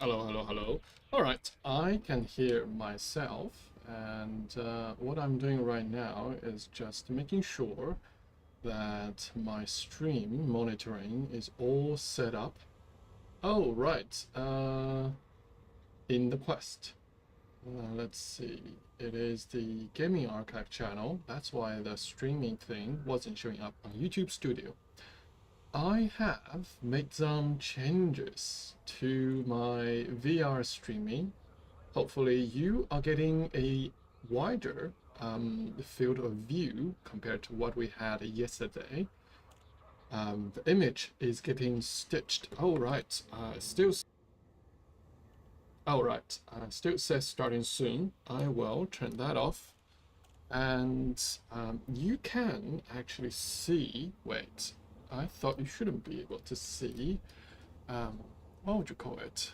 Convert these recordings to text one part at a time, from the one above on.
Hello, hello, hello. All right, I can hear myself, and what I'm doing right now is just making sure that my stream monitoring is all set up. Oh, right, in the Quest. Let's see, it is the Gaming Archive channel. That's why the streaming thing wasn't showing up on YouTube Studio. I have made some changes to my VR streaming. Hopefully you are getting a wider field of view compared to what we had yesterday. The image is getting stitched. Oh right, still says starting soon. I will turn that off. And you can actually see, wait, I thought you shouldn't be able to see, what would you call it?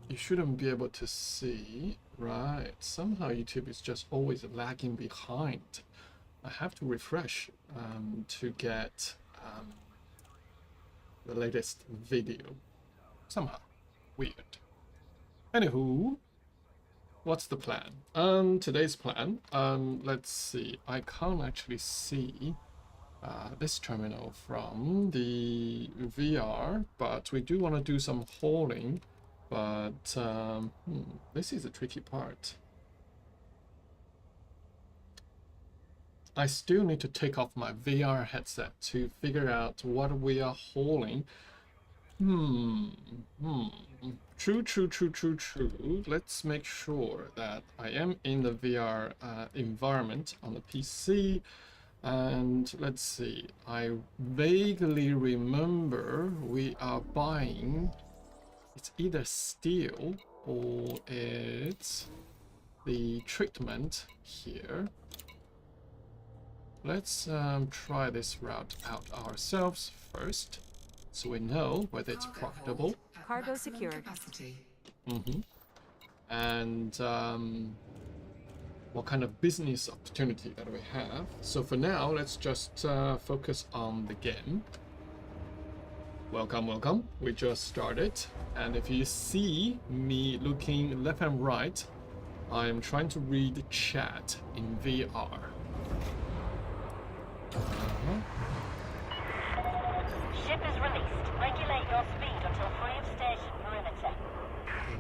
You shouldn't be able to see, right? Somehow YouTube is just always lagging behind. I have to refresh to get the latest video. Somehow, weird. Anywho, what's the plan? Today's plan, let's see. I can't actually see this terminal from the VR, but we do want to do some hauling. But this is a tricky part. I still need to take off my VR headset to figure out what we are hauling. True. Let's make sure that I am in the VR environment on the PC. And let's see, I vaguely remember we are buying, it's either steel or it's the treatment here. Let's try this route out ourselves first, so we know whether it's profitable. Cargo secured. And what kind of business opportunity that we have. So for now, let's just focus on the game. Welcome. We just started. And if you see me looking left and right, I'm trying to read chat in VR. Ship is released. Regulate your speed until free of station perimeter.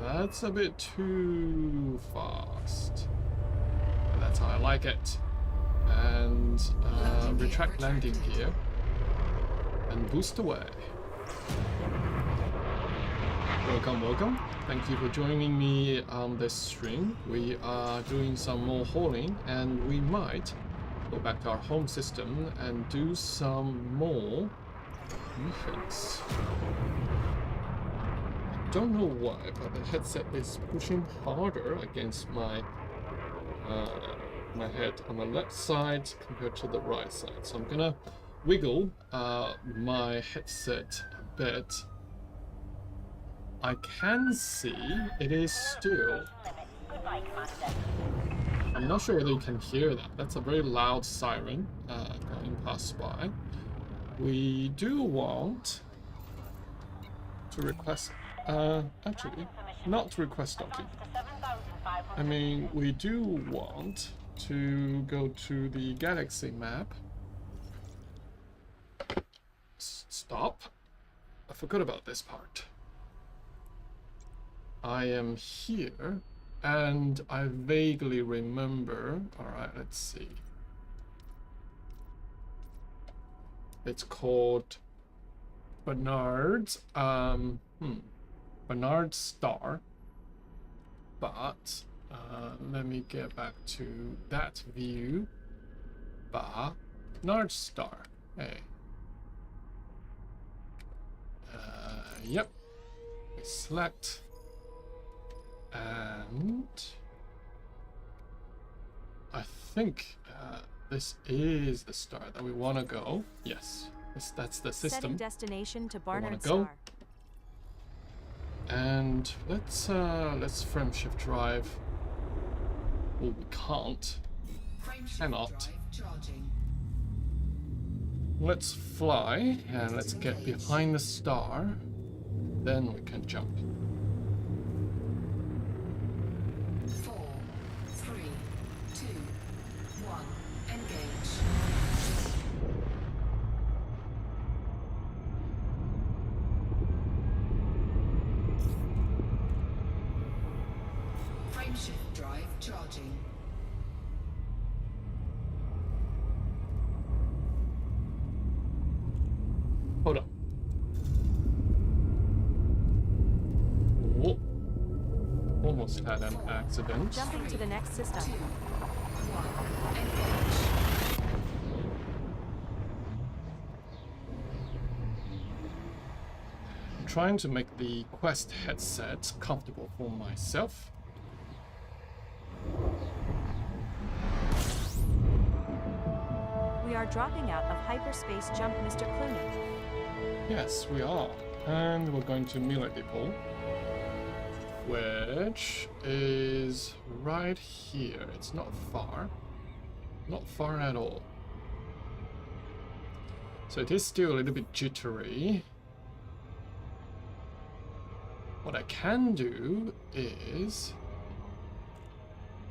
That's a bit too fast. That's how I like it. And retract landing gear and boost away. Welcome. Thank you for joining me on this stream. We are doing some more hauling, and we might go back to our home system and do some more missions. I don't know why, but the headset is pushing harder against my head on the left side compared to the right side. So I'm gonna wiggle my headset a bit. I can see it is still. Goodbye, Commander. I'm not sure whether you can hear that. That's a very loud siren going past by. We do want to request, actually, not to request docking. I mean, we do want to go to the galaxy map. Stop. I forgot about this part. I am here, and I vaguely remember. Alright, let's see. It's called Bernard's, Bernard's Star. But let me get back to that view. Bernard's Star. Hey. Yep. We select. And I think this is the star that we want to go. Yes, that's the system. Setting destination to We wanna Barnard go. Star. And let's frame shift drive. Well, we can't. Cannot. Let's fly and let's get behind the star. Then we can jump. Approaching. Hold on. Whoa. Almost had an accident. Jumping to the next system. I'm trying to make the Quest headset comfortable for myself. We are dropping out of hyperspace jump, Mr. Clooney. Yes, we are. And we're going to Melee Depot, which is right here. It's not far. Not far at all. So it is still a little bit jittery. What I can do is...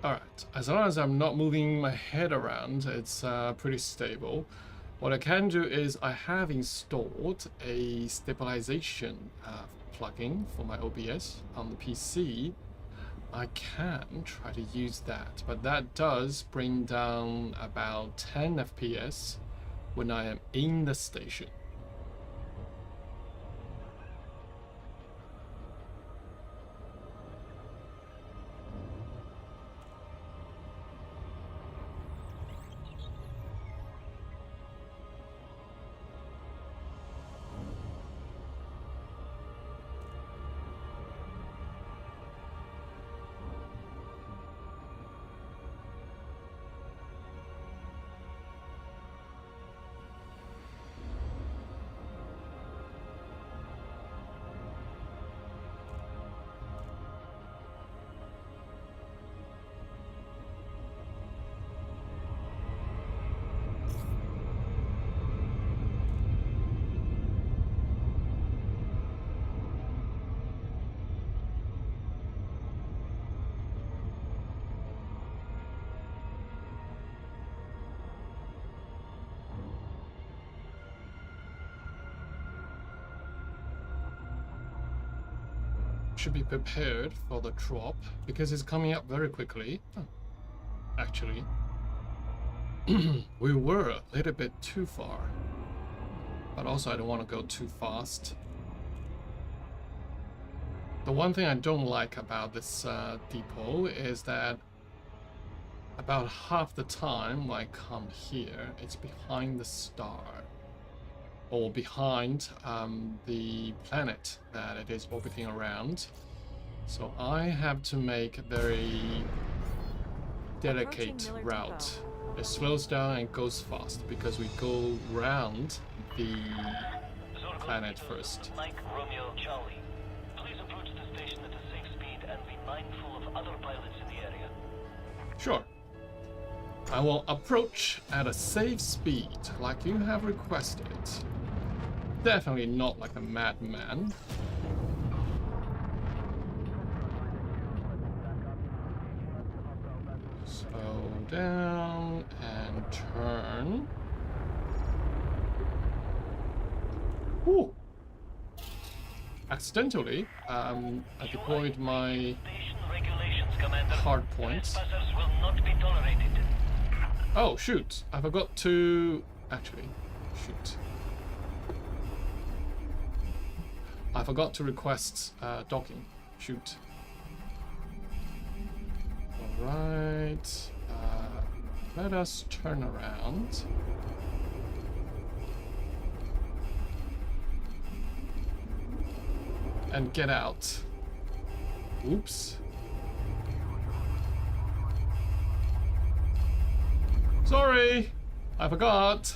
Alright, as long as I'm not moving my head around, it's pretty stable. What I can do is I have installed a stabilization plugin for my OBS on the PC. I can try to use that, but that does bring down about 10 FPS when I am in the station. Should be prepared for the drop because it's coming up very quickly. Oh, actually, we were a little bit too far, but also I don't want to go too fast. The one thing I don't like about this depot is that about half the time when I come here, it's behind the star. Or behind the planet that it is orbiting around. So I have to make a very delicate route. It slows down and goes fast because we go round the planet first. Mike, Romeo, Charlie. Please approach the station at a safe speed and be mindful of other pilots in the area. Sure. I will approach at a safe speed like you have requested. Definitely not like a madman. Slow down and turn. Whew. Accidentally, I deployed my hard points. Will not be tolerated. Oh shoot! I forgot to actually shoot. I forgot to request docking. Shoot. Alright. Let us turn around. And get out. Oops. Sorry! I forgot.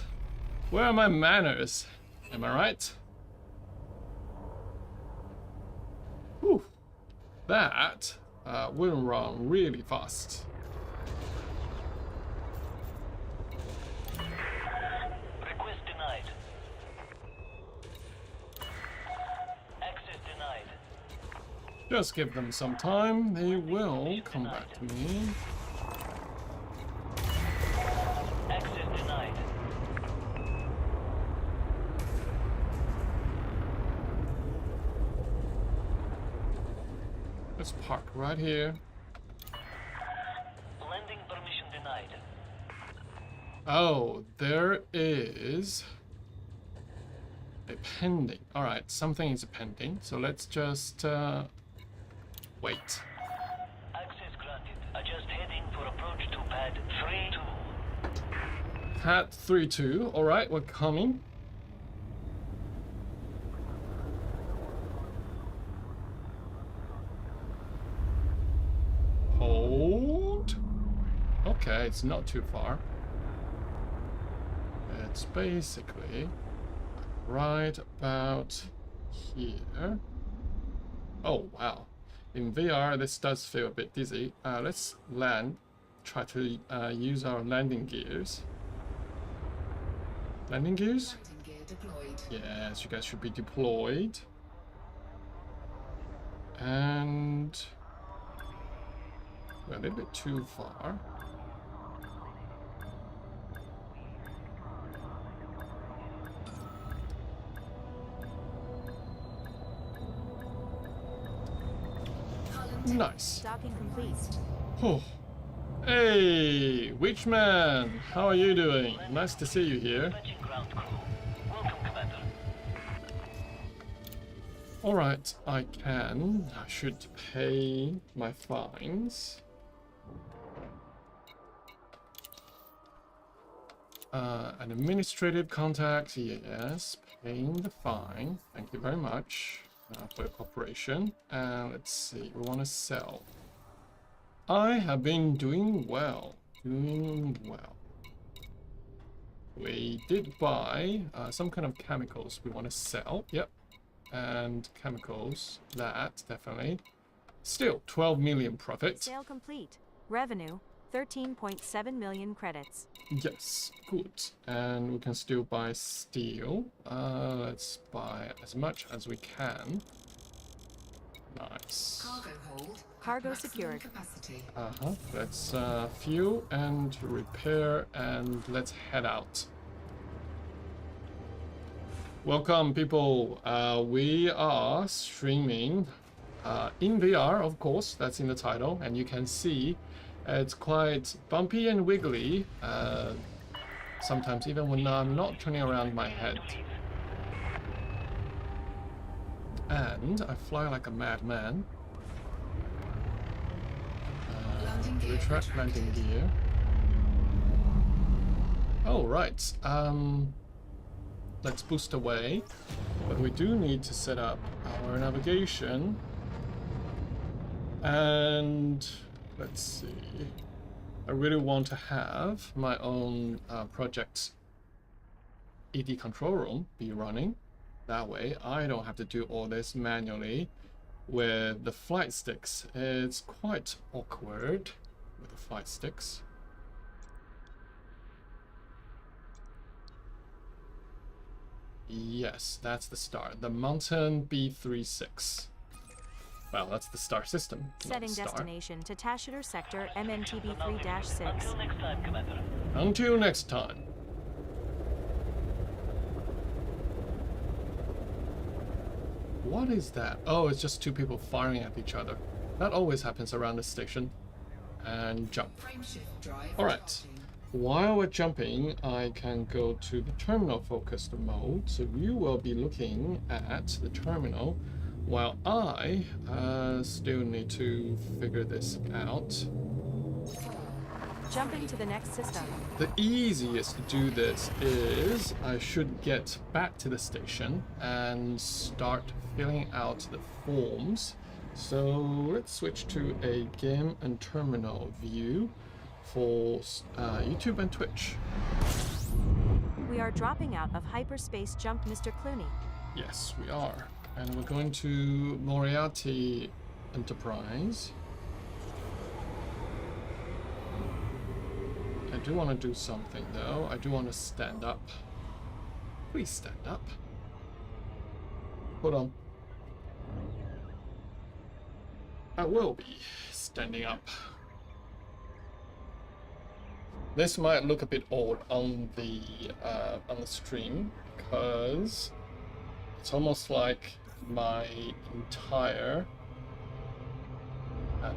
Where are my manners? Am I right? Whew. That will run really fast. Request denied. Access denied. Just give them some time. They will come back to me. Access denied. Let's park right here. Oh, there is a pending. All right, something is pending. So let's just wait. Access granted. Adjust heading for approach to pad 3-2. Pad 3-2. All right, we're coming. Hold. Okay, it's not too far. It's basically right about here. Oh, wow. In VR, this does feel a bit dizzy. Let's land. Try to use our landing gears. Landing gears? Landing gear deployed. Yes, you guys should be deployed. And we're a little bit too far. Nice. Docking complete. Oh. Hey, Witchman, how are you doing? Nice to see you here. Dispatching ground crew. Welcome, Commander. Alright, I should pay my fines. An administrative contact, yes, paying the fine. Thank you very much for your cooperation. And let's see, we want to sell. I have been doing well. We did buy some kind of chemicals we want to sell. Yep. And chemicals, that definitely. Still, 12 million profit. Sale complete. Revenue, 13.7 million credits. Yes, good. And we can still buy steel. Let's buy as much as we can. Nice. Cargo hold. Cargo Maximum secured. Capacity. Let's fuel and repair and let's head out. Welcome, people. We are streaming in VR, of course. That's in the title, and you can see it's quite bumpy and wiggly. Sometimes even when I'm not turning around my head. And I fly like a madman. Landing gear Retract landing gear. Oh, right. Let's boost away. But we do need to set up our navigation. And let's see. I really want to have my own project ED control room be running. That way I don't have to do all this manually with the flight sticks. It's quite awkward with the flight sticks. Yes, that's the star. The Mountain B36. Well, that's the star system. Not Setting the star. destination to Tashider Sector MNTB Until 3-6. next time, Commander. Until next time. What is that? Oh, it's just two people firing at each other. That always happens around the station. And jump. Frameshift drive. Alright. charging. While we're jumping, I can go to the terminal focused mode. So you will be looking at the terminal while I still need to figure this out. Jumping to the next system. The easiest to do this is I should get back to the station and start filling out the forms. So let's switch to a game and terminal view for YouTube and Twitch. We are dropping out of hyperspace jump Mr. Clooney. Yes, we are. And we're going to Moriarty Enterprise. I do want to do something though. I do want to stand up. Please stand up. Hold on. I will be standing up. This might look a bit odd on the stream because it's almost like my entire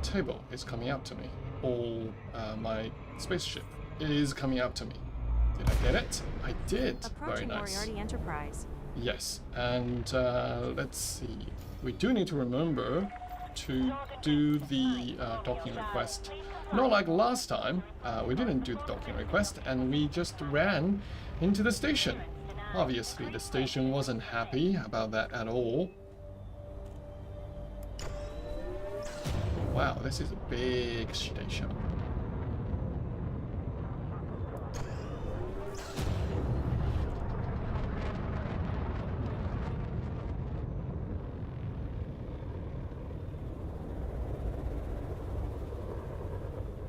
table is coming up to me. All my spaceship is coming up to me. Did I get it? I did. Very Approaching nice. Moriarty Enterprise. Yes, and let's see. We do need to remember to do the docking request. Not like last time, we didn't do the docking request and we just ran into the station. Obviously, the station wasn't happy about that at all. Wow, this is a big station.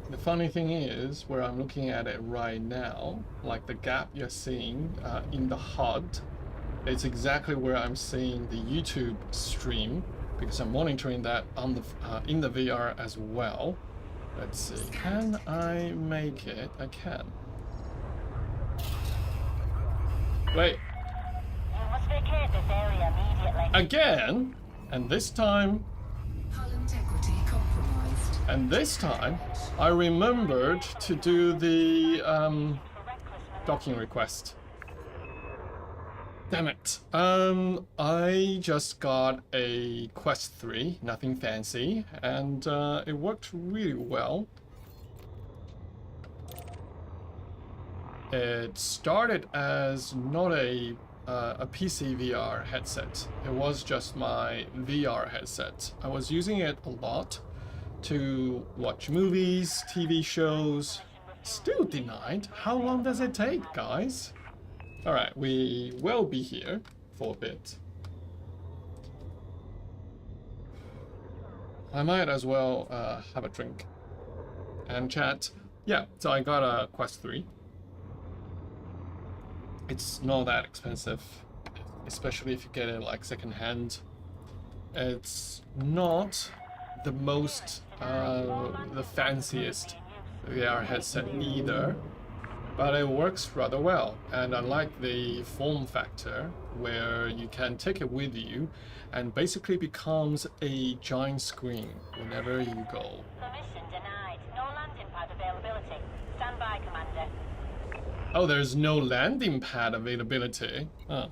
The funny thing is, where I'm looking at it right now, like the gap you're seeing in the HUD, it's exactly where I'm seeing the YouTube stream, because I'm monitoring that on the in the VR as well. Let's see, can I make it? I can. Wait. You must vacate this area immediately. Again? And this time, Hull integrity compromised. and this time, I remembered to do the docking request. Damn it. I just got a quest 3, nothing fancy, and it worked really well. It started as not a PC VR headset. It was just my VR headset. I was using it a lot to watch movies, TV shows. Still denied. How long does it take, guys? Alright, we will be here for a bit. I might as well have a drink and chat. Yeah, so I got a Quest 3. It's not that expensive, especially if you get it like second hand. It's not the most, the fanciest VR headset either, but it works rather well. And I like the form factor where you can take it with you and basically becomes a giant screen whenever you go. Permission denied. No landing pad availability. Stand by, Commander. Oh, there's no landing pad availability. Oh.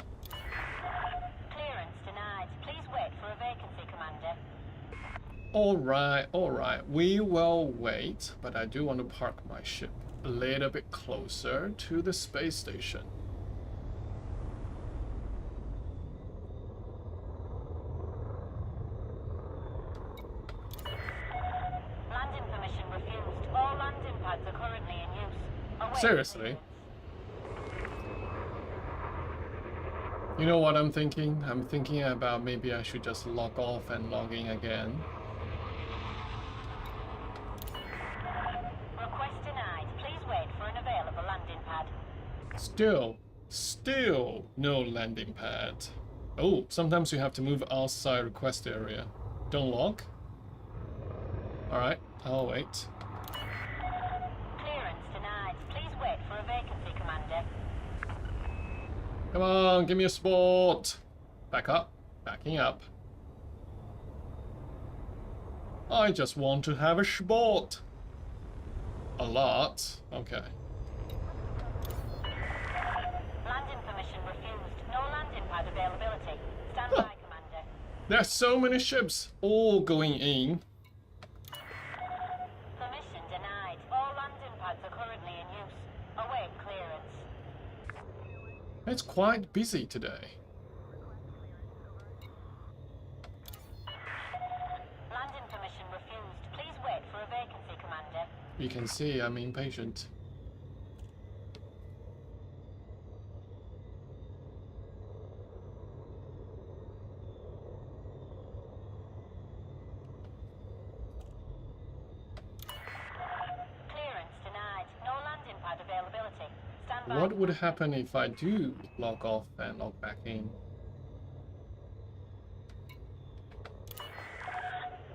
Clearance denied. Please wait for a vacancy, Commander. Alright, we will wait, but I do want to park my ship a little bit closer to the space station. Landing permission refused. All landing pads are currently in use. Await. Seriously? You know what I'm thinking? I'm thinking about maybe I should just log off and log in again. Request denied. Please wait for an available landing pad. Still no landing pad. Oh, sometimes you have to move outside request area. Don't log? Alright, I'll wait. Clearance denied. Please wait for a vacancy, Commander. Come on, give me a spot. Back up, backing up. I just want to have a spot. A lot, okay. Landing permission refused. No landing pad availability. Stand by, Commander. There are so many ships all going in. Permission denied. All landing pads are currently in use. Await clearance. It's quite busy today. Landing permission refused. Please wait for a vacancy, Commander. You can see I'm impatient. Clearance denied. No landing pad availability. Stand by. What would happen if I do log off and log back in?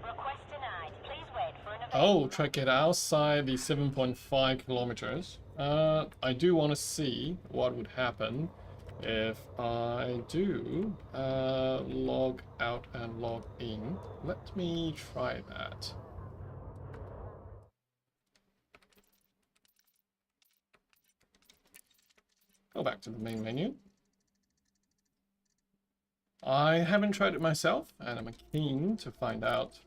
Request denied. Please wait for an Oh, available. track it outside the 7.5 kilometers. I do want to see what would happen if I do log out and log in. Let me try that. go back to the main menu. I haven't tried it myself, and I'm keen to find out.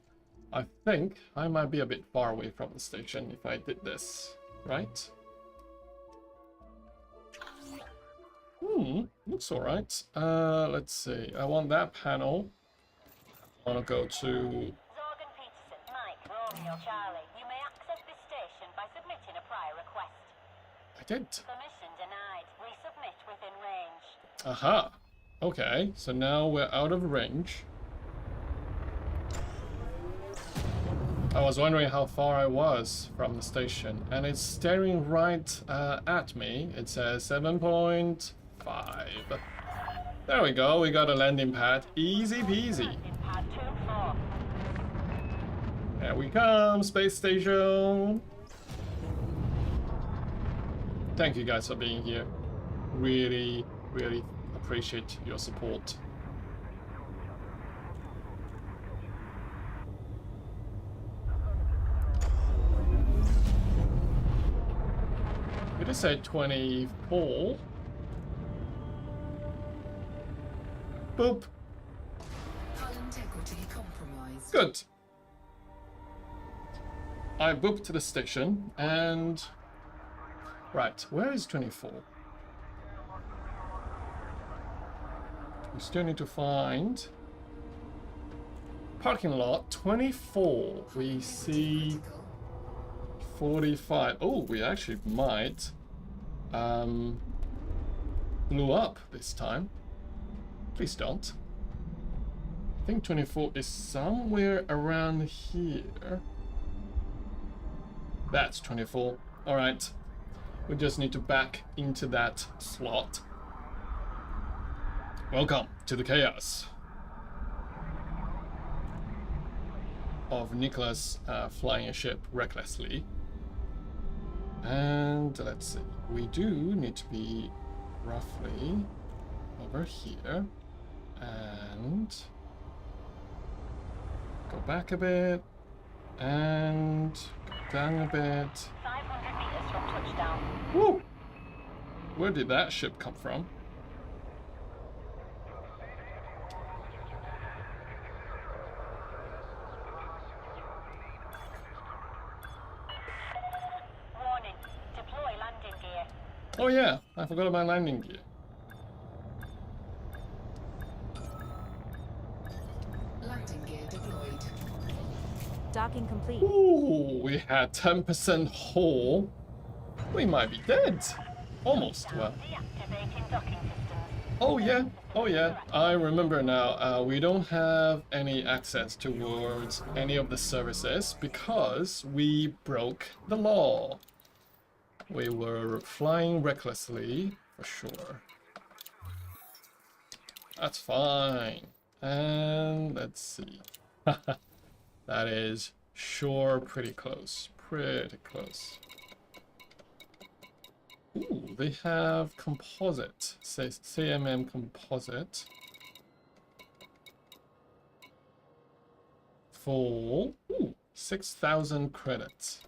I think I might be a bit far away from the station if I did this, right? Looks alright. Let's see. I want that panel. I want to go to... Zorgan Peterson, Mike, Romeo, Charlie. You may access this station by submitting a prior request. I did. Permission denied. Resubmit within range. Aha. Okay, so now we're out of range. I was wondering how far I was from the station, and it's staring right at me. It says 7.5. There we go, we got a landing pad. Easy peasy. Landing pad 2-4. There we come, space station. Thank you guys for being here. Really, really appreciate your support. It is say 24. Boop. Hull integrity compromised. Good. I booped to the station and... Right, where is 24? We still need to find... Parking lot 24. We see 45. Oh, we actually might blew up this time. Please don't. I think 24 is somewhere around here. That's 24. All right. We just need to back into that slot. Welcome to the chaos of Nicholas flying a ship recklessly. And let's see. We do need to be roughly over here. And go back a bit. And go down a bit. 500 meters from touchdown. Woo! Where did that ship come from? Warning. Deploy landing gear. Oh yeah, I forgot about landing gear. Landing gear deployed. Docking complete. Ooh, we had 10% hull. We might be dead. Almost, well. Deactivating docking systems. Oh yeah, I remember now. We don't have any access towards any of the services because we broke the law. We were flying recklessly, for sure. That's fine. And let's see. That is sure pretty close. Pretty close. Ooh, they have composite. Says CMM composite. For 6,000 credits.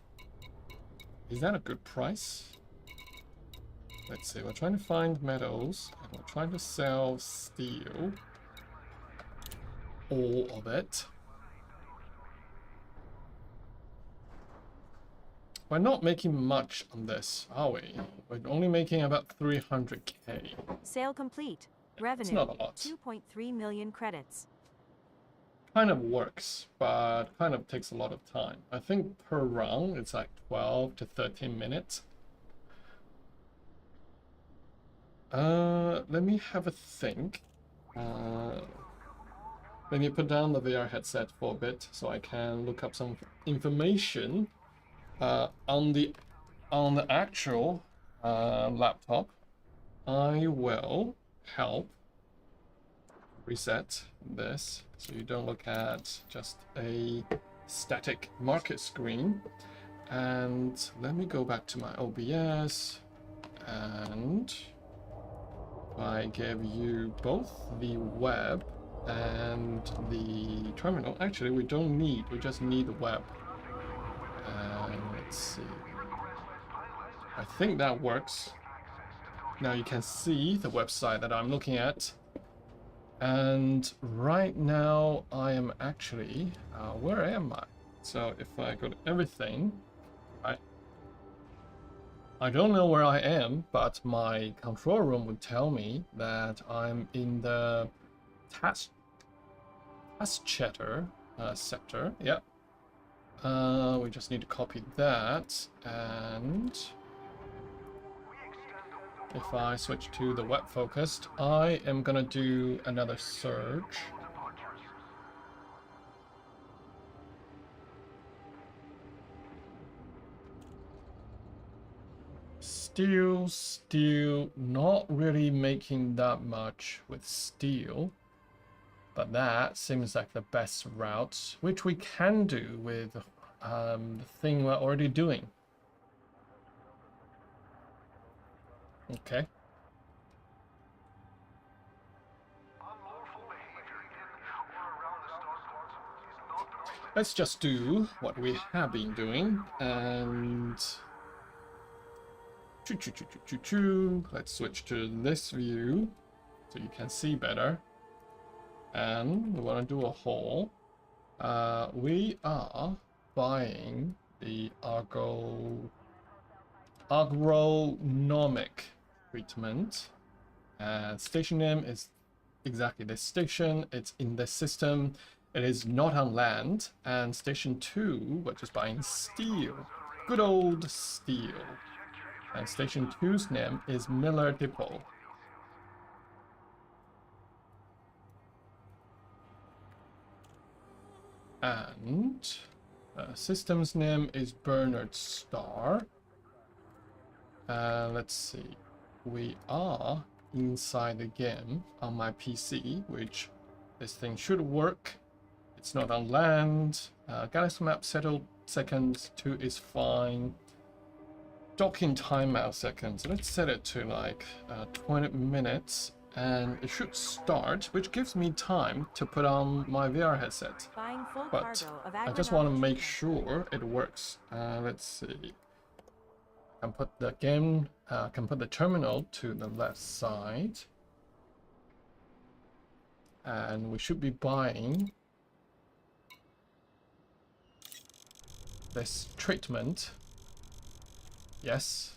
Is that a good price? Let's see, we're trying to find metals and we're trying to sell steel. All of it. We're not making much on this, are we? We're only making about 300k. Sale complete. Revenue. It's not a lot. 2.3 million credits. Kind of works, but kind of takes a lot of time. I think per round it's like 12 to 13 minutes. Let me have a think. Let me put down the VR headset for a bit so I can look up some information on the actual laptop. I will help reset this so you don't look at just a static market screen. And let me go back to my OBS, and I gave you both the web and the terminal. Actually, we don't need, we just need the web. And let's see. I think that works. Now you can see the website that I'm looking at. And right now I am actually, where am I? So if I go to everything, right? I don't know where I am, but my control room would tell me that I'm in the task chatter sector. Yep. We just need to copy that, and if I switch to the web focused, I am gonna do another search. Still not really making that much with steel, but that seems like the best route, which we can do with the thing we're already doing. Okay. Let's just do what we have been doing, and let's switch to this view so you can see better. And we want to do a haul. We are buying the agronomic treatment. And station name is exactly this station. It's in this system. It is not on land. And station 2, we're just buying steel. Good old steel. And station 2's name is Miller Depot. And system's name is Bernard Star. Let's see. We are inside the game on my PC, which this thing should work. It's not on land. Galaxy map settled seconds 2 is fine. Docking timeout seconds. Let's set it to like 20 minutes. And it should start, which gives me time to put on my VR headset. Buying full But cargo of I just want to agronomic make treatment. sure it works. Let's see. I can put the game, can put the terminal to the left side, and we should be buying this treatment. Yes.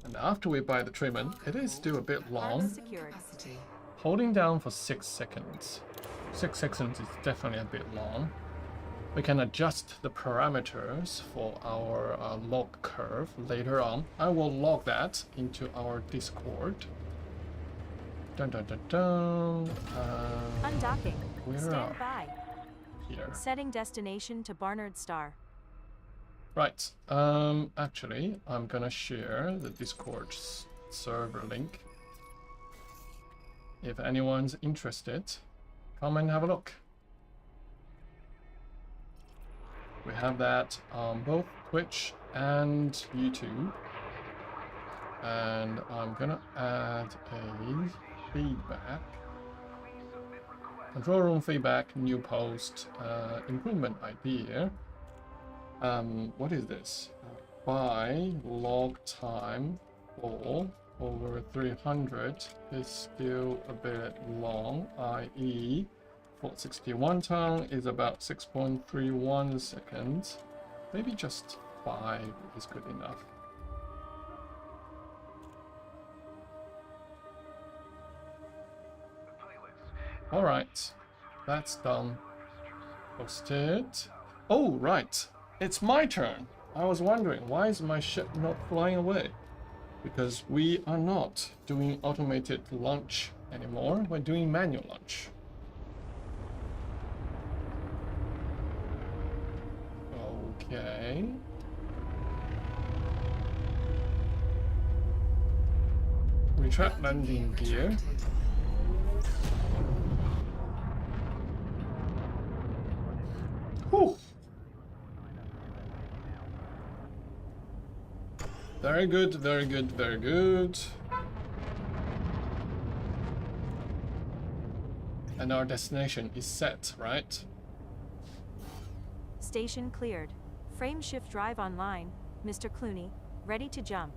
And after we buy the treatment, it is still a bit long. Secured. Capacity. Holding down for 6 seconds. 6 seconds is definitely a bit long. We can adjust the parameters for our log curve later on. I will log that into our Discord. Dun dun dun dun. Undocking. Where Stand are by. here? Setting destination to Barnard Star. Right. Actually, I'm gonna share the Discord server link. If anyone's interested, come and have a look. We have that on both Twitch and YouTube. And I'm gonna add a feedback. Control room feedback, new post, improvement idea. What is this? Buy log time for over 300 is still a bit long, i.e. for 61 tonne is about 6.31 seconds. Maybe just 5 is good enough. Alright, that's done. Posted. Oh, right. It's my turn. I was wondering, why is my ship not flying away? Because we are not doing automated launch anymore. We're doing manual launch. Okay. Retract landing gear. Whew. Very good, very good, very good. And our destination is set, right? Station cleared. Frame shift drive online. Mr. Clooney, ready to jump.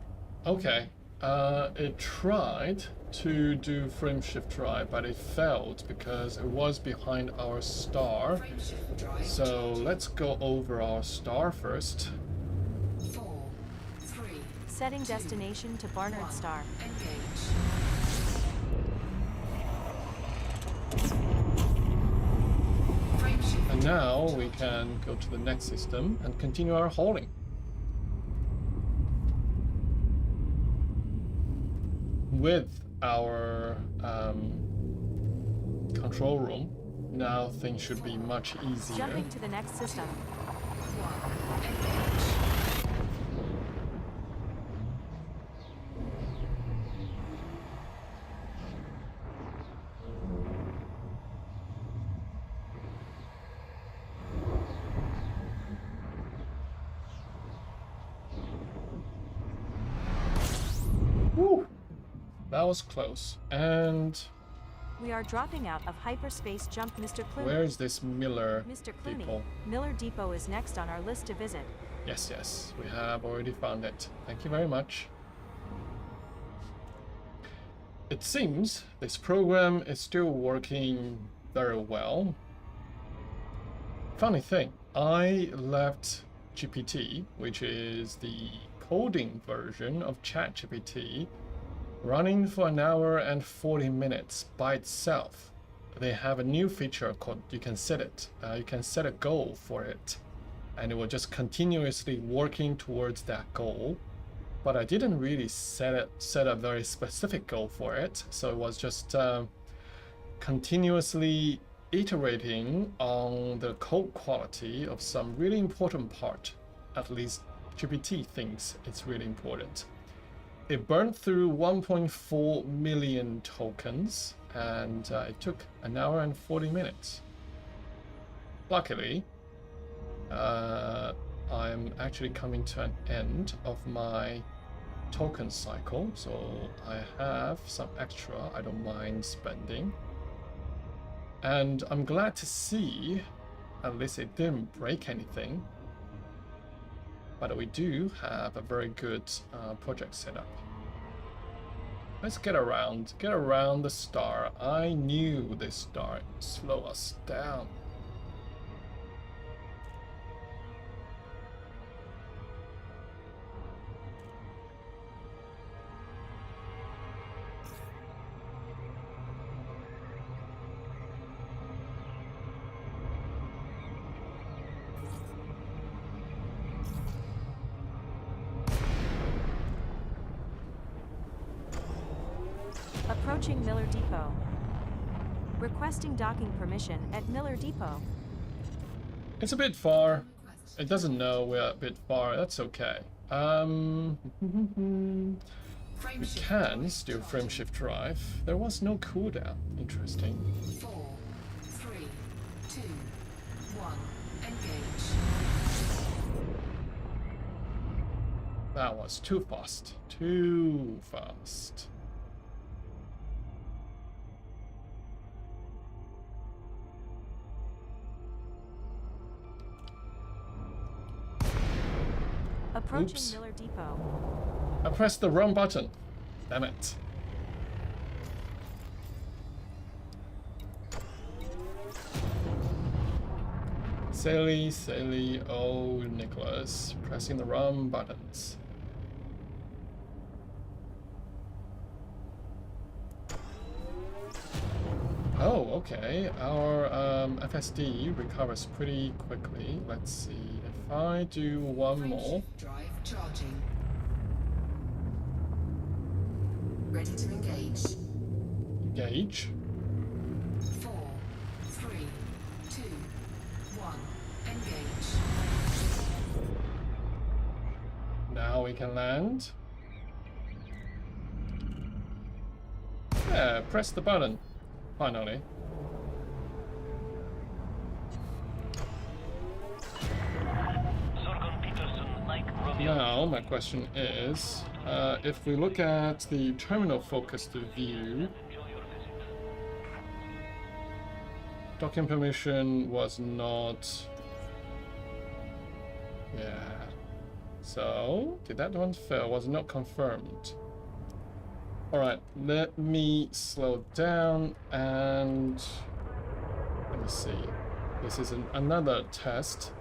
Okay. It tried to do frame shift drive, but it failed because it was behind our star. Frameshift drive So charging. let's go over our star first. 4, 3, Setting destination to Barnard 1. Star. Engage. Frameshift And now drive we charging. can go to the next system and continue our hauling. With our control room, now things should be much easier. Jumping to the next system. 1. Engage. Woo! That was close. And We are dropping out of hyperspace jump Mr. Clooney. where is this Miller Mr. Clooney, depot? Miller Depot is next on our list to visit. Yes, yes, we have already found it. Thank you very much. It seems this program is still working very well. Funny thing, I left GPT, which is the coding version of ChatGPT, running for an hour and 40 minutes by itself. They have a new feature called you can set it. You can set a goal for it, and it will just continuously working towards that goal. But I didn't really set a very specific goal for it, so it was just continuously iterating on the code quality of some really important part. At least GPT thinks it's really important. It burned through 1.4 million tokens, and it took an hour and 40 minutes. Luckily, I'm actually coming to an end of my token cycle, so I have some extra I don't mind spending. And I'm glad to see at least it didn't break anything. But we do have a very good project setup. Let's get around the star. I knew this star would slow us down. Approaching Miller Depot. Requesting docking permission at Miller Depot. It's a bit far. It doesn't know we're a bit far. That's okay. We Frameshift can drive still charging. frame shift drive. There was no cooldown. Interesting. 4, 3, 2, 1. Engage. That was too fast. Too fast. Approaching Oops. Miller Depot. I pressed the wrong button. Damn it. Silly old Nicholas, pressing the wrong buttons. Oh, okay. Our FSD recovers pretty quickly. Let's see. If I do one more. Frameshift drive charging. Ready to engage. Gauge. 4, 3, 2, 1. Engage. Now we can land. Yeah, press the button. Finally. Zorgon Peterson, Mike Romeo. Now, my question is, if we look at the terminal focused view, Enjoy your visit. docking permission was not... Yeah. So, did that one fail? Was not confirmed. Alright, let me slow down and let me see. This is another test.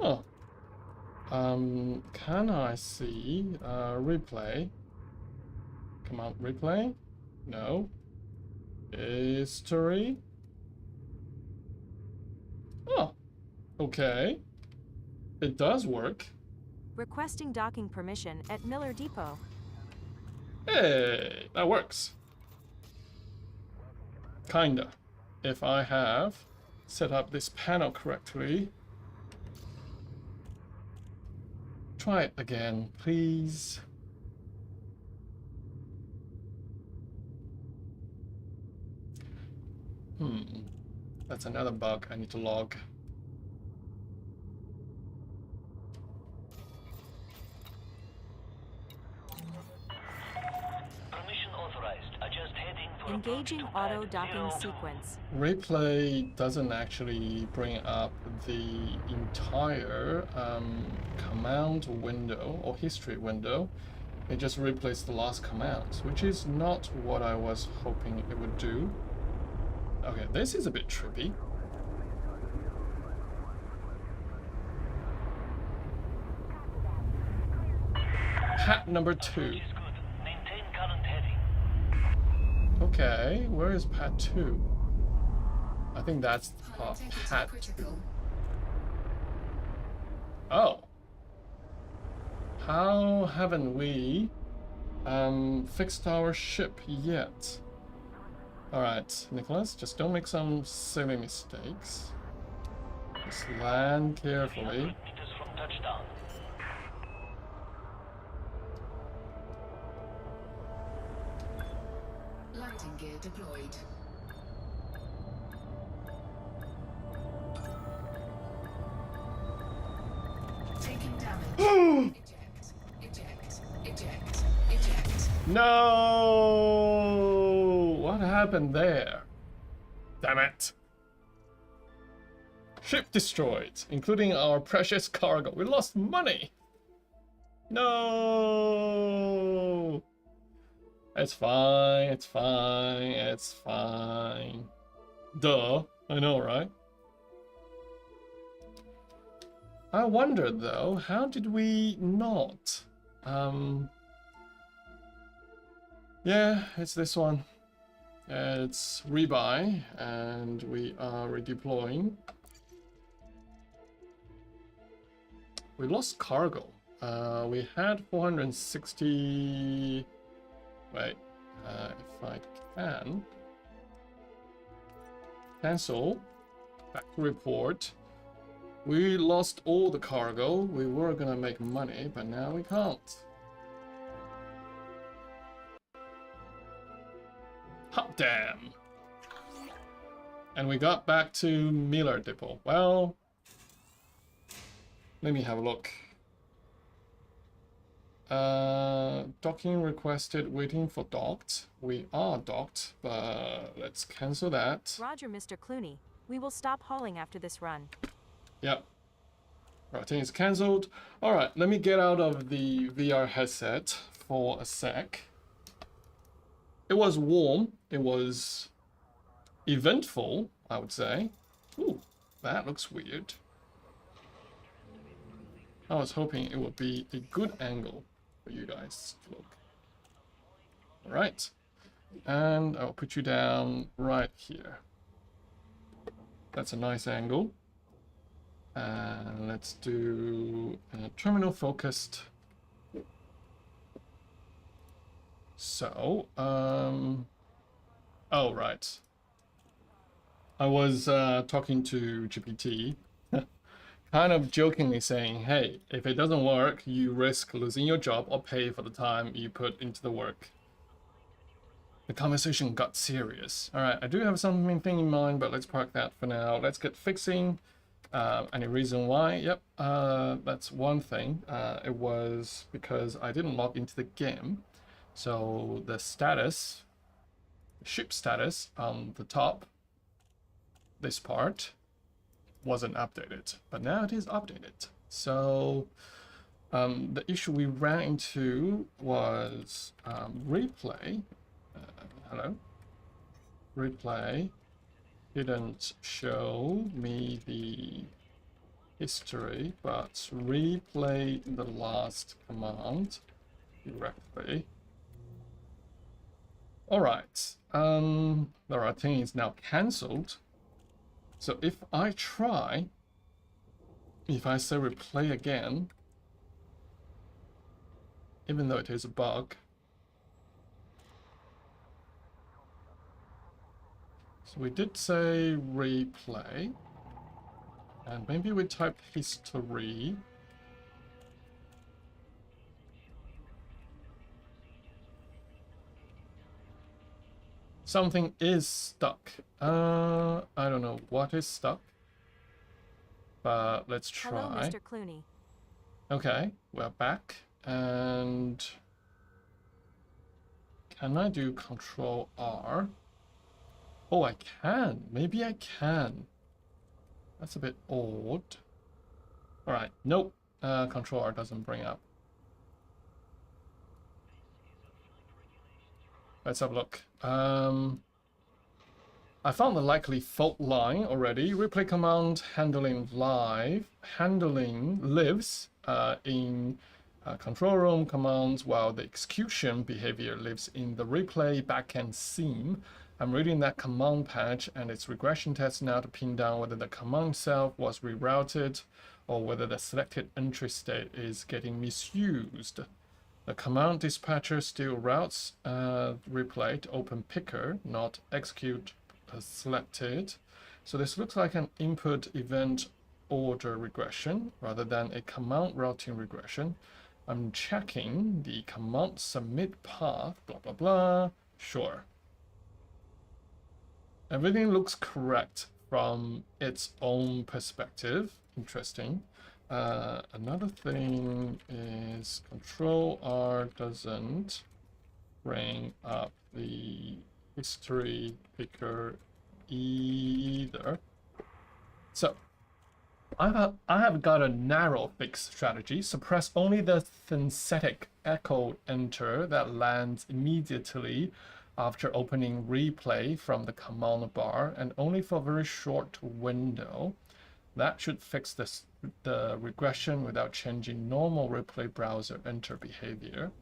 Oh. Can I see replay? Come on, replay? No. History? Oh, okay. It does work. Requesting docking permission at Miller Depot. Hey, that works. Kinda. If I have set up this panel correctly. Try it again, please. That's another bug I need to log. Permission authorized. Adjust heading for Engaging approach to pad auto docking 02. sequence. Replay doesn't actually bring up the entire command window or history window. It just replays the last commands, which is not what I was hoping it would do. Okay, this is a bit trippy. Hat number 2. Is good. Maintain current heading. Okay, where is pad 2? I think that's Pilot integrity pad 2. critical. Oh. How haven't we fixed our ship yet? Alright, Nicholas, just don't make some silly mistakes. Just land carefully. 300 meters from touchdown. Landing gear deployed. Taking damage. Eject. Eject. Eject. Eject. No! What happened there? Damn it. Ship destroyed, including our precious cargo. We lost money. No! It's fine, it's fine, it's fine. Duh, I know, right? I wonder though, how did we not? Yeah, it's this one. It's rebuy, and we are redeploying. We lost cargo. We had 460. Wait, if I can cancel. Back to report. We lost all the cargo. We were gonna make money, but now we can't. Hot damn. And we got back to Miller Depot. Well, let me have a look. Docking requested, waiting for docked. We are docked, but let's cancel that. Roger, Mr. Clooney. We will stop hauling after this run. Yep. Routing is cancelled. Alright, let me get out of the VR headset for a sec. It was warm. It was eventful, I would say. Ooh, that looks weird. I was hoping it would be a good angle for you guys to look. Alright. And I'll put you down right here. That's a nice angle. And let's do terminal focused. So, oh, right. I was talking to GPT, kind of jokingly saying, hey, if it doesn't work, you risk losing your job or pay for the time you put into the work. The conversation got serious. All right, I do have something in mind, but let's park that for now. Let's get fixing. Any reason why? Yep, that's one thing. It was because I didn't log into the game. So the status, ship status on the top, this part, wasn't updated. But now it is updated. So The issue we ran into was replay. Hello? Replay didn't show me the history, but replay the last command directly. Alright, the right thing is now cancelled. So if I say replay again, even though it is a bug, so we did say replay, and maybe we type history. Something is stuck. I don't know what is stuck, but let's try. Hello, Mr. Clooney. Okay, we're back, and can I do Control R? Oh, I can. Maybe I can. That's a bit odd. All right, nope. Control R doesn't bring up. Let's have a look. I found the likely fault line already. Replay command handling lives in control room commands, while the execution behavior lives in the replay backend seam. I'm reading that command patch and its regression test now to pin down whether the command itself was rerouted or whether the selected entry state is getting misused. The command dispatcher still routes replay to open picker, not execute selected. So this looks like an input event order regression rather than a command routing regression. I'm checking the command submit path, blah, blah, blah. Sure. Everything looks correct from its own perspective. Interesting. Another thing is Control R doesn't bring up the history picker either. So I have got a narrow fix strategy. Suppress only the synthetic echo enter that lands immediately after opening replay from the command bar, and only for a very short window. That should fix the regression without changing normal replay browser enter behavior.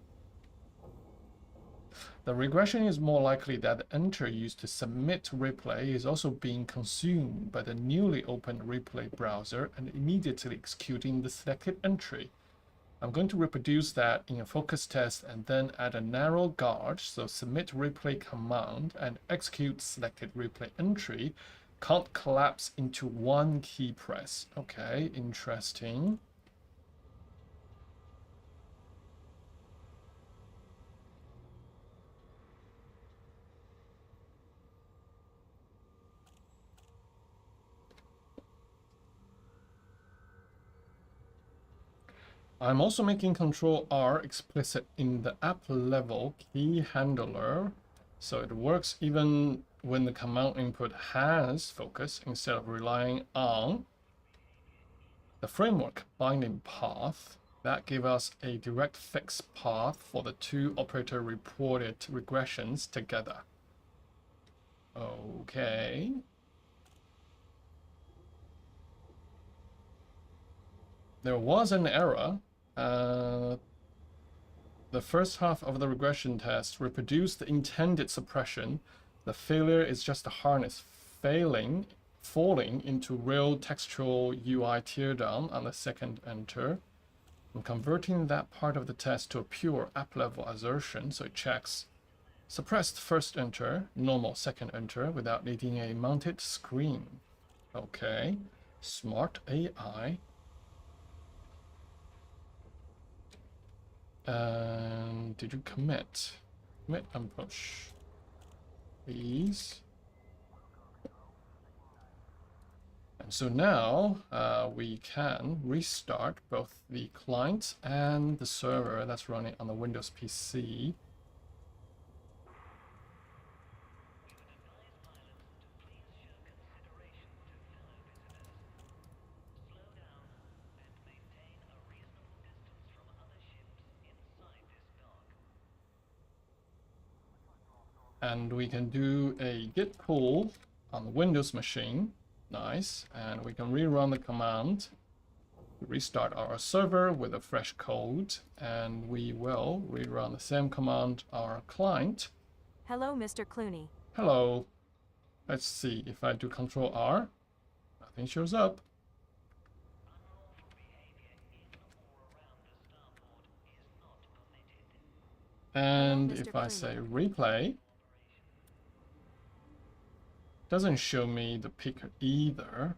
The regression is more likely that the enter used to submit replay is also being consumed by the newly opened replay browser and immediately executing the selected entry. I'm going to reproduce that in a focus test and then add a narrow guard, so submit replay command and execute selected replay entry can't collapse into one key press. Okay, interesting. I'm also making Control R explicit in the app level key handler, so it works even when the command input has focus instead of relying on the framework binding path. That gives us a direct fix path for the two operator reported regressions together. Okay. There was an error. The first half of the regression test reproduced the intended suppression. The failure is just the harness falling into real textual UI teardown on the second enter. I'm converting that part of the test to a pure app level assertion, so it checks suppressed first enter, normal second enter without needing a mounted screen. Okay, smart AI. And did you commit? Commit and push. Please. And so now we can restart both the client and the server that's running on the Windows PC. And we can do a git pull on the Windows machine. Nice. And we can rerun the command to restart our server with a fresh code. And we will rerun the same command on our client. Hello, Mr. Clooney. Hello. Let's see if I do Control R. Nothing shows up. And Hello, Mr. if I Clooney. say replay, doesn't show me the picker either.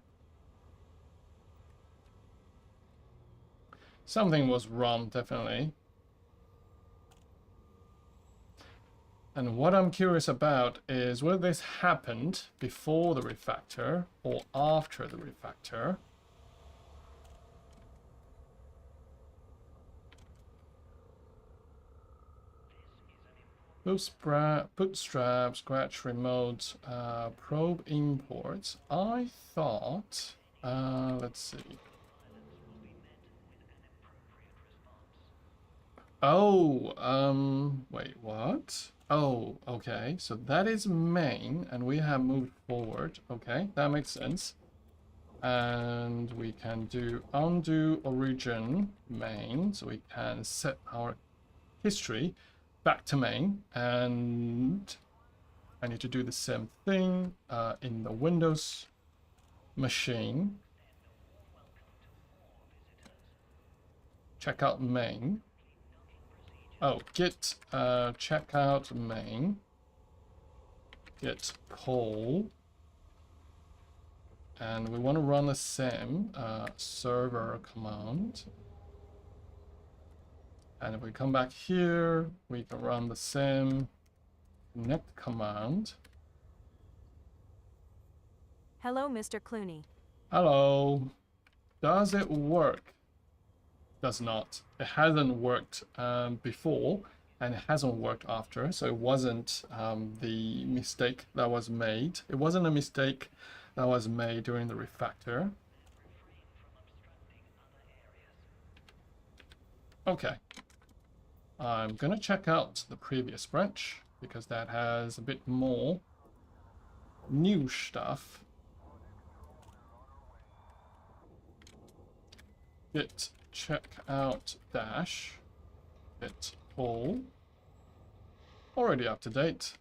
Something was wrong, definitely. And what I'm curious about is whether this happened before the refactor or after the refactor. Bootstrap, Scratch remote, probe imports. I thought, let's see. Oh, wait, what? Oh, okay. So that is main, and we have moved forward. Okay, that makes sense. And we can do undo origin main, so we can set our history back to main, and I need to do the same thing in the Windows machine. Check out main. Oh, git checkout main, git pull, and we want to run the same server command. And if we come back here, we can run the same connect command. Hello, Mr. Clooney. Hello. Does it work? Does not. It hasn't worked before, and it hasn't worked after, so it wasn't the mistake that was made. It wasn't a mistake that was made during the refactor. Okay. I'm gonna check out the previous branch because that has a bit more new stuff. Git checkout dash git pull, already up to date.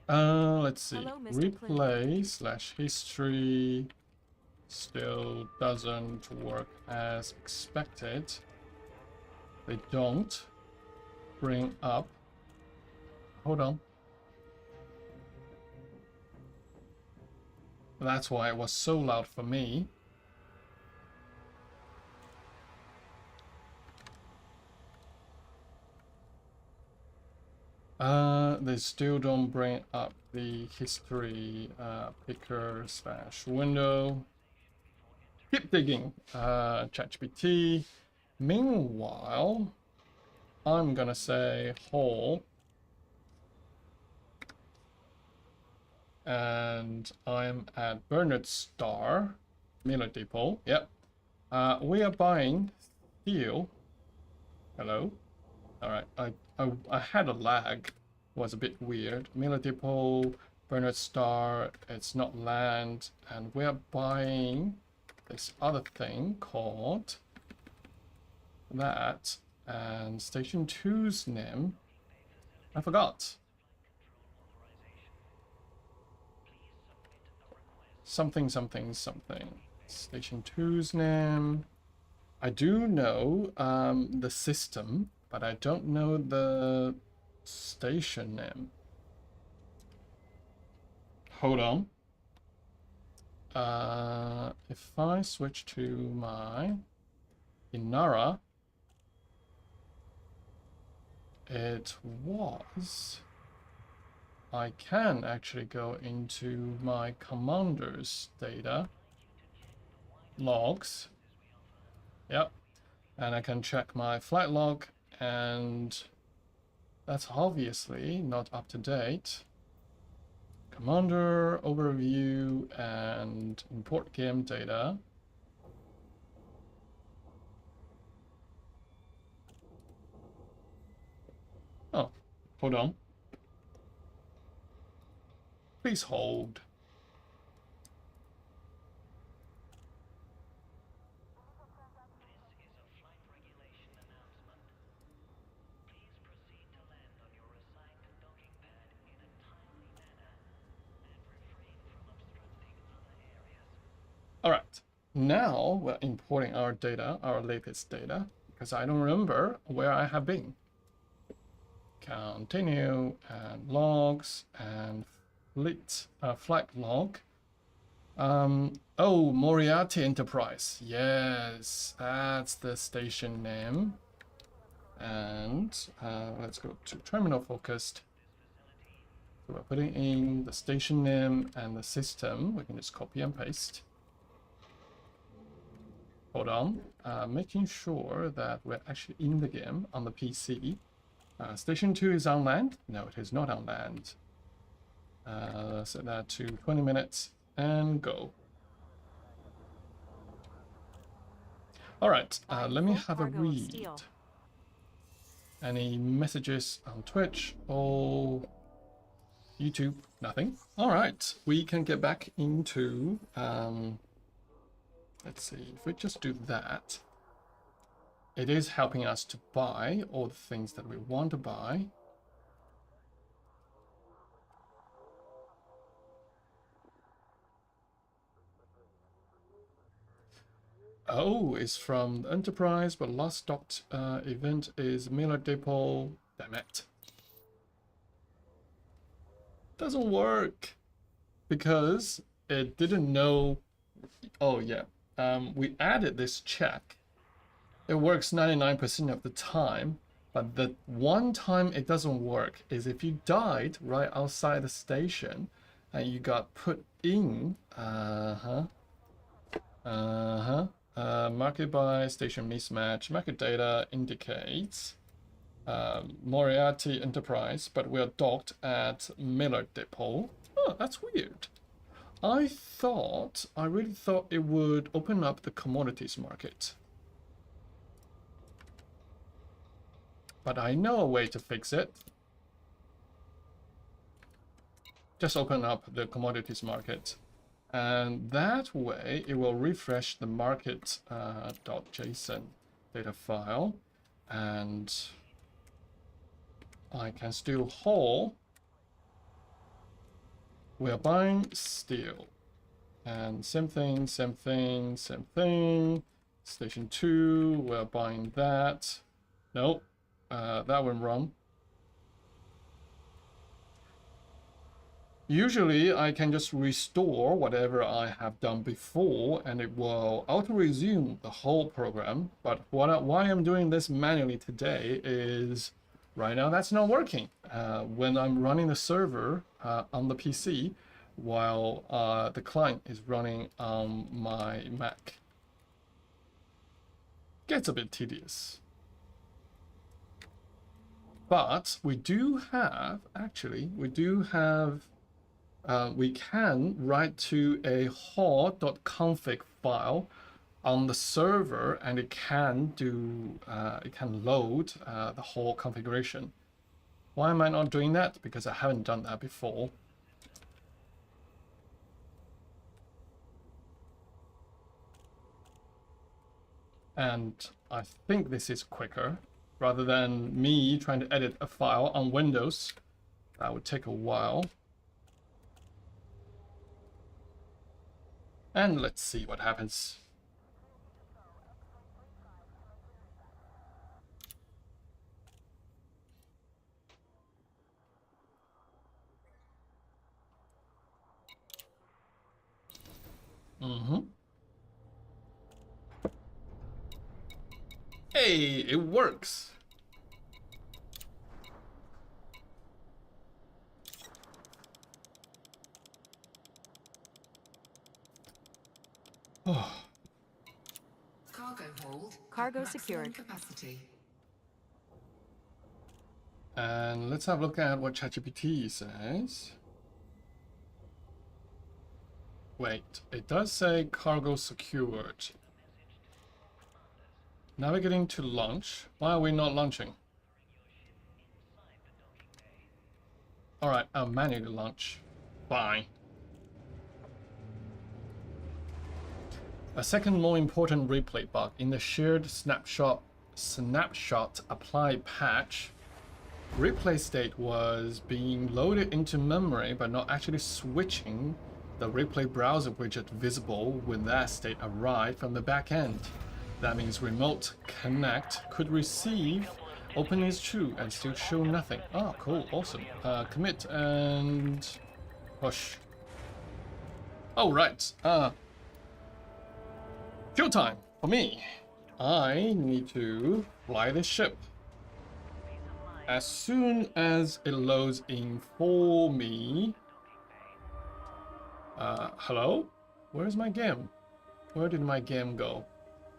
Let's see. Hello, Mr. Replay slash history still doesn't work as expected. They don't bring up. Hold on. That's why it was so loud for me. They still don't bring up the history picker slash window. Keep digging, ChatGPT. Meanwhile, I'm gonna say whole. And I'm at Bernard Star, Miller Depot. Yep. We are buying steel. Hello. All right. I had a lag. Was a bit weird. Miller Depot, Bernard Star. It's not land, and we are buying this other thing called that. And Station 2's name, I forgot. Something. Station 2's name. I do know the system, but I don't know the station name. Hold on. If I switch to my Inara, it was... I can actually go into my commander's data logs. Yep. And I can check my flight log, and that's obviously not up to date. Commander overview and import game data. Hold on. Please hold. All right, now we're importing our data, our latest data, because I don't remember where I have been. Continue and logs and flight log. Oh, Moriarty Enterprise. Yes, that's the station name. And let's go to terminal focused. So we're putting in the station name and the system. We can just copy and paste. Hold on, making sure that we're actually in the game on the PC. Station 2 is on land. No, it is not on land. Set that to 20 minutes and go. All right, let me have a read. Any messages on Twitch or YouTube? Nothing. All right, we can get back into let's see, if we just do that, it is helping us to buy all the things that we want to buy. Oh, it's from the Enterprise, but last stocked event is Miller Depot. Damn it. Doesn't work because it didn't know. Oh, yeah. We added this check. It works 99% of the time, but the one time it doesn't work is if you died right outside the station and you got put in market by station mismatch. Market data indicates Moriarty Enterprise, but we are docked at Miller Depot. Oh, that's weird. I really thought it would open up the commodities market. But I know a way to fix it. Just open up the commodities market. And that way it will refresh the market .json data file. And I can still haul. We are buying steel. And same thing. Station 2, we're buying that. Nope, that went wrong. Usually I can just restore whatever I have done before and it will auto-resume the whole program. But why I'm doing this manually today is right now that's not working. When I'm running the server on the PC while the client is running on my Mac. Gets a bit tedious. But we do have, we can write to a haul.config file on the server and it can load the whole configuration. Why am I not doing that? Because I haven't done that before. And I think this is quicker rather than me trying to edit a file on Windows. That would take a while. And let's see what happens. Hey, it works. Oh. Cargo hold. Cargo at maximum secured. Capacity. And let's have a look at what ChatGPT says. Wait, it does say cargo secured. Navigating to launch. Why are we not launching? Alright, I'll manually launch. Fine. A second more important replay bug in the shared snapshot apply patch. Replay state was being loaded into memory but not actually switching. The replay browser widget visible when that state arrived from the back end. That means remote connect could receive open is true and still show nothing. Ah, cool, awesome. Commit and push. Oh, right. Fuel time for me. I need to fly this ship. As soon as it loads in for me. Hello? Where's my game? Where did my game go?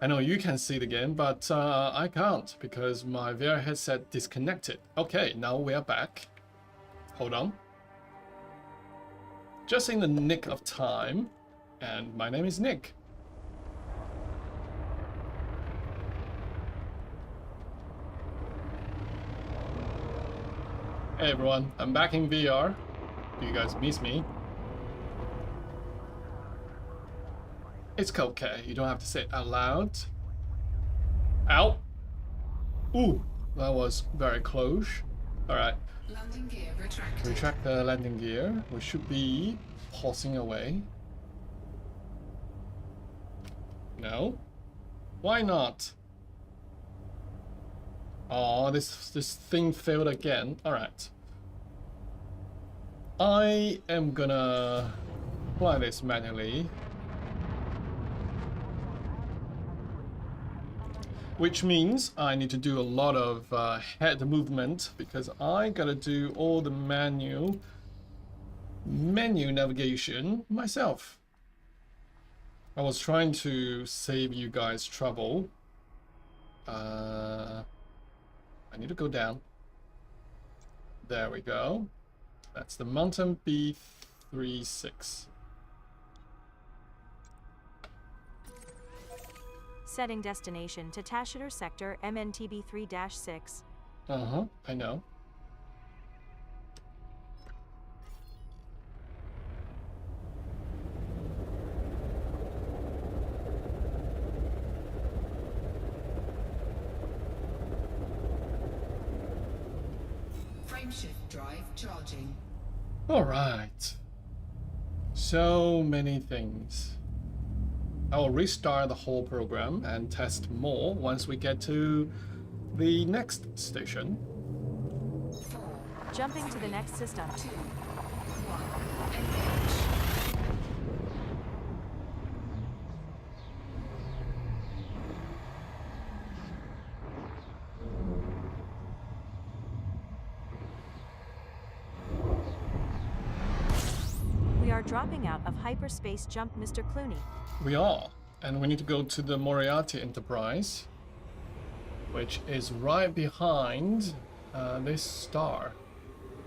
I know you can see the game, but I can't because my VR headset disconnected. Okay, now we are back. Hold on. Just in the nick of time. And my name is Nick. Hey everyone, I'm back in VR. Do you guys miss me? It's okay, you don't have to say it out loud. Ow! Ooh, that was very close. Alright. Landing gear retracted. Retract the landing gear. We should be pulsing away. No? Why not? Oh, this thing failed again. Alright. I am gonna fly this manually. Which means I need to do a lot of head movement because I gotta do all the menu navigation myself. I was trying to save you guys trouble. I need to go down. There we go. That's the Mountain B36. Setting destination to Tashider Sector MNTB3-6. Uh-huh, I know. Frameshift drive charging. All right. So many things. I will restart the whole program and test more once we get to the next station. 4, Jumping to the next system. 2, 1, engage. We are dropping out of hyperspace jump, Mr. Clooney. We are, and we need to go to the Moriarty Enterprise, which is right behind this star.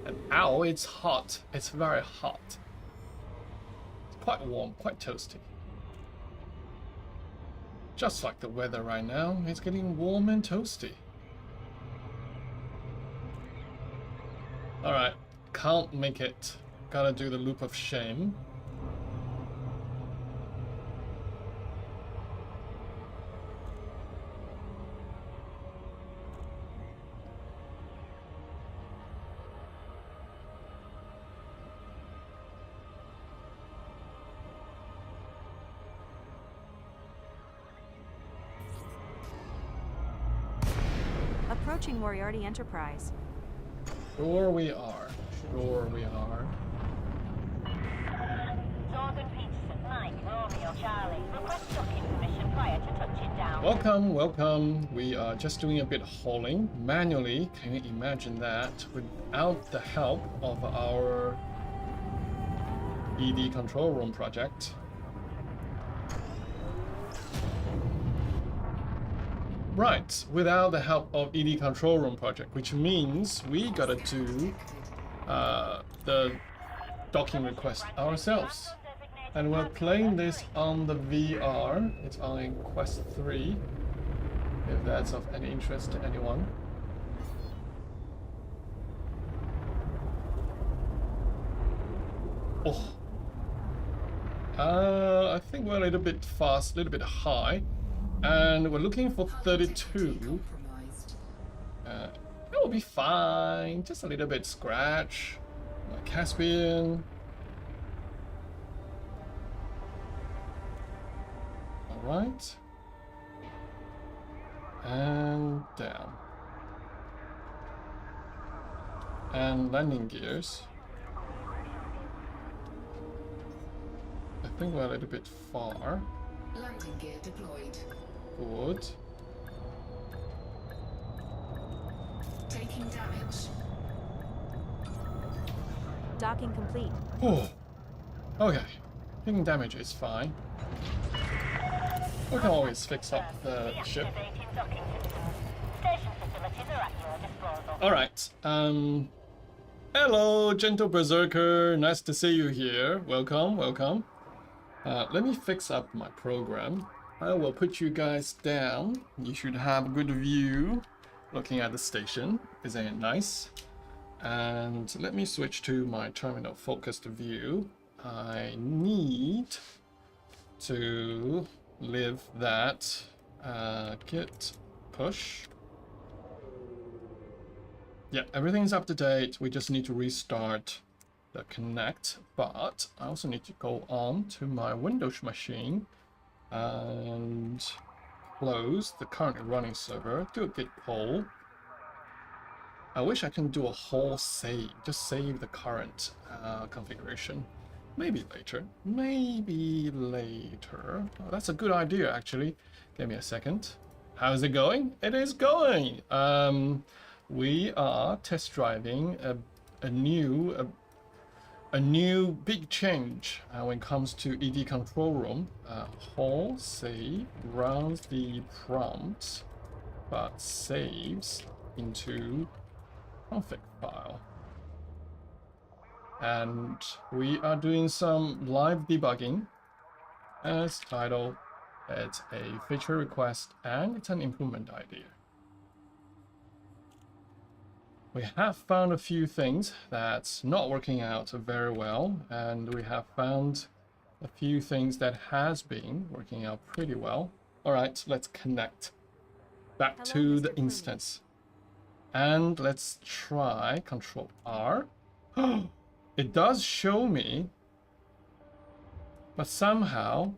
And ow, it's hot. It's very hot. It's quite warm, quite toasty. Just like the weather right now, it's getting warm and toasty. Alright, can't make it. Gotta do the loop of shame. Approaching Moriarty Enterprise. Sure we are. Sure we are. Zorgan Peterson, Mike, Romeo, Charlie. Request docking permission prior to touching down. Welcome, welcome. We are just doing a bit of hauling manually. Can you imagine that? Without the help of our ED control room project. Right, without the help of ED control room project, which means we gotta do the docking request ourselves. And we're playing this on the VR. It's on Quest 3, if that's of any interest to anyone. Oh. I think we're a little bit fast, a little bit high. And we're looking for Hull 32. integrity compromised. It will be fine. Just a little bit scratch. Caspian. Alright. And down. And landing gears. I think we're a little bit far. Landing gear deployed. Good. Taking damage. Docking complete. Oh. Okay. Taking damage is fine. We can always fix up the ship. Deactivating docking systems. Station facilities are at your disposal. Alright. Hello, gentle berserker. Nice to see you here. Welcome, welcome. Let me fix up my program. I will put you guys down. You should have a good view looking at the station. Isn't it nice? And let me switch to my terminal focused view. I need to leave that git push. Yeah, everything's up to date. We just need to restart the connect, but I also need to go on to my Windows machine and close the currently running server, do a git pull. I wish I can do a whole save, just save the current configuration. Maybe later. Maybe later. Oh, that's a good idea, actually. Give me a second. How's it going? It is going! We are test driving a new big change when it comes to ED control room. Whole save runs the prompt, but saves into config file. And we are doing some live debugging. As title, it's a feature request and it's an improvement idea. We have found a few things that's not working out very well, and we have found a few things that has been working out pretty well. All right, let's connect back Hello, to Mr. the Clooney. instance. And let's try Control R. It does show me, but somehow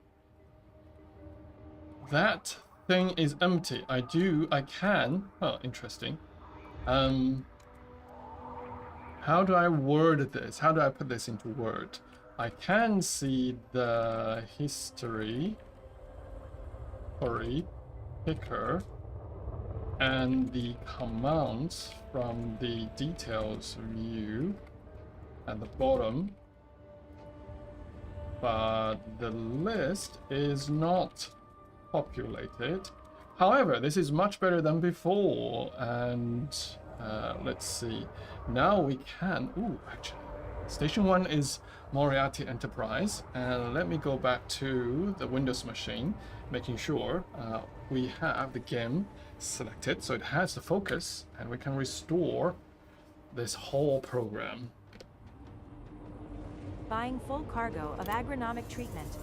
that thing is empty. I can, oh, interesting. How do I word this? How do I put this into Word? I can see the history, picker, and the commands from the details view at the bottom, but the list is not populated. However, this is much better than before, and let's see. Now we can. Ooh, actually, Station 1 is Moriarty Enterprise, and let me go back to the Windows machine, making sure we have the game selected so it has the focus, and we can restore this whole program. Buying full cargo of agronomic treatment.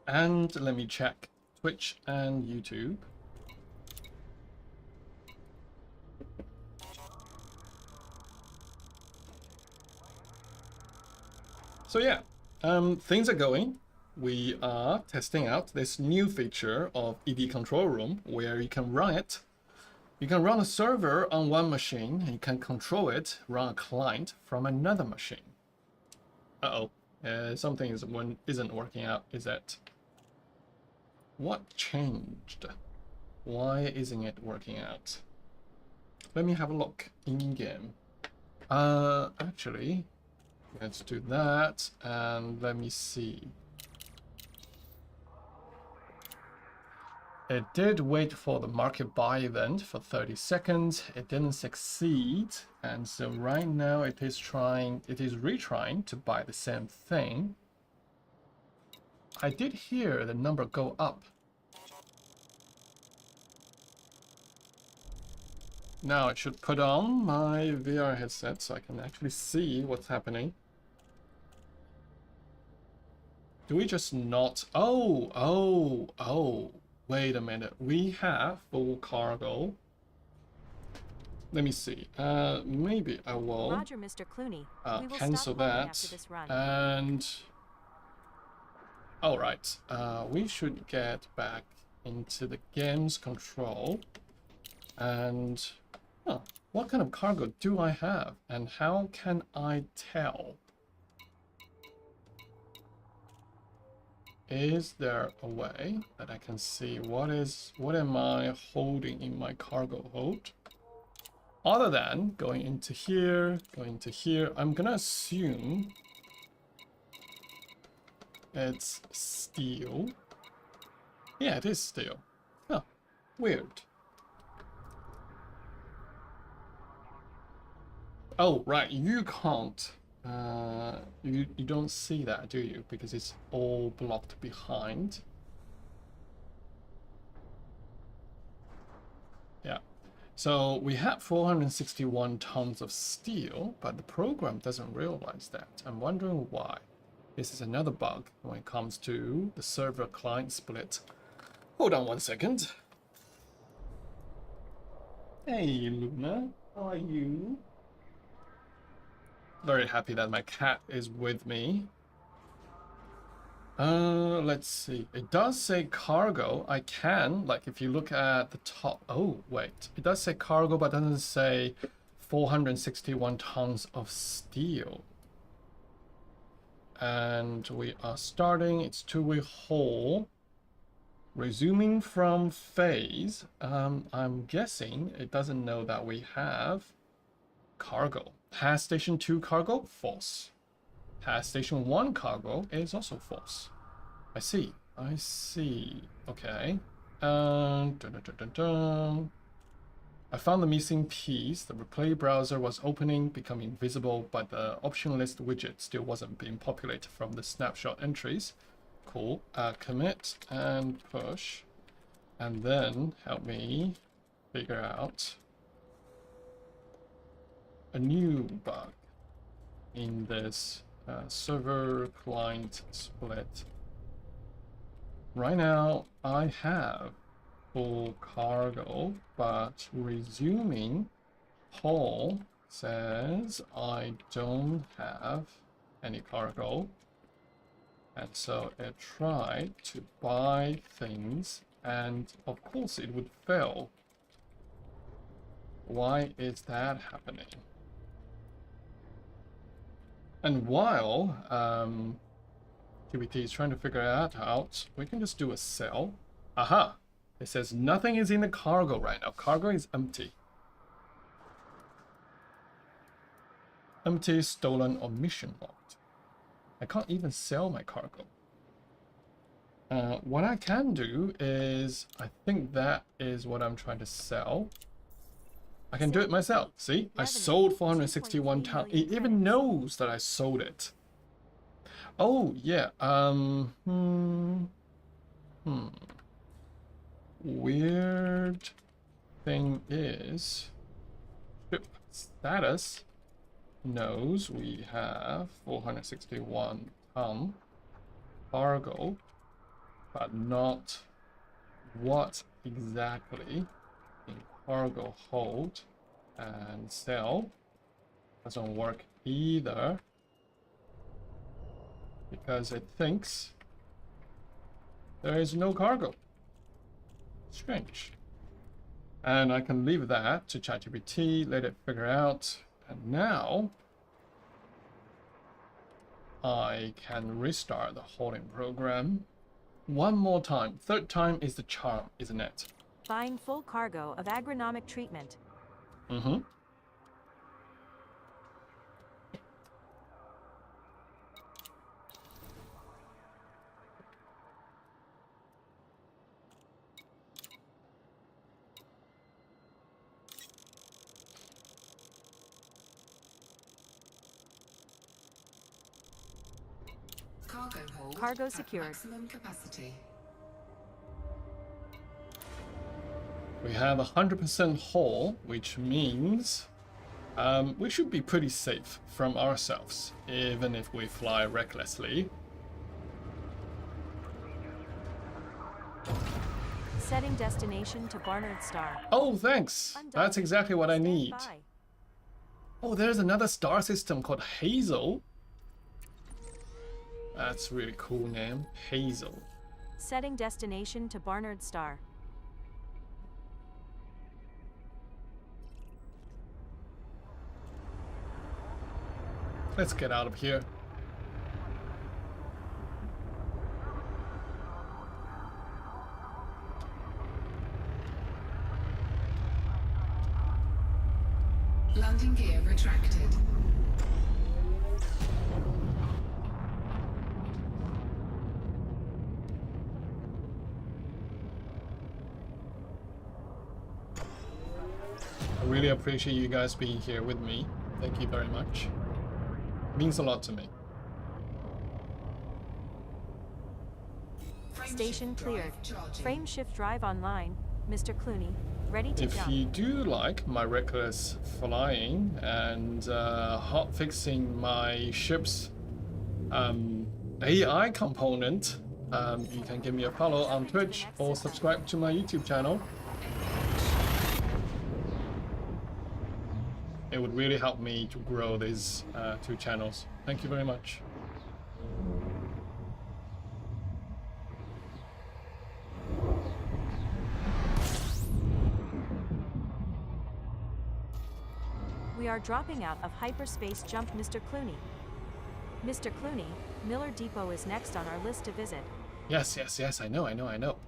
And let me check Twitch and YouTube. So yeah, things are going. We are testing out this new feature of ED Control Room where you can run it. You can run a server on one machine and you can control it, run a client from another machine. Uh-oh, something isn't working out, is it? What changed? Why isn't it working out? Let me have a look in game. Actually, let's do that and let me see. It did wait for the market buy event for 30 seconds. It didn't succeed, and so right now it is retrying to buy the same thing. I did hear the number go up. Now I should put on my VR headset so I can actually see what's happening. Do we just not... Oh, wait a minute. We have full cargo. Let me see. Maybe I will Roger, Mr. Clooney. We will cancel stop holding that. after this run. And... Alright, we should get back into the game's control. And... Huh, what kind of cargo do I have? And how can I tell? Is there a way that I can see what am I holding in my cargo hold? Other than going into here, I'm gonna assume it's steel. Yeah, it is steel. Huh, weird. Oh, right, you can't. You don't see that, do you? Because it's all blocked behind. Yeah. So we have 461 tons of steel, but the program doesn't realize that. I'm wondering why. This is another bug when it comes to the server-client split. Hold on one second. Hey, Luna. How are you? Very happy that my cat is with me. Let's see. It does say cargo. I can, like, if you look at the top. Oh, wait. It does say cargo, but doesn't say 461 tons of steel. And we are starting. It's two-way haul. Resuming from phase. I'm guessing it doesn't know that we have cargo. Has Station 2 cargo? False. Has Station 1 cargo is also false. I see. Okay. Dun, dun, dun, dun, dun. I found the missing piece. The replay browser was opening, becoming visible, but the option list widget still wasn't being populated from the snapshot entries. Cool. Commit and push. And then help me figure out a new bug in this server client split. Right now I have full cargo, but resuming haul says I don't have any cargo, and so it tried to buy things, and of course it would fail. Why is that happening? And while QBT is trying to figure that out, we can just do a sell. Aha! It says nothing is in the cargo right now. Cargo is empty. Empty, stolen, or mission locked. I can't even sell my cargo. What I can do is, I think that is what I'm trying to sell. I can do it myself. See, I sold 461 tons. It even knows that I sold it. Oh yeah. Weird thing is, ship status knows we have 461 ton cargo, but not what exactly in cargo hold and sell. Doesn't work either because it thinks there is no cargo. Strange. And I can leave that to ChatGPT, let it figure out, and now I can restart the holding program one more time. Third time is the charm, isn't it? Buying full cargo of agronomic treatment. Mm-hmm. Cargo hold. Cargo at secured. Maximum capacity. We have 100% hull, which means we should be pretty safe from ourselves, even if we fly recklessly. Setting destination to Barnard Star. Oh, thanks. That's exactly what I Stand need. by. Oh, there's another star system called Hazel. That's a really cool name, Hazel. Setting destination to Barnard Star. Let's get out of here. Landing gear retracted. I really appreciate you guys being here with me. Thank you very much. Means a lot to me. Station cleared. Frame shift drive online. Mr. Clooney, ready to If jump. you do like my reckless flying and hot fixing my ship's AI component, you can give me a follow on Twitch or subscribe to my YouTube channel. It would really help me to grow these two channels. Thank you very much. We are dropping out of hyperspace jump, Mr. Clooney. Mr. Clooney, Miller Depot is next on our list to visit. Yes, yes, yes, I know, I know, I know.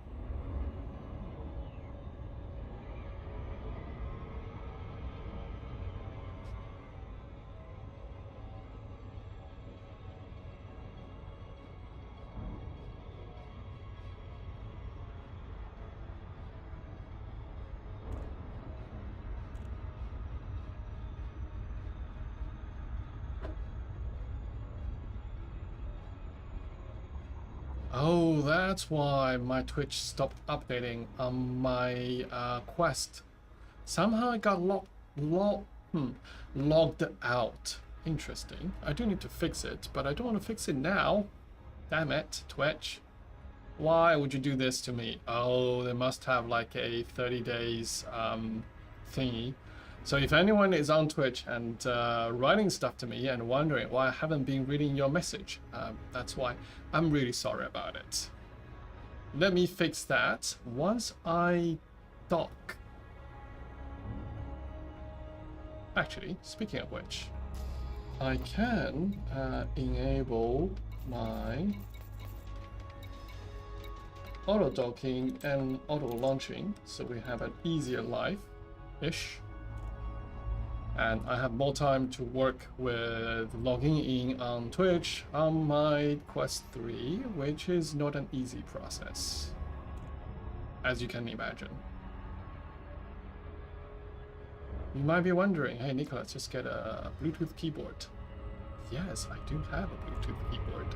Oh, that's why my Twitch stopped updating on my quest. Somehow it got logged out. Interesting. I do need to fix it, but I don't want to fix it now. Damn it, Twitch. Why would you do this to me? Oh, they must have like a 30 days thingy. So if anyone is on Twitch and writing stuff to me and wondering why I haven't been reading your message, that's why. I'm really sorry about it. Let me fix that once I dock. Actually, speaking of which, I can enable my auto docking and auto launching, so we have an easier life-ish. And I have more time to work with logging in on Twitch on my Quest 3, which is not an easy process, as you can imagine. You might be wondering, hey Nicholas, just get a Bluetooth keyboard. Yes, I do have a Bluetooth keyboard.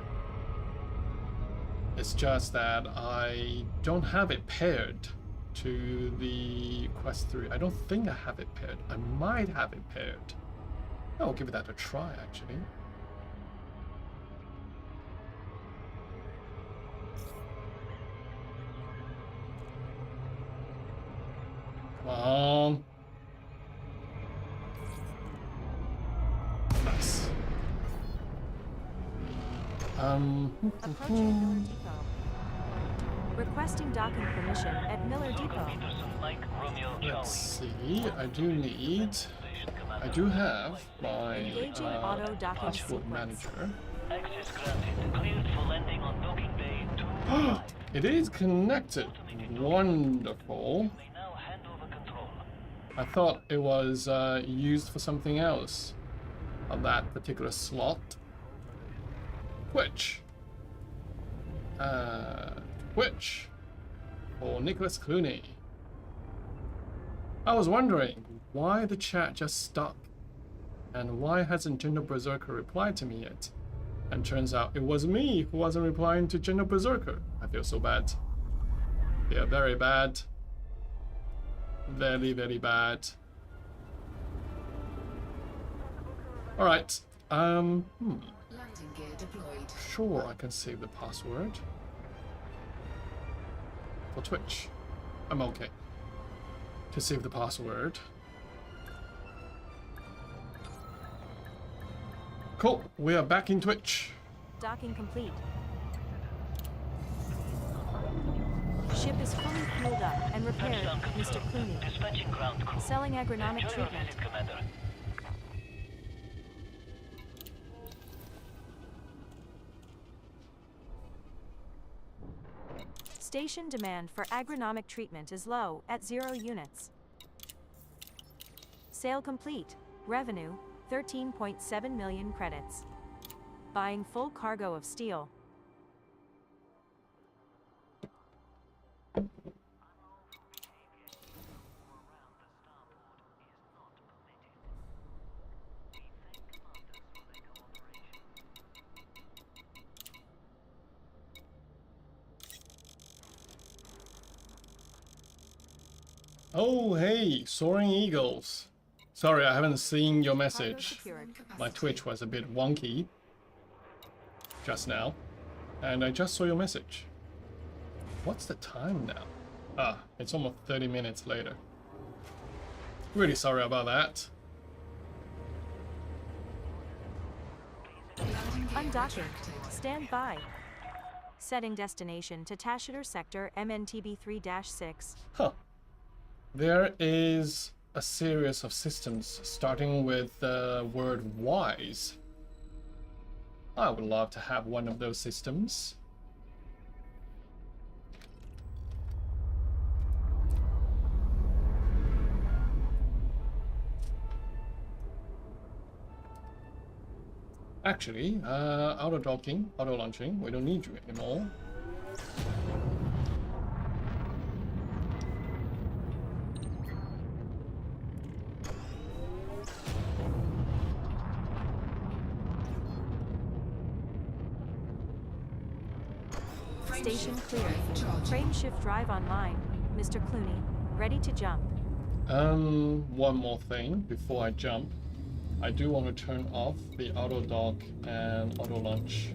It's just that I don't have it paired to the Quest 3. I don't think I have it paired. I might have it paired. I'll give that a try, actually. Come on. Nice. Approaching Miller Depot. Requesting docking permission at Miller Depot. Let's see. I do have my Engaging auto docking passport sequence. manager. Access granted. Cleared for landing on docking bay 2. It is connected. Wonderful. May now hand over control. I thought it was used for something else on that particular slot. Twitch. Twitch. For Nicholas Clooney. I was wondering why the chat just stuck. And why hasn't General Berserker replied to me yet? And turns out it was me who wasn't replying to General Berserker. I feel so bad. Feel very bad. Very, very bad. Alright. Landing gear deployed. Sure, I can save the password. For Twitch. I'm okay to save the password. Cool, we are back in Twitch. Docking complete. Ship is fully fueled up and repaired, Touchdown Mr. confirmed. Clooney. Dispatching ground crew. Selling agronomic Enjoy your treatment. visit, Commander. Station demand for agronomic treatment is low, at 0 units. Sale complete. Revenue, 13.7 million credits. Buying full cargo of steel. Oh, hey, Soaring Eagles. Sorry, I haven't seen your Cargo message. secured. My Twitch was a bit wonky just now, and I just saw your message. What's the time now? Ah, it's almost 30 minutes later. Really sorry about that. Landing gear Undocking. retracted. Stand by. Setting destination to Tashiter Sector MNTB3-6. Huh. There is a series of systems starting with the word wise. I would love to have one of those systems. Actually, auto docking, auto launching, we don't need you anymore. Station clear. Charging. Frame shift drive online. Mr. Clooney, ready to jump. One more thing before I jump. I do want to turn off the auto dock and auto launch.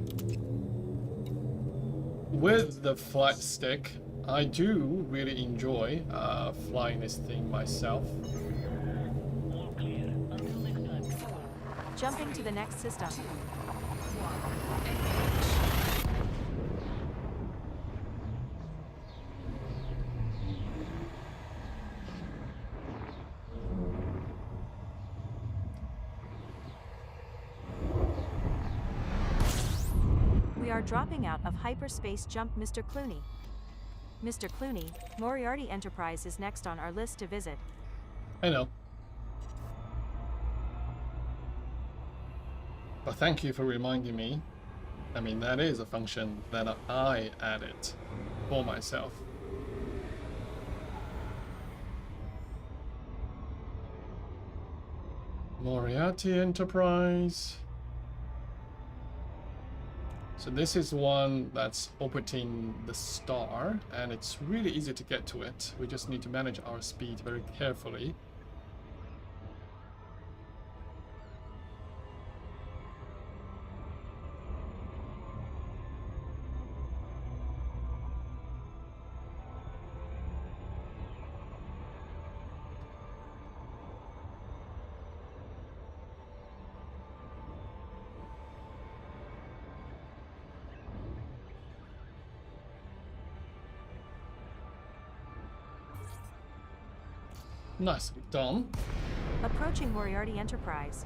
With the flight stick, I do really enjoy flying this thing myself. All clear. Until next time. Jumping to the next system. We are dropping out of hyperspace jump, Mr. Clooney. Mr. Clooney, Moriarty Enterprise is next on our list to visit. I know. But thank you for reminding me. I mean, that is a function that I added for myself. Moriarty Enterprise. So this is one that's orbiting the star, and it's really easy to get to it. We just need to manage our speed very carefully. Nicely done. Approaching Moriarty Enterprise.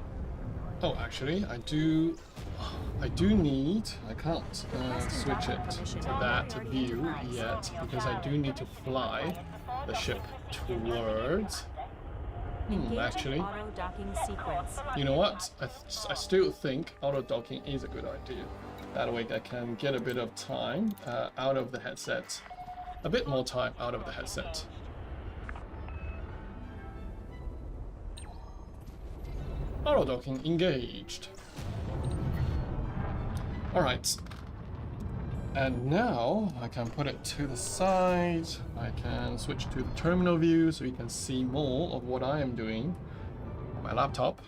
Oh, actually, I do need, I can't switch it to that view yet, because I do need to fly the ship towards, actually, Auto docking sequence. you know what, I still think auto docking is a good idea. That way I can get a bit of time out of the headset, a bit more time out of the headset. Auto docking engaged. Alright. And now I can put it to the side. I can switch to the terminal view so you can see more of what I am doing on my laptop,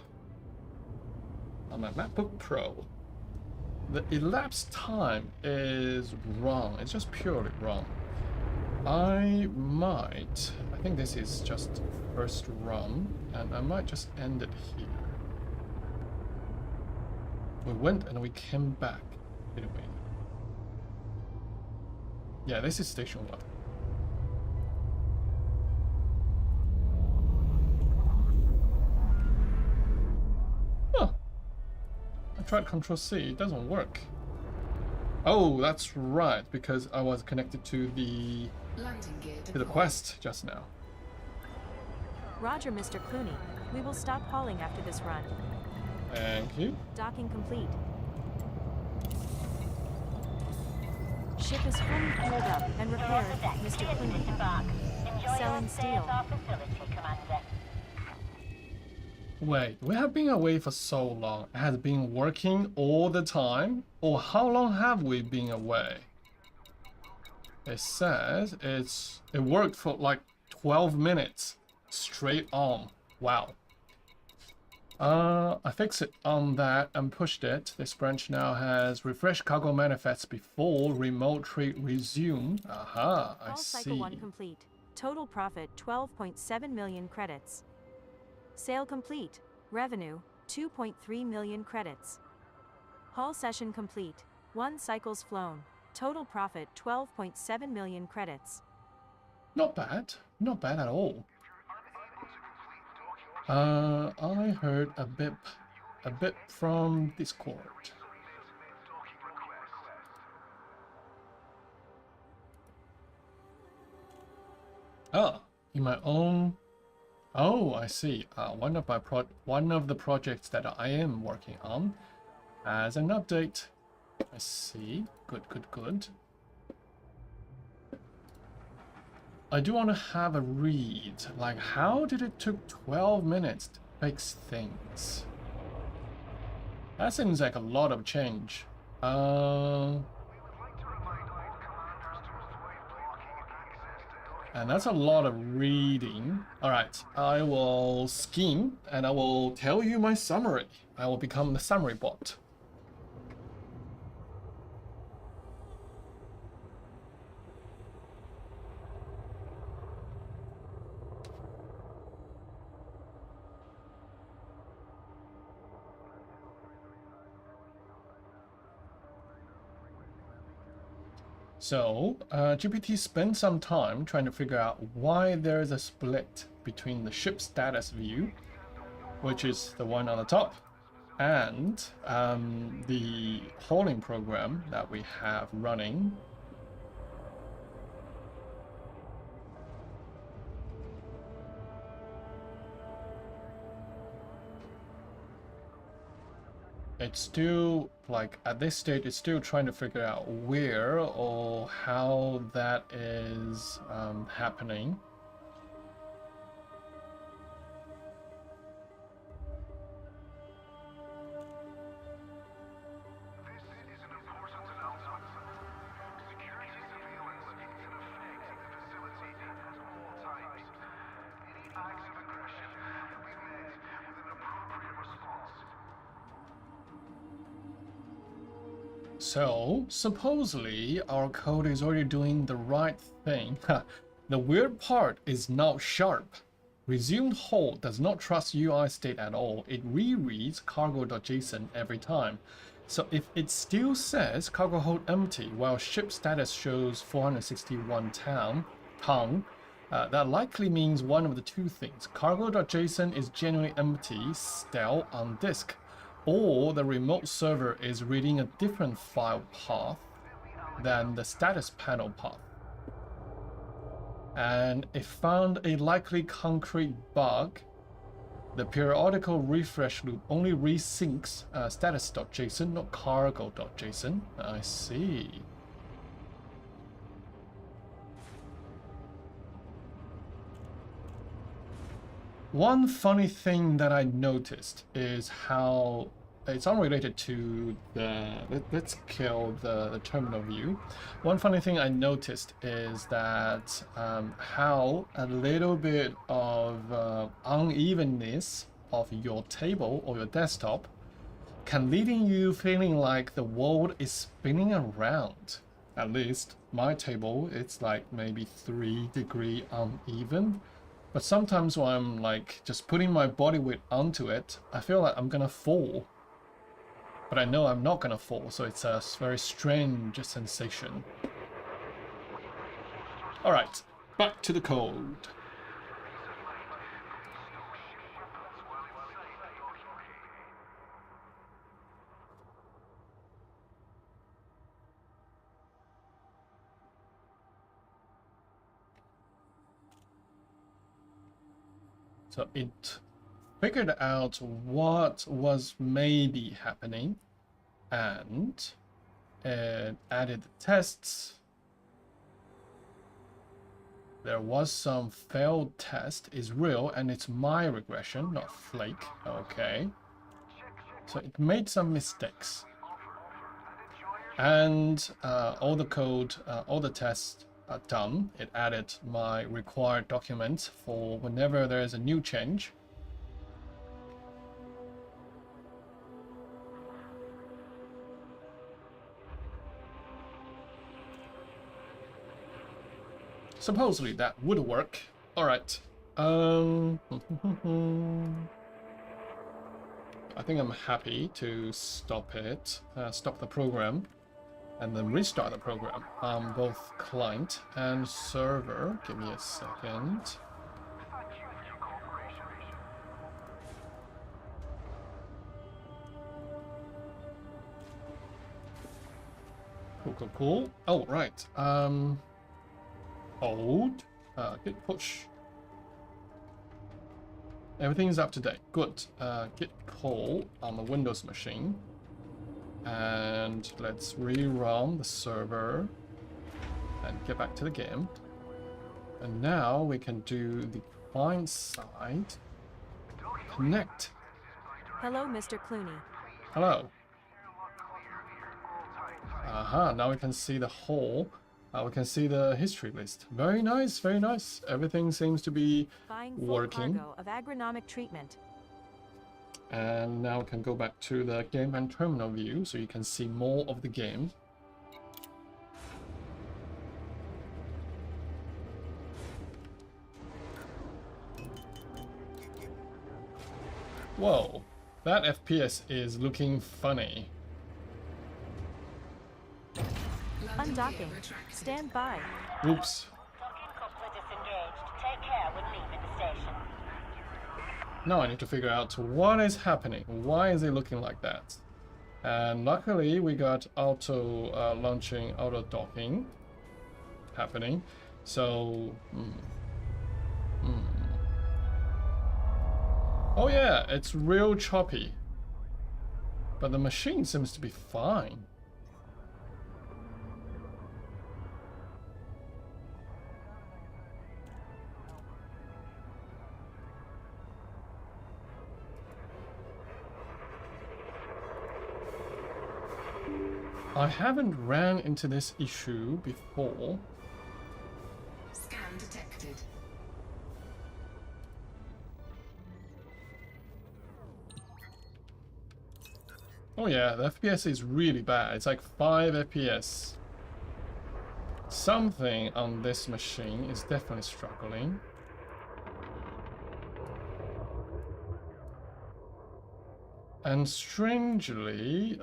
on my MacBook Pro. The elapsed time is wrong. It's just purely wrong. I think this is just first run, and I might just end it here. We went and we came back, didn't we? Yeah, this is station 1. Huh. I tried Control C, it doesn't work. Oh, that's right, because I was connected to the quest just now. Roger, Mr. Clooney. We will stop hauling after this run. Thank you. Docking complete. Ship is fully fueled up and repaired, Mr. Clooney. Disembark. Enjoy Selling your stay steel. at our facility, Commander. Wait, we have been away for so long. It has been working all the time? Or how long have we been away? It says it worked for like 12 minutes straight on. Wow. I fixed it on that and pushed it. This branch now has refreshed cargo manifests before remote trade resume. Aha, I Haul see. cycle 1 complete. Total profit 12.7 million credits. Sale complete. Revenue 2.3 million credits. Haul session complete. 1 cycles flown. Total profit 12.7 million credits. Not bad. Not bad at all. I heard a bit from Discord. Oh, in my own. Oh, I see. One of the projects that I am working on has an update. I see. Good, good, good. I do want to have a read. Like, how did it took 12 minutes to fix things? That seems like a lot of change. And that's a lot of reading. Alright, I will skim and I will tell you my summary. I will become the summary bot. So, GPT spent some time trying to figure out why there is a split between the ship status view, which is the one on the top, and the hauling program that we have running. It's still, like, at this stage, it's still trying to figure out where or how that is happening. So, supposedly, our code is already doing the right thing. The weird part is now sharp. Resumed hold does not trust UI state at all. It rereads cargo.json every time. So if it still says cargo hold empty while ship status shows 461 ton, that likely means one of the two things. Cargo.json is genuinely empty, still on disk, or the remote server is reading a different file path than the status panel path. And it found a likely concrete bug. The periodical refresh loop only resyncs status.json, not cargo.json. I see. One funny thing that I noticed is how it's unrelated to the. Let's kill the terminal view. One funny thing I noticed is that how a little bit of unevenness of your table or your desktop can leaving you feeling like the world is spinning around. At least my table, it's like maybe 3-degree uneven. But sometimes when I'm like just putting my body weight onto it, I feel like I'm gonna fall. But I know I'm not gonna fall, so it's a very strange sensation. Alright, back to the code. So it figured out what was maybe happening, and it added the tests. There was some failed test is real, and it's my regression, not flake. Okay. So it made some mistakes. And all the code, all the tests are done. It added my required documents for whenever there is a new change. Supposedly that would work. All right. I think I'm happy to stop it, stop the program, and then restart the program on both client and server. Give me a second. Cool. Oh, right. Hold. Git push. Everything's up to date. Good. Git pull on the Windows machine. And let's rerun the server and get back to the game. And now we can do the client side. Connect. Hello, Mr. Clooney. Hello. Aha, now we can see the whole. We can see the history list. Very nice, very nice. Everything seems to be Buying full working. cargo of agronomic treatment. And now we can go back to the game and terminal view so you can see more of the game. Whoa, that FPS is looking funny. Undocking. Stand by. Oops. Docking coupler disengaged. Take care when leaving the station. Now I need to figure out what is happening. Why is it looking like that? And luckily we got auto launching, auto docking happening. So, oh yeah, it's real choppy. But the machine seems to be fine. I haven't ran into this issue before. Scan detected. Oh yeah, the FPS is really bad. It's like 5 FPS. Something on this machine is definitely struggling. And strangely,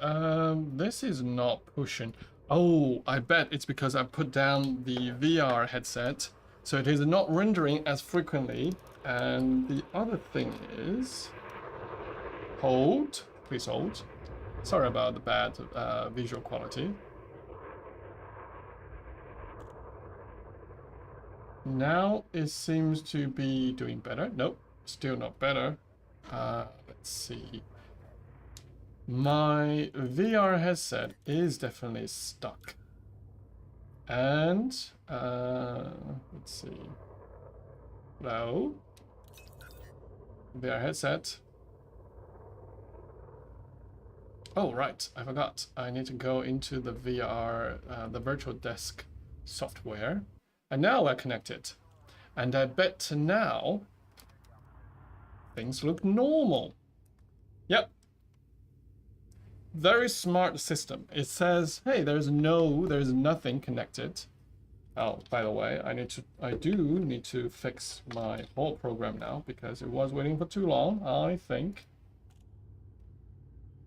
this is not pushing. Oh, I bet it's because I put down the VR headset, so it is not rendering as frequently. And the other thing is, hold, please hold. Sorry about the bad visual quality. Now it seems to be doing better. Nope, still not better. Let's see. My VR headset is definitely stuck. And, let's see. Hello? VR headset. Oh, right, I forgot. I need to go into the VR, the virtual desk software. And now we're connected. And I bet now things look normal. Yep. Very smart system. It says, hey, there's nothing connected. Oh, by the way, I do need to fix my whole program now because it was waiting for too long, I think.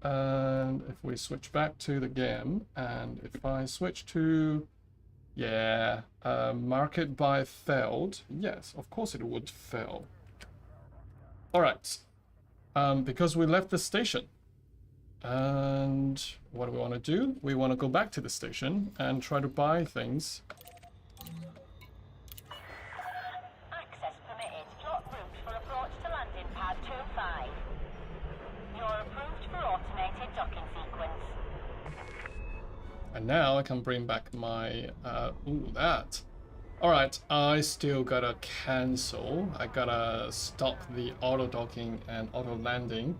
And if we switch back to the game, and if I switch to, yeah, market by failed, yes, of course it would fail. All right, because we left the station. And what do we want to do? We want to go back to the station and try to buy things. Access permitted. Plot route for approach to landing pad 25. You're approved for automated docking sequence. And now I can bring back my, ooh, that. All right, I still gotta cancel. I gotta stop the auto docking and auto landing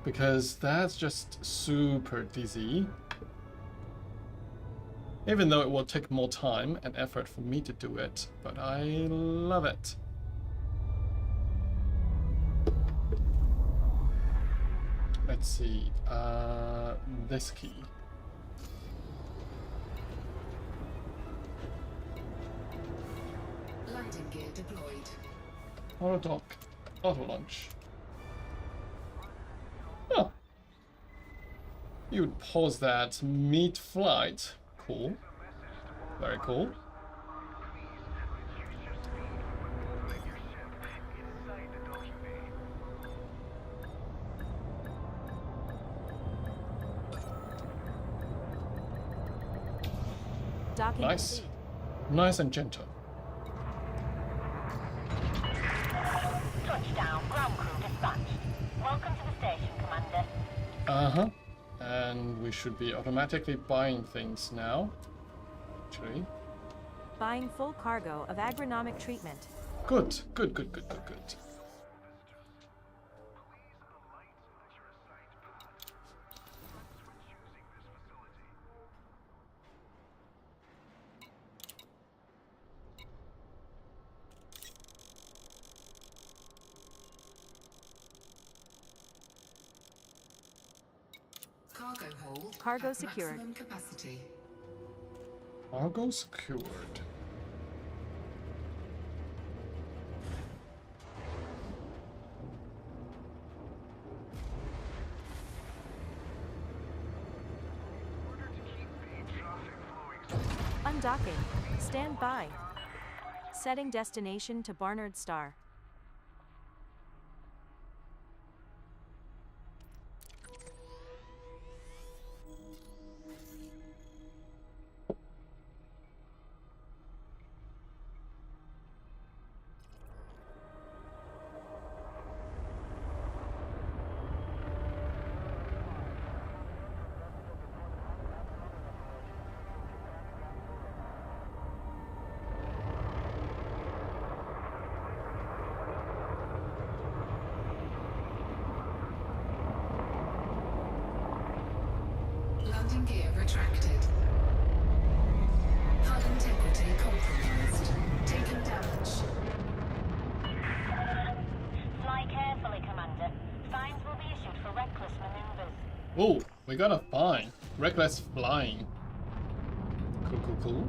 because that's just super dizzy. Even though it will take more time and effort for me to do it, but I love it. Let's see, this key. Landing gear deployed. Auto dock, auto launch. Oh. You'd pause that mid-flight. Cool. Very cool. Docking Nice. complete. Nice and gentle. Touchdown. Ground crew dispatched. Welcome to the station, Commander. Uh-huh. And we should be automatically buying things now. Actually. Buying full cargo of agronomic treatment. Good, good, good, good, good, good. Cargo hold. Cargo at secured. Maximum capacity. Cargo secured. Undocking. Stand by. Setting destination to Barnard Star. Landing gear retracted. Hull integrity compromised. Taking damage. Fly carefully, Commander. Fines will be issued for reckless maneuvers. Oh, we got a fine. Reckless flying. Cool, cool, cool.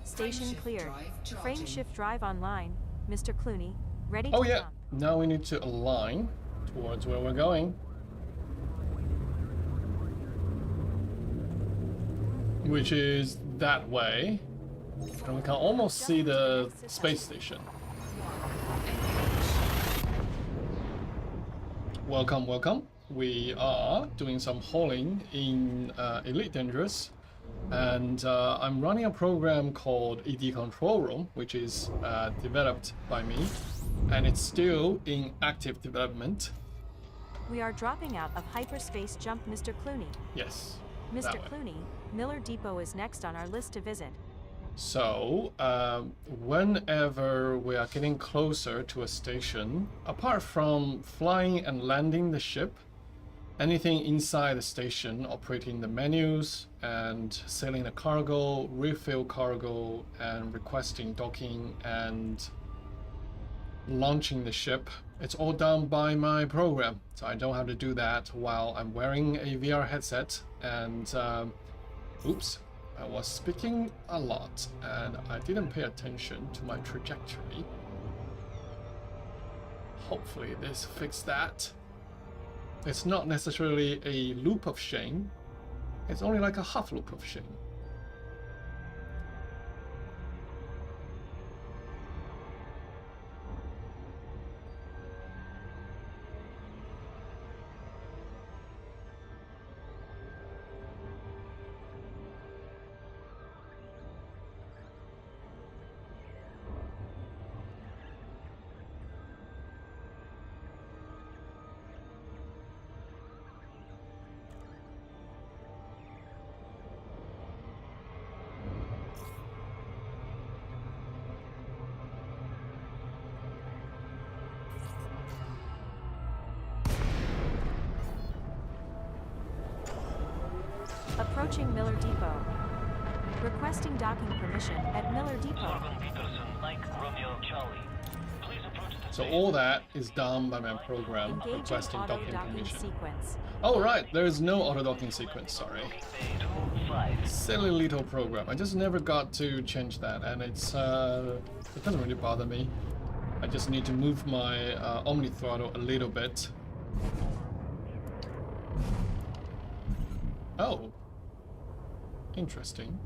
Station Frameshift cleared. drive charging. Frame shift drive online. Mr. Clooney, ready Oh to yeah, jump. now we need to align towards where we're going. Which is that way. And we can almost see the space station. Welcome, welcome. We are doing some hauling in Elite Dangerous. And I'm running a program called ED Control Room, which is developed by me. And it's still in active development. We are dropping out of hyperspace jump, Mr. Clooney. Yes. Mr. that way. Clooney, Miller Depot is next on our list to visit. So, whenever we are getting closer to a station, apart from flying and landing the ship, anything inside the station, operating the menus and sailing the cargo, refill cargo, and requesting docking and launching the ship, it's all done by my program. So I don't have to do that while I'm wearing a VR headset. And oops, I was speaking a lot and I didn't pay attention to my trajectory. Hopefully this fixed that. It's not necessarily a loop of shame. It's only like a half loop of shame. Approaching Miller Depot. Requesting docking permission at Miller Depot. Morgan Peterson, Mike, Romeo, Charlie. Please approach the So station. all that is done by my program, Engaging requesting auto docking docking permission. sequence. Oh right, there is no auto docking sequence, sorry. Bay 25. Silly little program. I just never got to change that, and it doesn't really bother me. I just need to move my Omni throttle a little bit. Oh, interesting.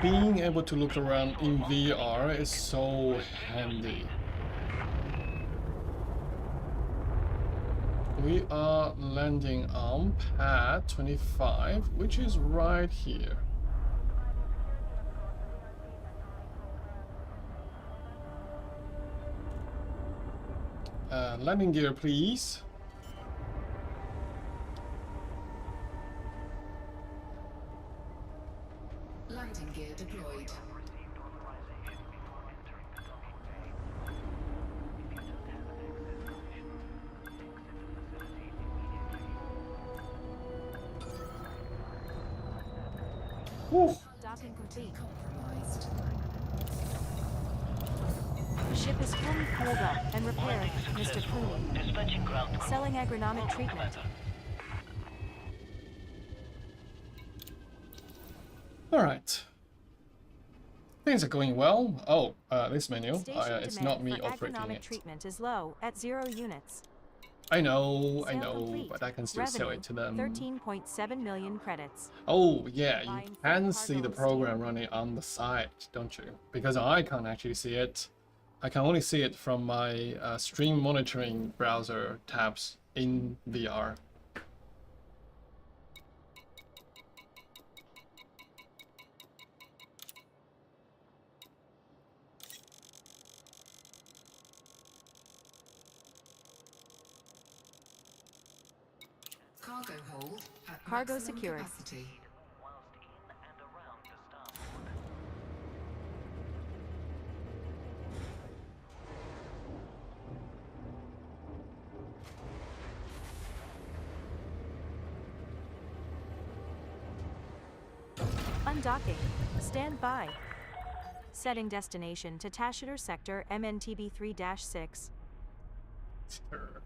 Being able to look around in VR is so handy. We are landing on pad 25, which is right here. Landing gear, please. Landing gear deployed. Whew. Docking complete. Compromised. Ship is fully fueled up and repaired, Landing Mr. successful. Cooney. Dispatching ground crew. Selling agronomic treatment. All right. Things are going well. Oh, this menu. Station It's not demand me for operating agronomic it. treatment is low at 0 units. I know, Sale complete. but I can still sell it to them. 13.7 million credits. Oh yeah, you Buying can full see cargo the of program steel. running on the side, don't you? Because I can't actually see it. I can only see it from my stream monitoring browser tabs in VR. Cargo hold at Cargo maximum secured. capacity. Whilst in and around the starboard. Undocking. Stand by. Setting destination to Tashider Sector MNTB 3-6. Sure.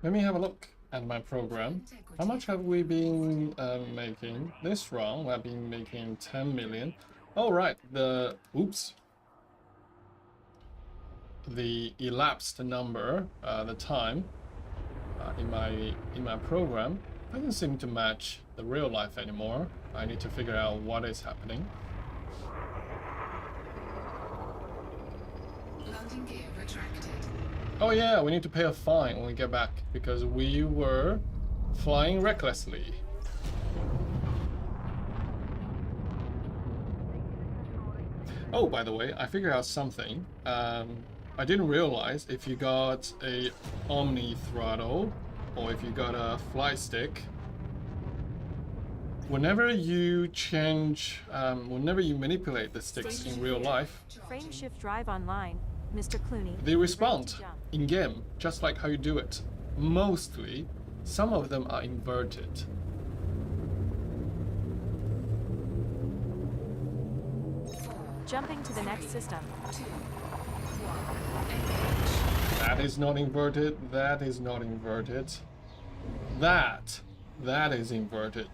Let me have a look at my program. How much have we been making? This round, we've been making 10 million. Oh, right, oops. The elapsed number, the time in my program doesn't seem to match the real life anymore. I need to figure out what is happening. Landing gear retracted. Oh yeah, we need to pay a fine when we get back because we were flying recklessly. Oh, by the way, I figured out something. I didn't realize if you got a Omni throttle or if you got a fly stick, whenever you change, whenever you manipulate the sticks in real life, Frame shift drive online. Mr. Clooney. they ready respond to jump. in game, just like how you do it. Mostly, some of them are inverted. Jumping to the next system. That is not inverted. That is not inverted. That is inverted.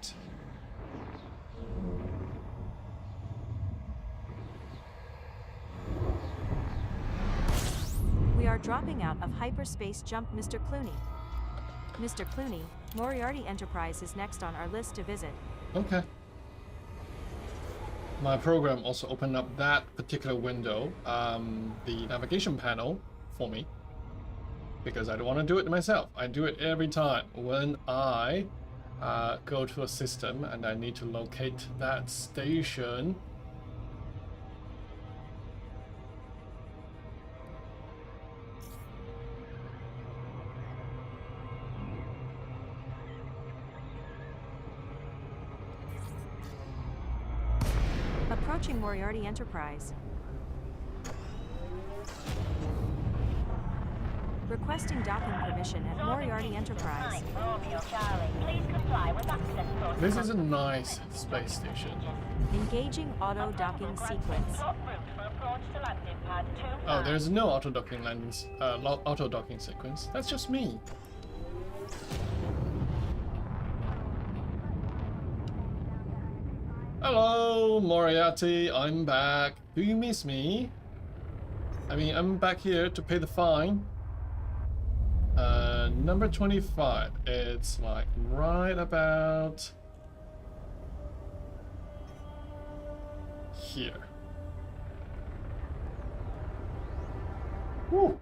We are dropping out of hyperspace jump, Mr. Clooney. Mr. Clooney, Moriarty Enterprise is next on our list to visit. Okay. My program also opened up that particular window, the navigation panel, for me. Because I don't want to do it myself. I do it every time when I go to a system and I need to locate that station. Approaching Moriarty Enterprise. Requesting docking permission at Moriarty Enterprise. Romeo Charlie, please comply with access protocol. This is a nice space station. Engaging auto docking sequence. Plot route for approach to landing pad 25. Oh, there's no auto docking landings, auto docking sequence. That's just me. Hello, Moriarty. I'm back. Do you miss me? I mean, I'm back here to pay the fine. Number 25. It's like right about here. Woo.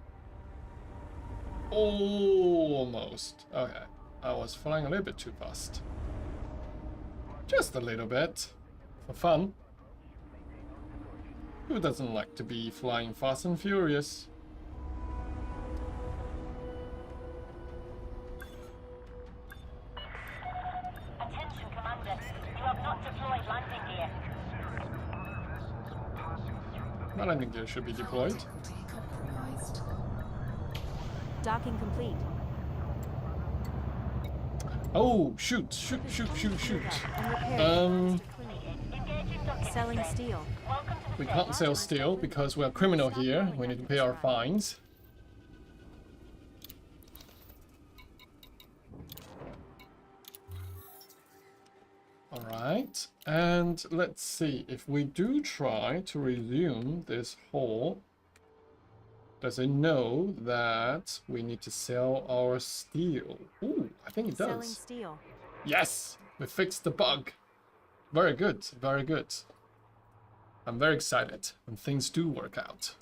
Almost. Okay. I was flying a little bit too fast. Just a little bit. For fun. Who doesn't like to be flying fast and furious? Attention, Commander. You have not deployed landing gear. My landing gear should be deployed. Difficulty compromised. Docking complete. Oh, shoot, shoot, shoot, shoot, shoot. And repaired. Um, Mr. Clooney. Engaging docking Selling system. steel. Welcome to the we stage. can't sell steel because we're criminal here. We need to pay our fines. Alright, and let's see, if we do try to resume this haul, does it know that we need to sell our steel? Ooh, I think it Selling does. steel. Yes, we fixed the bug. Very good, very good. I'm very excited when things do work out.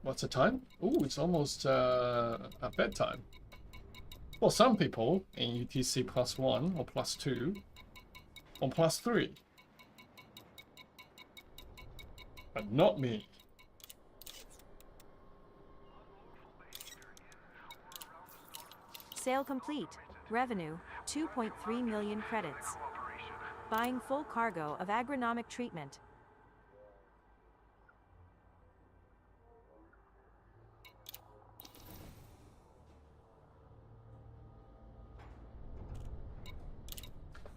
What's the time? Ooh, it's almost at bedtime. Well, some people in UTC +1 or +2 or +3. But not me. Sale complete. Revenue, 2.3 million credits. Buying full cargo of agronomic treatment.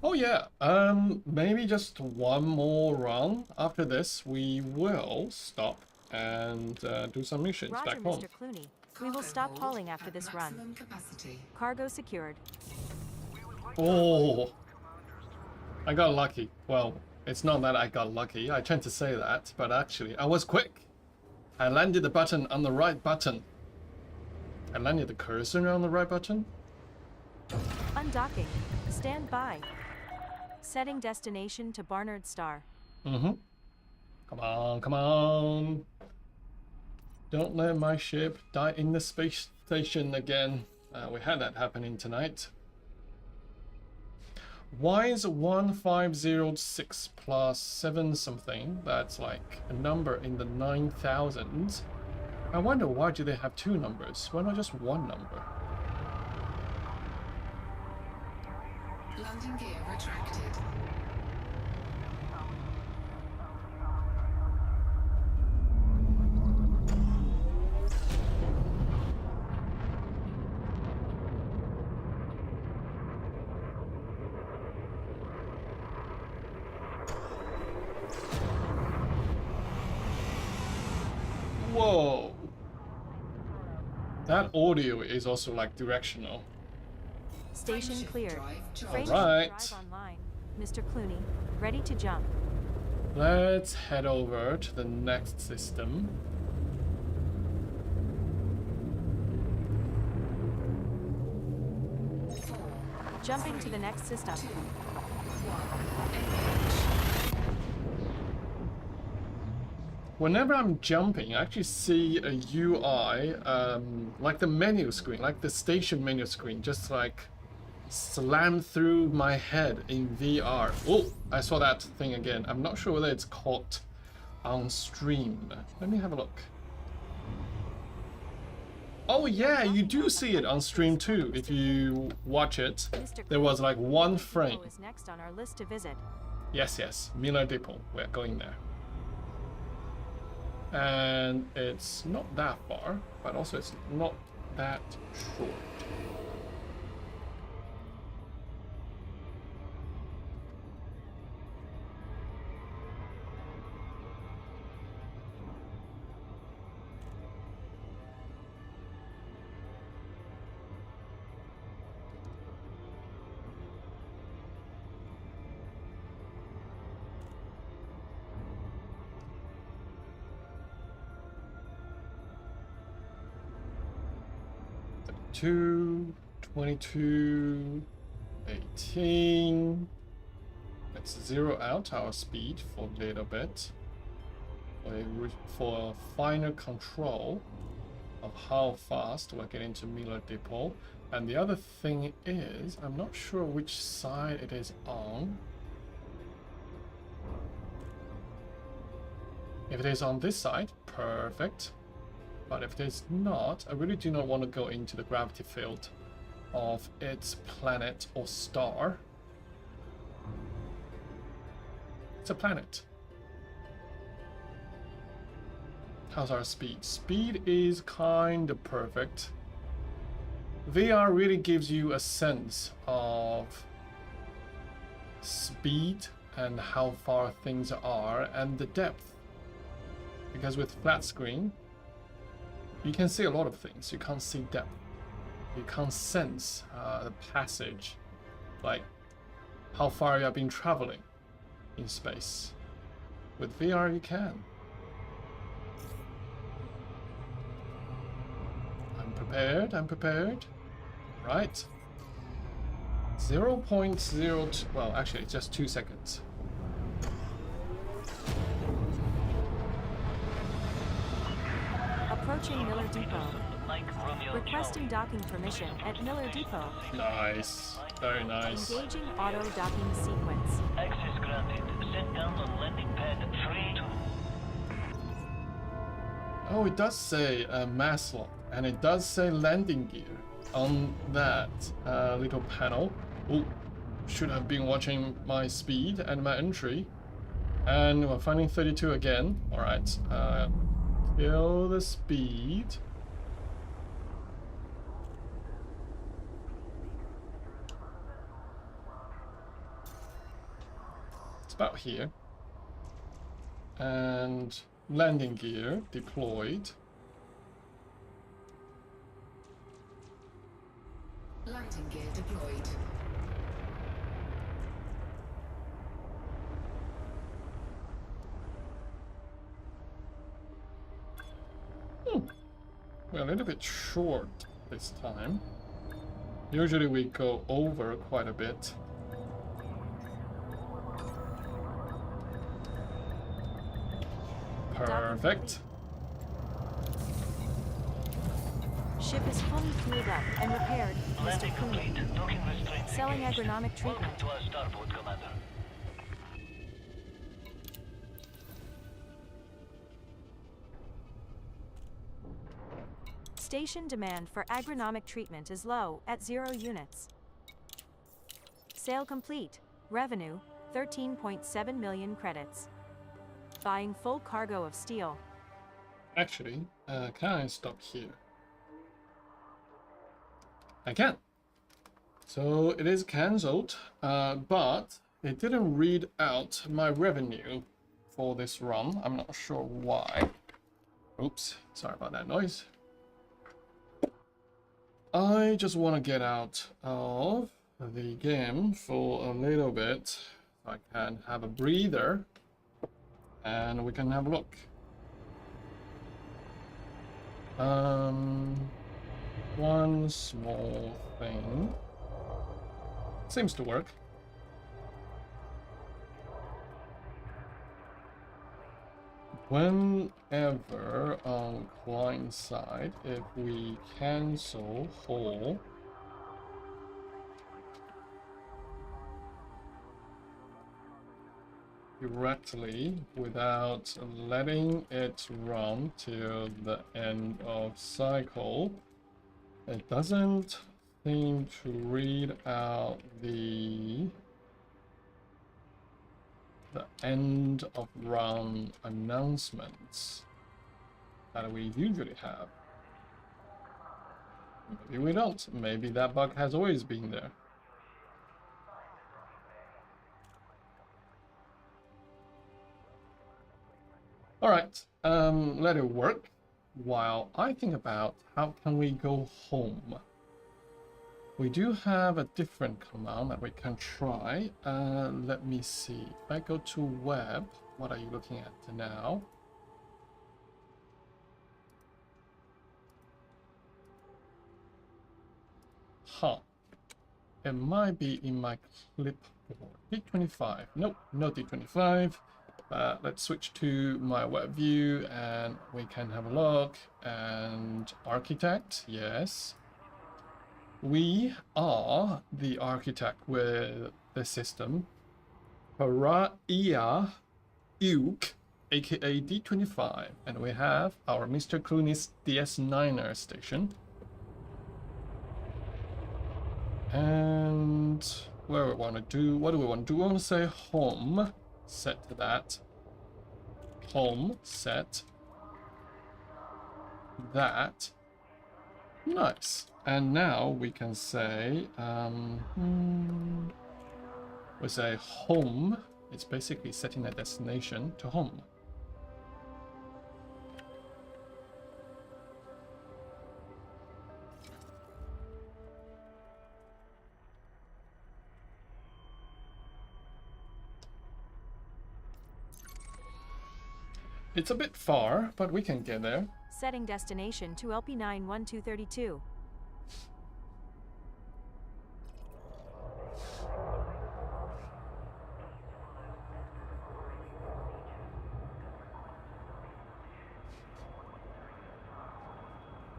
Oh yeah, maybe just one more run. After this, we will stop and do some missions Roger, back home. Mr. Clooney. We will stop hold hauling after at this run. maximum capacity. Cargo secured. Oh, I got lucky. Well, it's not that I got lucky. I tend to say that, but actually, I was quick. I landed the button on the right button. I landed the cursor on the right button. Undocking. Stand by. Setting destination to Barnard Star. Mm-hmm. Come on, come on. Don't let my ship die in the space station again. We had that happening tonight. Why is 1506 plus 7 something? That's like a number in the 9,000s. I wonder why do they have two numbers? Why not just one number? Landing gear retracted. Whoa! That audio is also like directional. Station cleared. Drive Freight Alright. drive online. Mr. Clooney, ready to jump. Let's head over to the next system. Jumping to the next system. Whenever I'm jumping, I actually see a UI, like the menu screen, like the station menu screen, just like slam through my head in VR. Oh, I saw that thing again. I'm not sure whether it's caught on stream. Let me have a look. Oh yeah, you do see it on stream too. If you watch it, there was like one frame. Is next on our list to visit. Yes, yes, Miller Depot. We're going there. And it's not that far, but also it's not that short. Two, 22, 18. Let's zero out our speed for a little bit for finer control of how fast we're getting to Miller Depot. And the other thing is, I'm not sure which side it is on. If it is on this side, perfect. But if it is not, I really do not want to go into the gravity field of its planet or star. It's a planet. How's our speed? Speed is kind of perfect. VR really gives you a sense of speed and how far things are and the depth. Because with flat screen, you can see a lot of things. You can't see depth. You can't sense the passage, like how far you have been traveling in space. With VR, you can. I'm prepared. I'm prepared. Right. 0.02. Well, actually, it's just 2 seconds. Approaching Miller Depot. Mike Romeo Requesting docking permission at Miller Depot. Nice. Very nice. Engaging auto docking sequence. Access granted. Set down on landing pad 3-2. Oh, it does say mass lock, and it does say landing gear on that little panel. Oh, should have been watching my speed and my entry. And we're finding 32 again. All right. Kill the speed. It's about here. And landing gear deployed. Landing gear deployed. We're a little bit short this time. Usually we go over quite a bit. Perfect. Ship is fully fueled up and repaired, Mr. Landing Cooney. complete. Docking restraints Selling engaged. agronomic treatment. Welcome to our starboard, Commander. Station demand for agronomic treatment is low, at 0 units. Sale complete. Revenue, 13.7 million credits. Buying full cargo of steel. Actually, can I stop here? I can. So it is cancelled, but it didn't read out my revenue for this run. I'm not sure why. Oops, sorry about that noise. I just want to get out of the game for a little bit so I can have a breather and we can have a look. One small thing seems to work. Whenever on client side, if we cancel whole, directly without letting it run till the end of cycle, it doesn't seem to read out the end of run announcements that we usually have. Maybe we don't. Maybe that bug has always been there. All right, let it work while I think about how can we go home. We do have a different command that we can try. Let me see. If I go to web, what are you looking at now? Huh. It might be in my clipboard. D25. Nope, no D25. Let's switch to my web view and we can have a look. And architect, yes. We are the architect with the system. Paraiya Uke, aka D25. And we have our Mr. Clooney's DS9er station. And where we want to do, what do we want to do? We want to say home, set to that. Home, set that. Nice. And now we can say, we say home. It's basically setting a destination to home. It's a bit far, but we can get there. Setting destination to LP91232.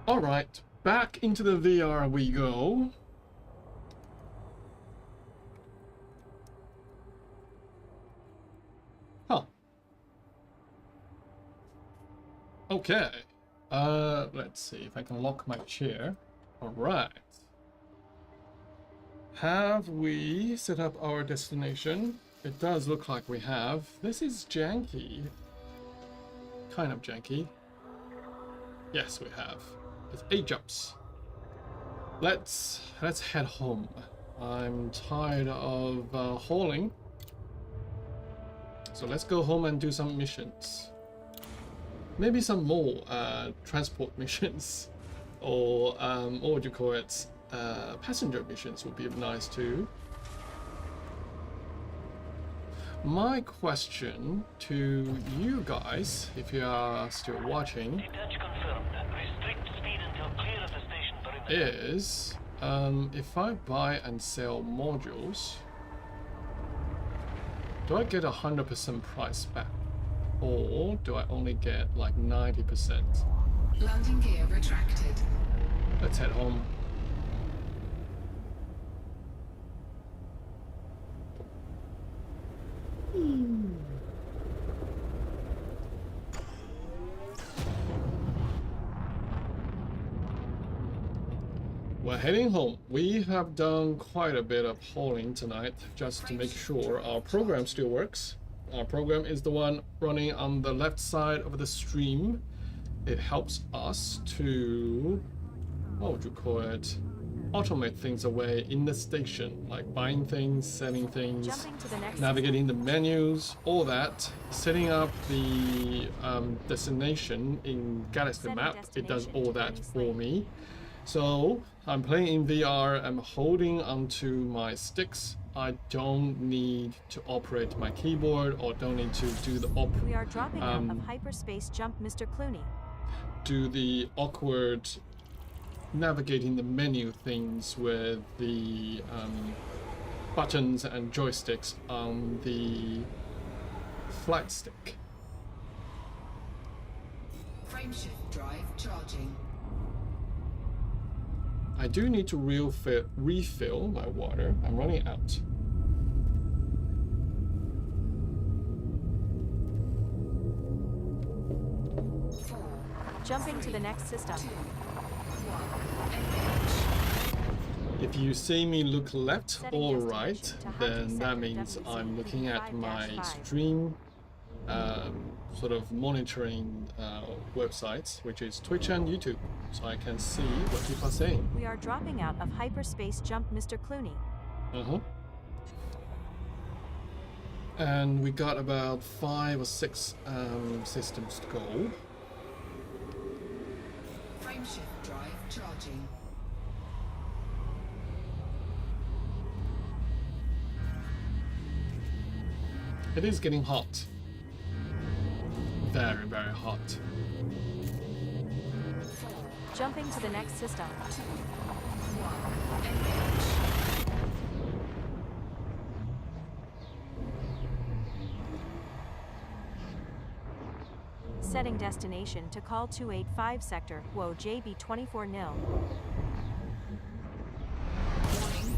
All right, back into the VR we go. Huh. Okay. Let's see if I can lock my chair. All right. Have we set up our destination? It does look like we have. This is janky. Kind of janky. Yes, we have. It's 8 jumps. Let's head home. I'm tired of hauling. So let's go home and do some missions. Maybe some more transport missions, or what would you call it? Passenger missions would be nice too. My question to you guys, if you are still watching, Detach confirmed. Restrict speed until clear of the station perimeter. is if I buy and sell modules, do I get 100% price back? Or do I only get like 90%? Landing gear retracted. Let's head home. We're heading home. We have done quite a bit of hauling tonight just to make sure our program still works. Our program is the one running on the left side of the stream. It helps us to, what would you call it, automate things away in the station, like buying things, selling things, Jumping to the next navigating the menus, all that. Setting up the destination in Galaxy Setting Map, it does destination all to that Granny for Slate. me. So I'm playing in VR, I'm holding onto my sticks. I don't need to operate my keyboard or don't need to do the We are dropping out of hyperspace jump, Mr. Clooney. do the awkward navigating the menu things with the buttons and joysticks on the flight stick. Frameshift drive charging. I do need to refill my water. I'm running out. Jumping to the next system. If you see me look left Setting or destination right, to Hunting then that Sector means I'm WC looking at my 5-5. stream sort of monitoring websites, which is Twitch and YouTube, so I can see what people are saying. We are dropping out of hyperspace jump, Mr. Clooney. And we got about 5 or 6 systems to go. Frameshift drive charging. It is getting hot. Very, very hot. Jumping to the next system. Setting destination to call 285 sector. Whoa, JB 24 nil.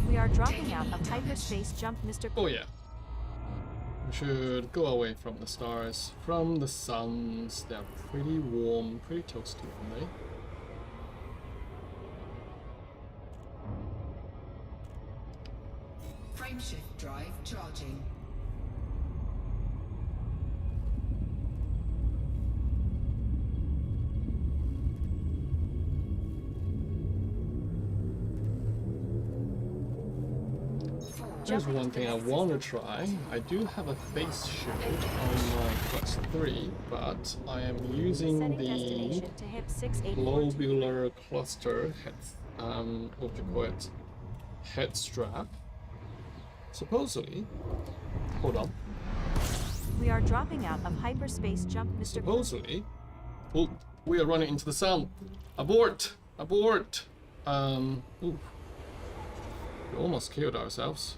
We are dropping out of hyperspace jump, Mr. Oh yeah. We should go away from the stars, from the suns. They're pretty warm, pretty toasty, aren't they? Frameshift drive charging. Here's one thing I want to try. I do have a face shield on my Quest 3, but I am using Setting the destination to hip 6842. globular cluster head, what do you call it, head strap. Supposedly, hold on. We are dropping out of hyperspace jump, Mr. Supposedly, oh, we are running into the sun. Abort! Abort! Ooh. We almost killed ourselves.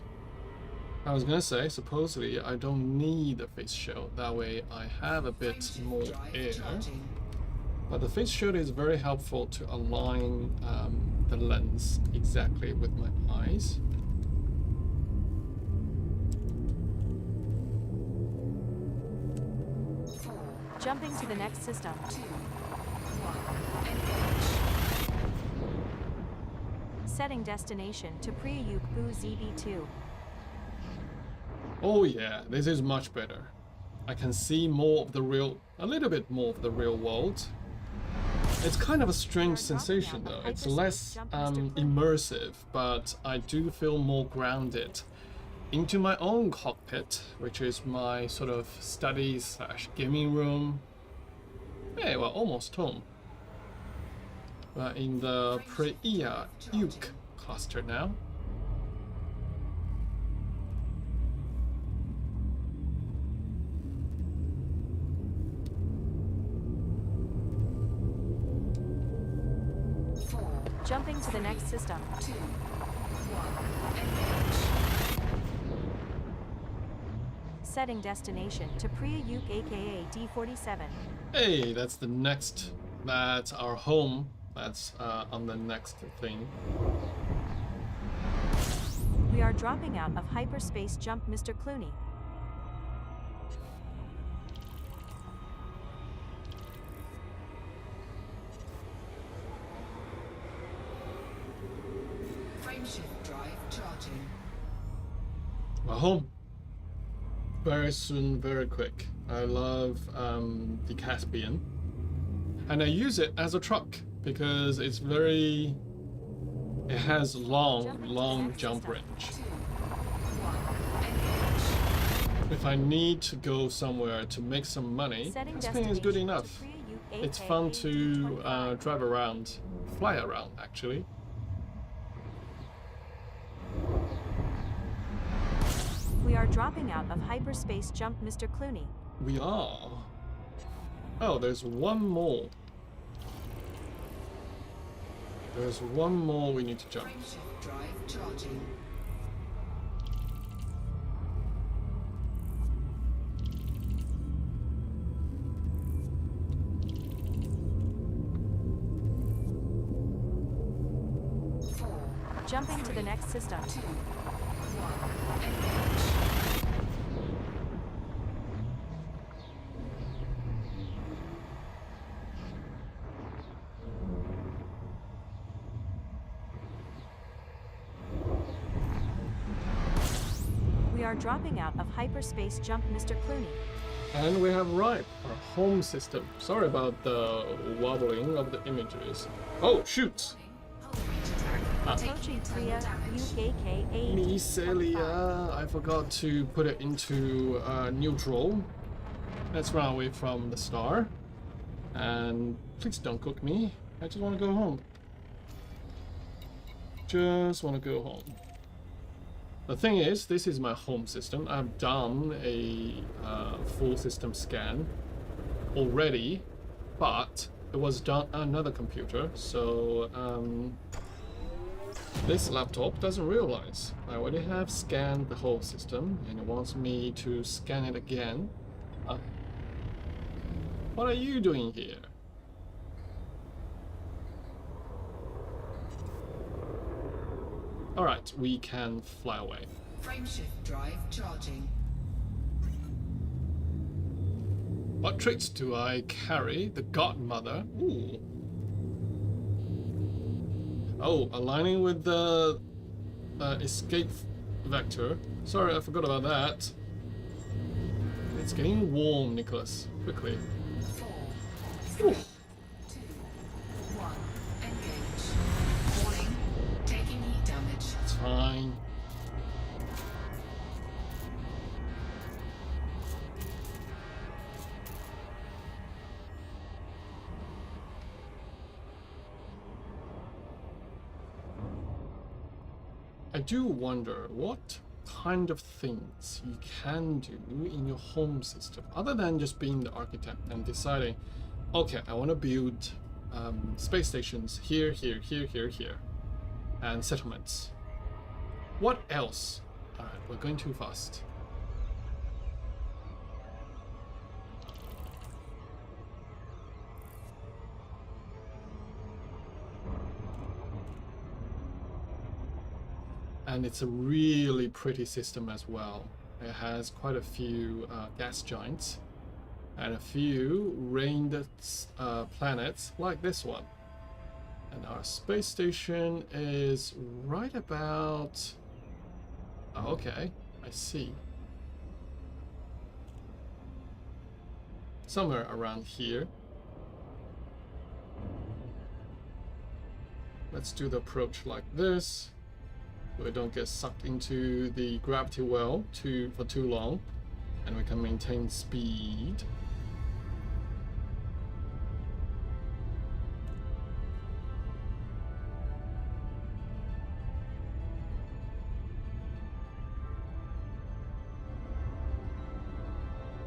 I was gonna say, supposedly, I don't need a face shield. That way, I have a bit Frameshift more drive air. charging. But the face shield is very helpful to align the lens exactly with my eyes. Jumping to the next system. Setting destination to Priyuk Bu ZB2. Oh yeah, this is much better. I can see more of the real, a little bit more of the real world. It's kind of a strange sensation though. It's less immersive, but I do feel more grounded into my own cockpit, which is my sort of study/gaming room. Hey, well, almost home. But in the Priyuk cluster now. Jumping to the next system. Setting destination to Priyuk aka D47. Hey, that's the next. That's our home. That's on the next thing. We are dropping out of hyperspace jump, Mr. Clooney. Frameshift drive charging. We're home. Very soon, very quick. I love the Caspian. And I use it as a truck because it's very... It has long jump range. 2, 1, engage. If I need to go somewhere to make some money, Setting Caspian is good destination to enough. Priya It's UK fun to 1825. drive around, fly around actually. We are dropping out of hyperspace jump, Mr. Clooney. We are. Oh, there's one more. There's one more we need to jump. Frameshift drive charging. Jumping to the next system. 2, 1, engage. We are dropping out of hyperspace jump, Mr. Clooney. And we have arrived our home system. Sorry about the wobbling of the images. Oh, shoot! Approaching Priya UKK Me, Celia, I forgot to put it into neutral. Let's run away from the star. And please don't cook me. I just want to go home. Just want to go home. The thing is, this is my home system. I've done a full system scan already, but it was done on another computer, so this laptop doesn't realize I already have scanned the whole system, and it wants me to scan it again. What are you doing here? Alright, we can fly away. Frameshift drive charging. What traits do I carry? The Godmother. Ooh. Oh, aligning with the escape vector. Sorry, I forgot about that. It's getting warm, Nicholas. Quickly. 4, Ooh. 2, 1, engage. Warning, taking heat damage. It's fine. I do wonder what kind of things you can do in your home system other than just being the architect and deciding, okay, I want to build space stations here, and settlements. What else? Alright, we're going too fast. And it's a really pretty system as well. It has quite a few gas giants and a few rained planets like this one. And our space station is right about... Oh, okay, I see. Somewhere around here. Let's do the approach like this. So we don't get sucked into the gravity well for too long, and we can maintain speed.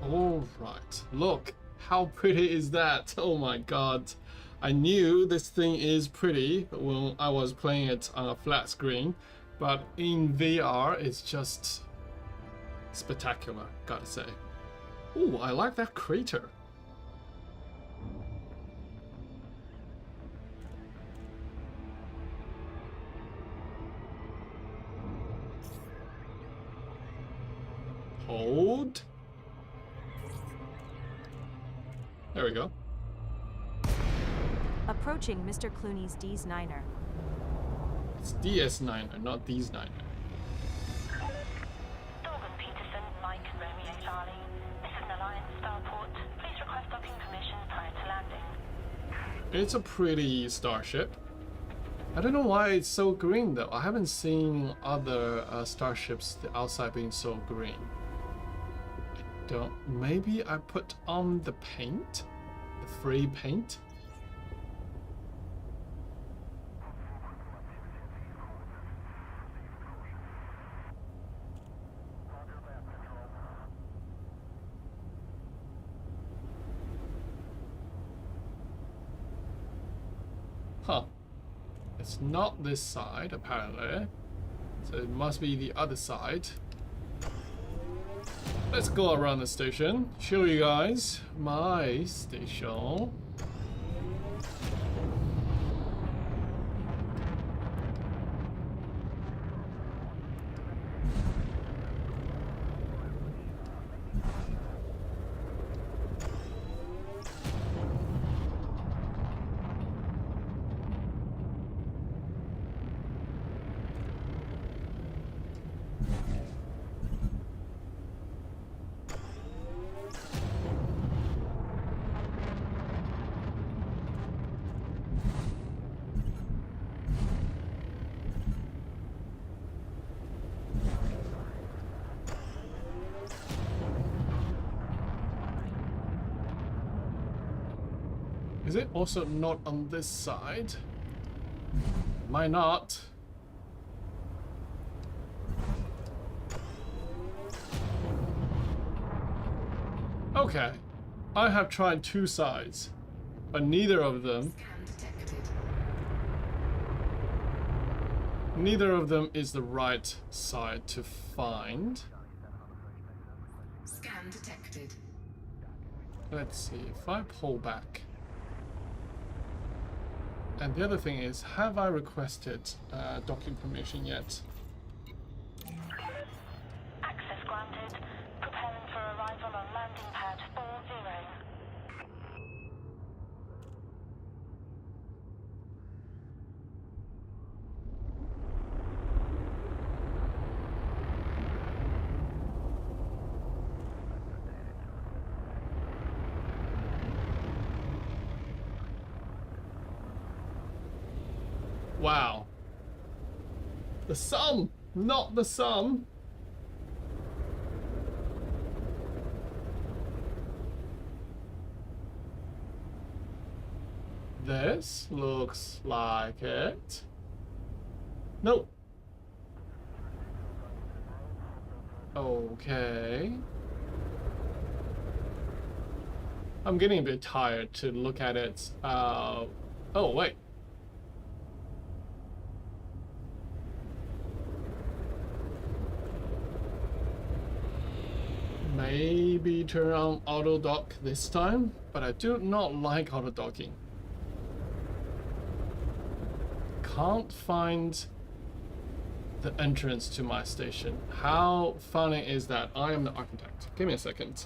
All right, look, how pretty is that? Oh my god. I knew this thing is pretty when I was playing it on a flat screen, but in VR it's just spectacular, gotta say. Ooh, I like that crater. load. There we go. Approaching Mr. Clooney's D's Niner. It's DS9er, not these 9er. Dorgan Peterson, Mike Romeo Charlie. This is an Alliance starport. Please request docking permission prior to landing. It's a pretty starship. I don't know why it's so green though. I haven't seen other starships the outside being so green. I don't. Maybe I put on the paint, the free paint. Huh. It's not this side, apparently. So it must be the other side. Let's go around the station. Show you guys my station. Is it also not on this side? Why not? Okay, I have tried two sides, but neither of them is the right side to find. Scan detected. Let's see, if I pull back. And the other thing is, have I requested docking permission yet? Access granted. Preparing for arrival on landing pad 40. Wow. The sum, not the sum. This looks like it. Nope. Okay. I'm getting a bit tired to look at it. Oh, wait. Maybe turn on auto dock this time, but I do not like auto docking. Can't find the entrance to my station. How funny is that? I am the architect. Give me a second.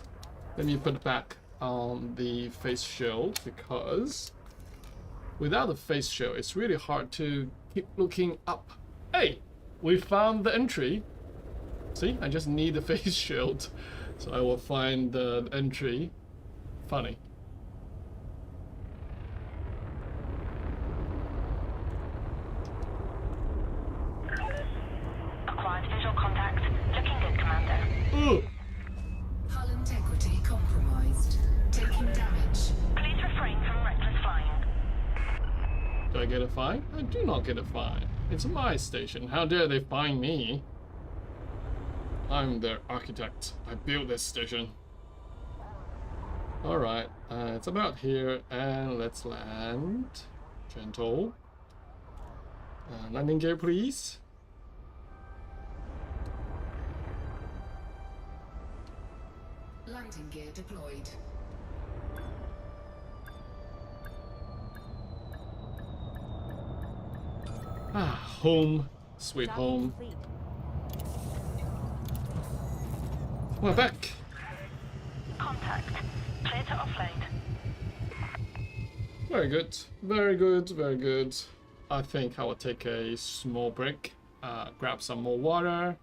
Let me put back on the face shield, because without the face shield, it's really hard to keep looking up. Hey, we found the entry. See, I just need the face shield. So I will find the entry. Funny. Acquired visual contact. Looking good, Commander. Ooh! Hull integrity compromised. Taking damage. Please refrain from reckless flying. Do I get a fine? I do not get a fine. It's my station. How dare they fine me? I'm their architect. I built this station. Alright, it's about here, and let's land. Gentle. Landing gear, please. Landing gear deployed. Home. Sweet Docking home. complete. We're back. contact. Clear to offload. Very good, very good, very good. I think I will take a small break, grab some more water,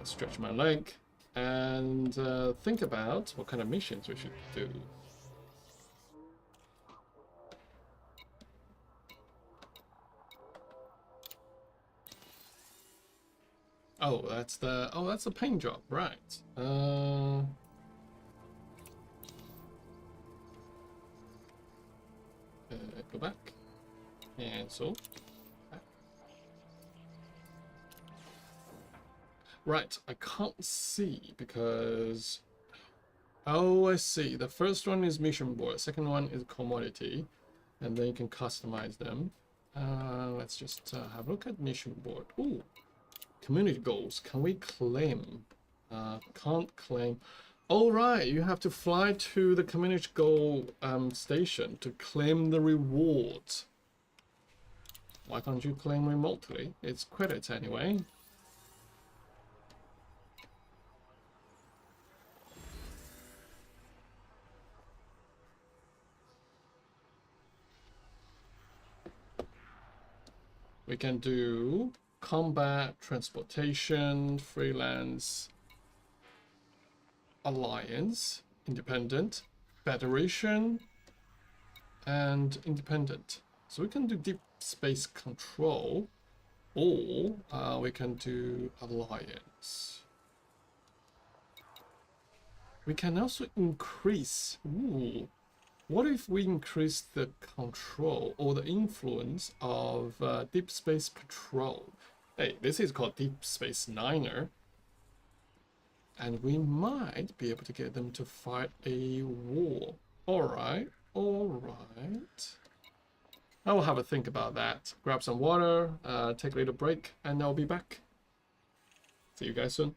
stretch my leg, and think about what kind of missions we should do. That's the paint job, right? Go back, and so. Right, I can't see because. Oh, I see. The first one is mission board. Second one is commodity, and then you can customize them. Let's just have a look at mission board. Ooh, community goals. Can we claim? Can't claim. All right, you have to fly to the community goal station to claim the rewards. Why can't you claim remotely? It's credits anyway. We can do combat, transportation, freelance, alliance, independent, federation, and independent. So we can do deep space control, or we can do alliance. We can also increase. Ooh, what if we increase the control or the influence of Deep Space Patrol? Hey, this is called Deep Space Niner. And we might be able to get them to fight a war. Alright, alright. I will have a think about that. Grab some water, take a little break, and I'll be back. See you guys soon.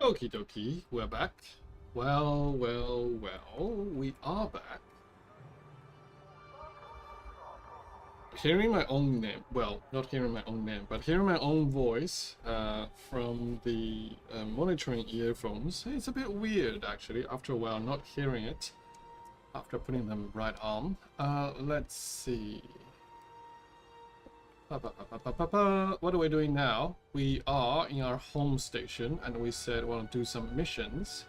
Okie dokie, we're back. Well, we are back. Hearing my own name, well, not hearing my own name, but hearing my own voice from the monitoring earphones, it's a bit weird actually, after a while not hearing it, after putting them right on. Let's see. What are we doing now? We are in our home station and we said we want to do some missions.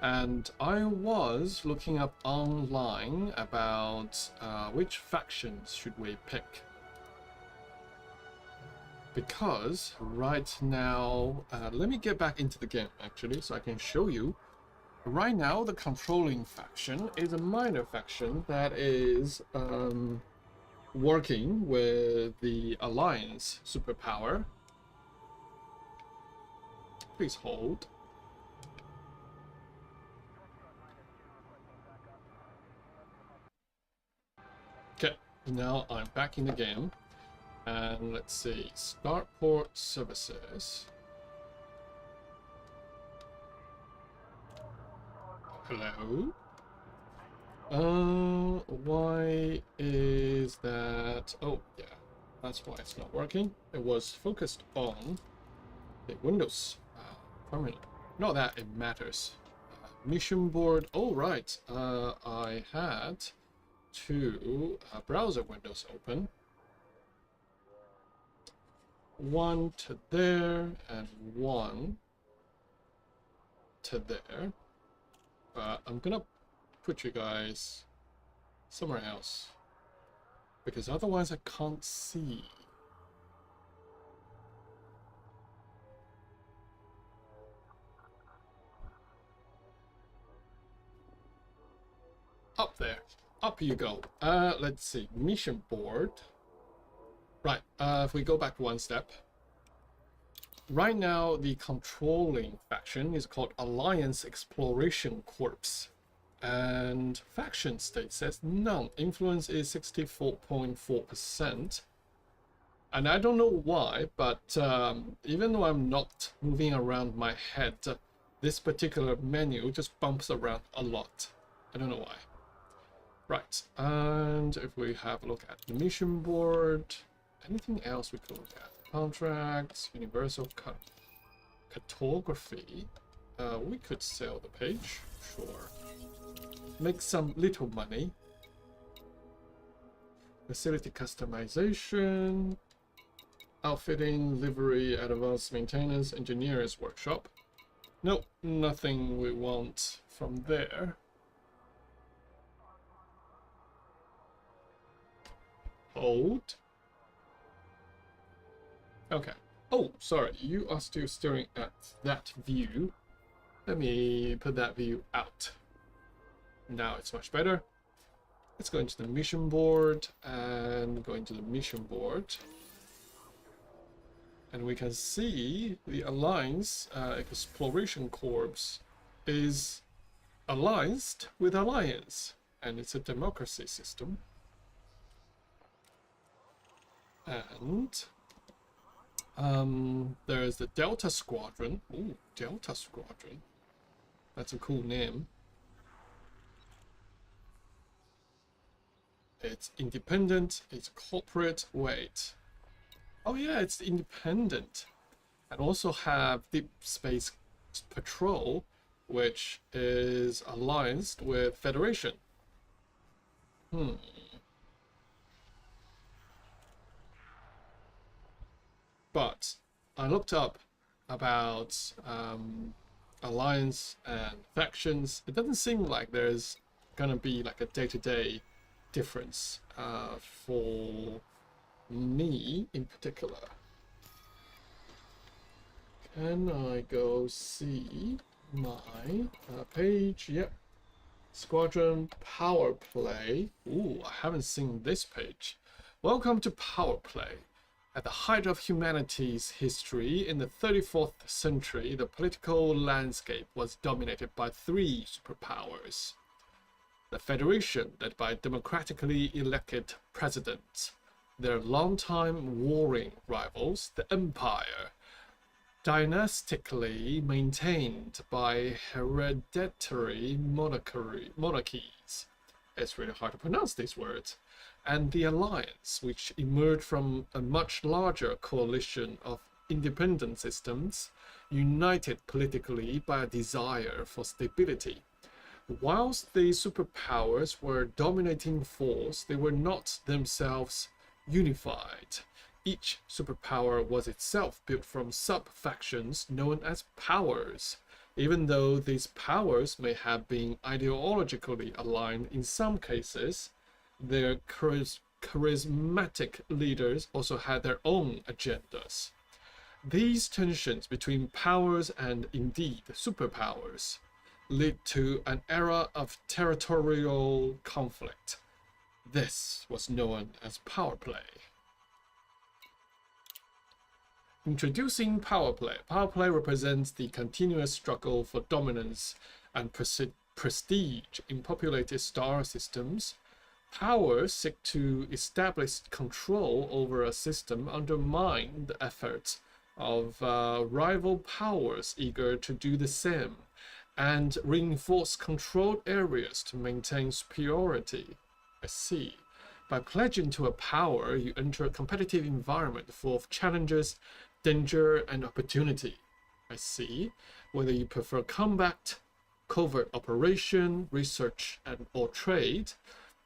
And I was looking up online about which factions should we pick. Because right now, let me get back into the game actually so I can show you. Right now, the controlling faction is a minor faction that is working with the Alliance superpower. Please hold. Okay, now I'm back in the game. And let's see, Starport Services. Hello? Why is that? Oh, yeah, that's why it's not working. It was focused on the Windows permanent. Not that it matters. Mission board. Oh, right. I had two browser windows open. One to there and one to there. I'm gonna put you guys somewhere else because otherwise I can't see. Up there. Up you go. Let's see. Mission board. Right. If we go back one step. Right now, the controlling faction is called Alliance Exploration Corps. And faction state says none. Influence is 64.4%. And I don't know why, but even though I'm not moving around my head, this particular menu just bumps around a lot. I don't know why. Right, and if we have a look at the mission board, anything else we could look at? Contracts, universal cartography. We could sell the page, sure. Make some little money. Facility customization, outfitting, livery, advanced maintenance, engineers workshop. Nope, nothing we want from there. Hold. Okay. Oh, sorry, you are still staring at that view. Let me put that view out. Now it's much better. Let's go into the mission board and go into the mission board. And we can see the Alliance Exploration Corps is allied with Alliance. And it's a democracy system. And there's the Delta Squadron. Ooh, Delta Squadron. That's a cool name. It's independent, it's corporate. Wait. Oh yeah, it's independent. And also have Deep Space Patrol, which is allied with Federation. But I looked up about alliance and factions. It doesn't seem like there's gonna be like a day-to-day difference for me in particular. Can I go see my page? Yep. Squadron Power Play. Ooh, I haven't seen this page. Welcome to Power Play. At the height of humanity's history, in the 34th century, the political landscape was dominated by three superpowers. The Federation, led by democratically elected presidents. Their longtime warring rivals, the Empire, dynastically maintained by hereditary monarchies. It's really hard to pronounce these words. And the alliance, which emerged from a much larger coalition of independent systems, united politically by a desire for stability. Whilst the superpowers were dominating force, they were not themselves unified. Each superpower was itself built from sub-factions known as powers. Even though these powers may have been ideologically aligned in some cases, their charismatic leaders also had their own agendas. These tensions between powers and indeed superpowers lead to an era of territorial conflict. This was known as power play. Introducing power play. Power play represents the continuous struggle for dominance and prestige in populated star systems. Powers seek to establish control over a system, undermine the efforts of rival powers eager to do the same, and reinforce controlled areas to maintain superiority. I see. By pledging to a power, you enter a competitive environment full of challenges, danger, and opportunity. I see. Whether you prefer combat, covert operation, research, or trade,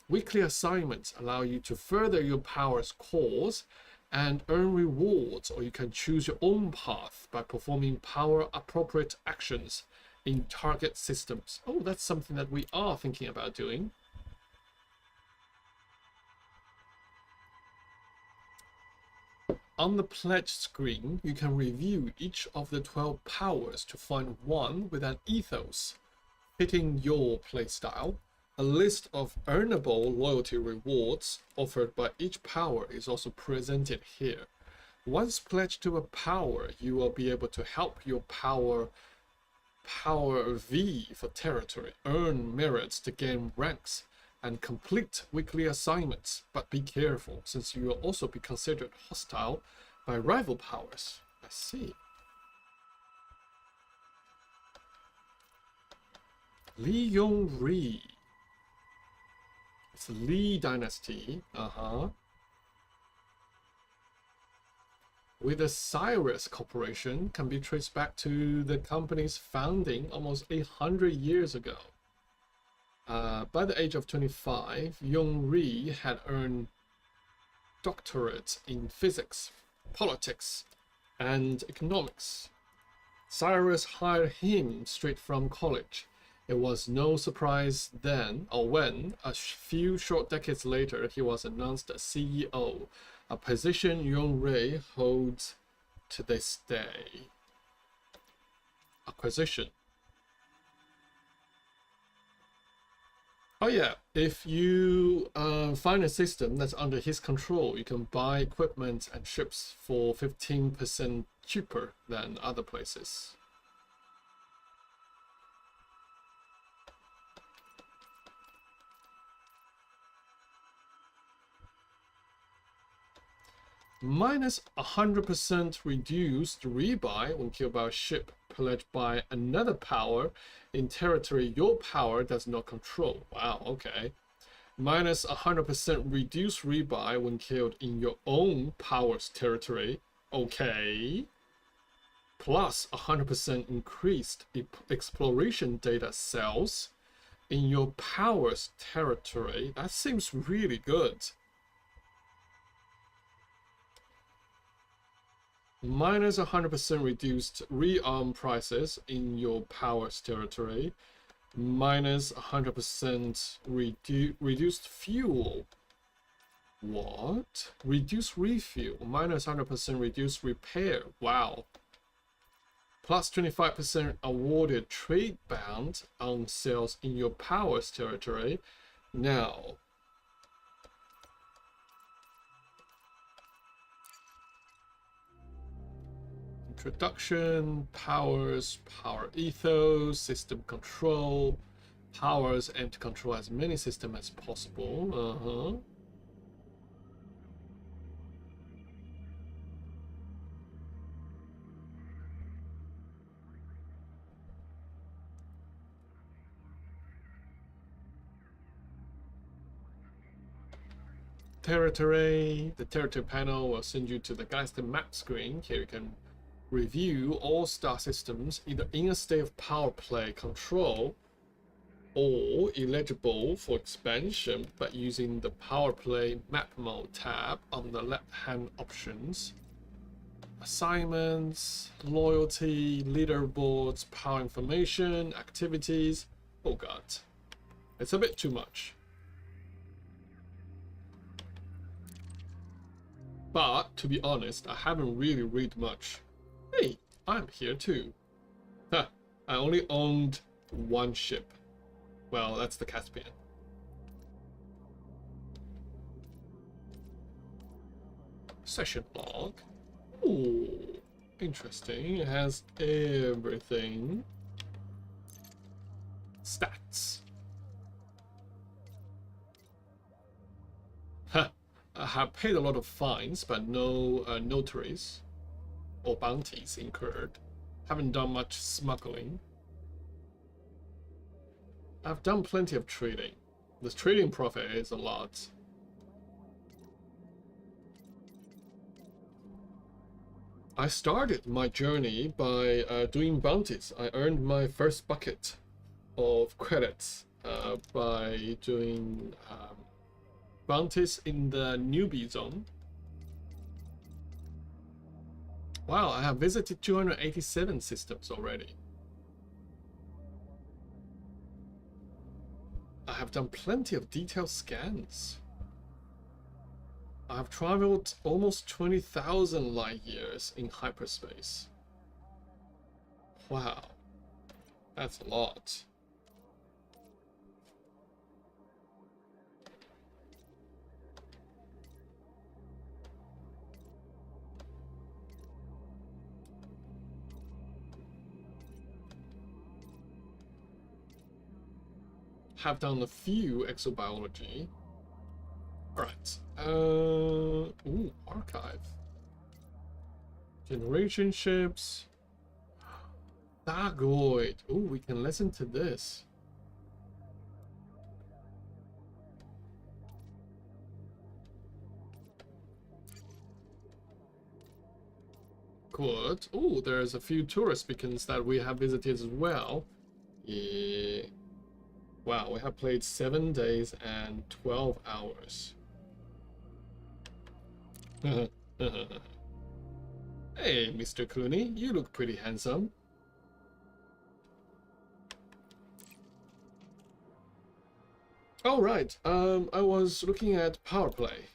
weekly assignments allow you to further your power's cause and earn rewards, or you can choose your own path by performing power-appropriate actions in target systems. Oh, that's something that we are thinking about doing. On the pledge screen, you can review each of the 12 powers to find one with an ethos fitting your playstyle. A list of earnable loyalty rewards offered by each power is also presented here. Once pledged to a power, you will be able to help your power V for territory, earn merits to gain ranks, and complete weekly assignments. But be careful, since you will also be considered hostile by rival powers. I see. Li Yongri. It's the Li dynasty. With the Cyrus Corporation can be traced back to the company's founding almost 800 years ago. By the age of 25, Yongri had earned doctorates in physics, politics, and economics. Cyrus hired him straight from college. It was no surprise then, or when, a few short decades later, he was announced as CEO, a position Yongri holds to this day. Acquisition. Oh yeah, if you find a system that's under his control, you can buy equipment and ships for 15% cheaper than other places. Minus 100% reduced rebuy when killed by a ship pledged by another power in territory your power does not control. Wow, okay. Minus 100% reduced rebuy when killed in your own power's territory. Okay. Plus 100% increased exploration data cells in your power's territory. That seems really good. Minus 100% reduced rearm prices in your power's territory. Minus 100% reduced fuel. What? Reduced refuel. Minus 100% reduced repair. Wow. Plus 25% awarded trade bound on sales in your power's territory. Now, introduction, powers, power ethos, system control. Powers aim to control as many systems as possible. territory. The territory panel will send you to the Galaxy map screen. Here you can review all star systems either in a state of power play control or eligible for expansion by using the power play map mode tab on the left hand options. Assignments, loyalty, leaderboards, power information, activities. Oh god, it's a bit too much. But to be honest, I haven't really read much. Hey, I'm here too. Huh, I only owned one ship. Well, that's the Caspian. Session log. Ooh, interesting. It has everything. Stats. Huh. I have paid a lot of fines, but no notaries or bounties incurred. Haven't done much smuggling. I've done plenty of trading. The trading profit is a lot. I started my journey by doing bounties. I earned my first bucket of credits by doing bounties in the newbie zone. Wow, I have visited 287 systems already. I have done plenty of detailed scans. I have traveled almost 20,000 light years in hyperspace. Wow, that's a lot. Have done a few exobiology. Alright. Ooh, archive. Generation ships. Thargoid. Ooh, we can listen to this. Good. Ooh, there's a few tourist beacons that we have visited as well. Yeah. Wow, we have played 7 days and 12 hours. Hey, Mr. Clooney, you look pretty handsome. All right, I was looking at power play.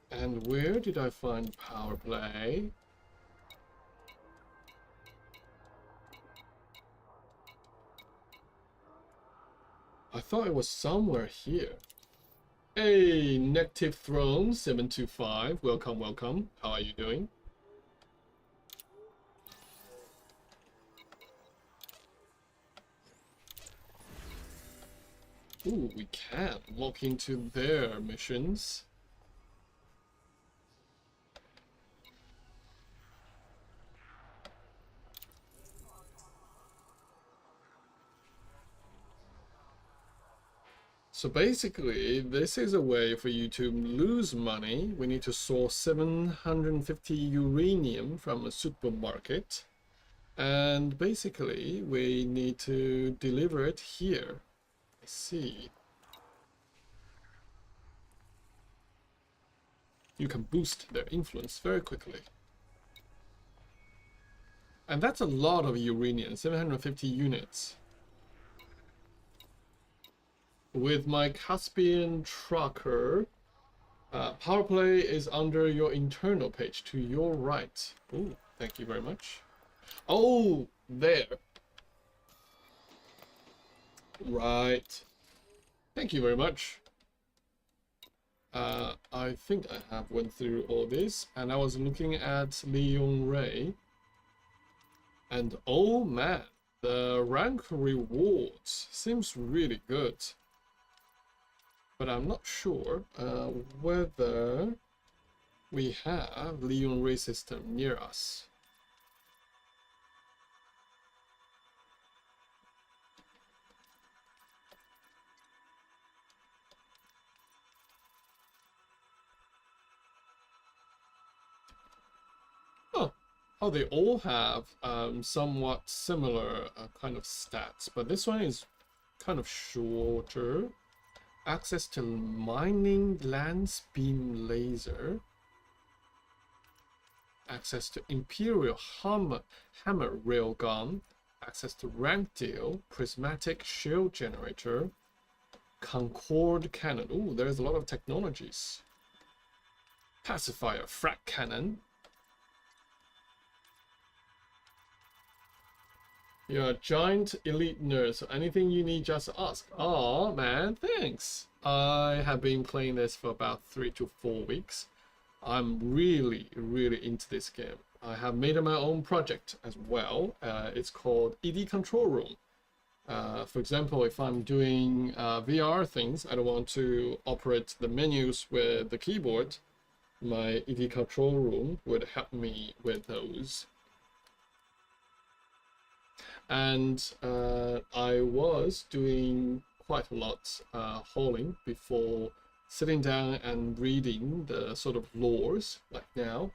And where did I find power play? I thought it was somewhere here. Hey, Negative Throne 725, welcome, welcome. How are you doing? Ooh, we can lock into their missions. So basically, this is a way for you to lose money. We need to source 750 uranium from a supermarket. And basically, we need to deliver it here. Let's see. You can boost their influence very quickly. And that's a lot of uranium, 750 units. With my Caspian tracker, power play is under your internal page to your right. Ooh, thank you very much. Oh, there. Right. Thank you very much. I think I have went through all this, and I was looking at Leon Ray. And oh man, the rank rewards seems really good. But I'm not sure whether we have Leon Ray system near us. Oh, they all have somewhat similar kind of stats, but this one is kind of shorter. Access to mining lance beam laser. Access to Imperial hammer railgun. Access to rank deal. Prismatic shield generator. Concorde cannon. Ooh, there's a lot of technologies. Pacifier frag cannon. You're a giant elite nerd, so anything you need, just ask. Aw, man, thanks. I have been playing this for about 3 to 4 weeks. I'm really, really into this game. I have made my own project as well. It's called ED Control Room. For example, if I'm doing VR things, I don't want to operate the menus with the keyboard. My ED Control Room would help me with those. And I was doing quite a lot hauling before sitting down and reading the sort of lores. Like now,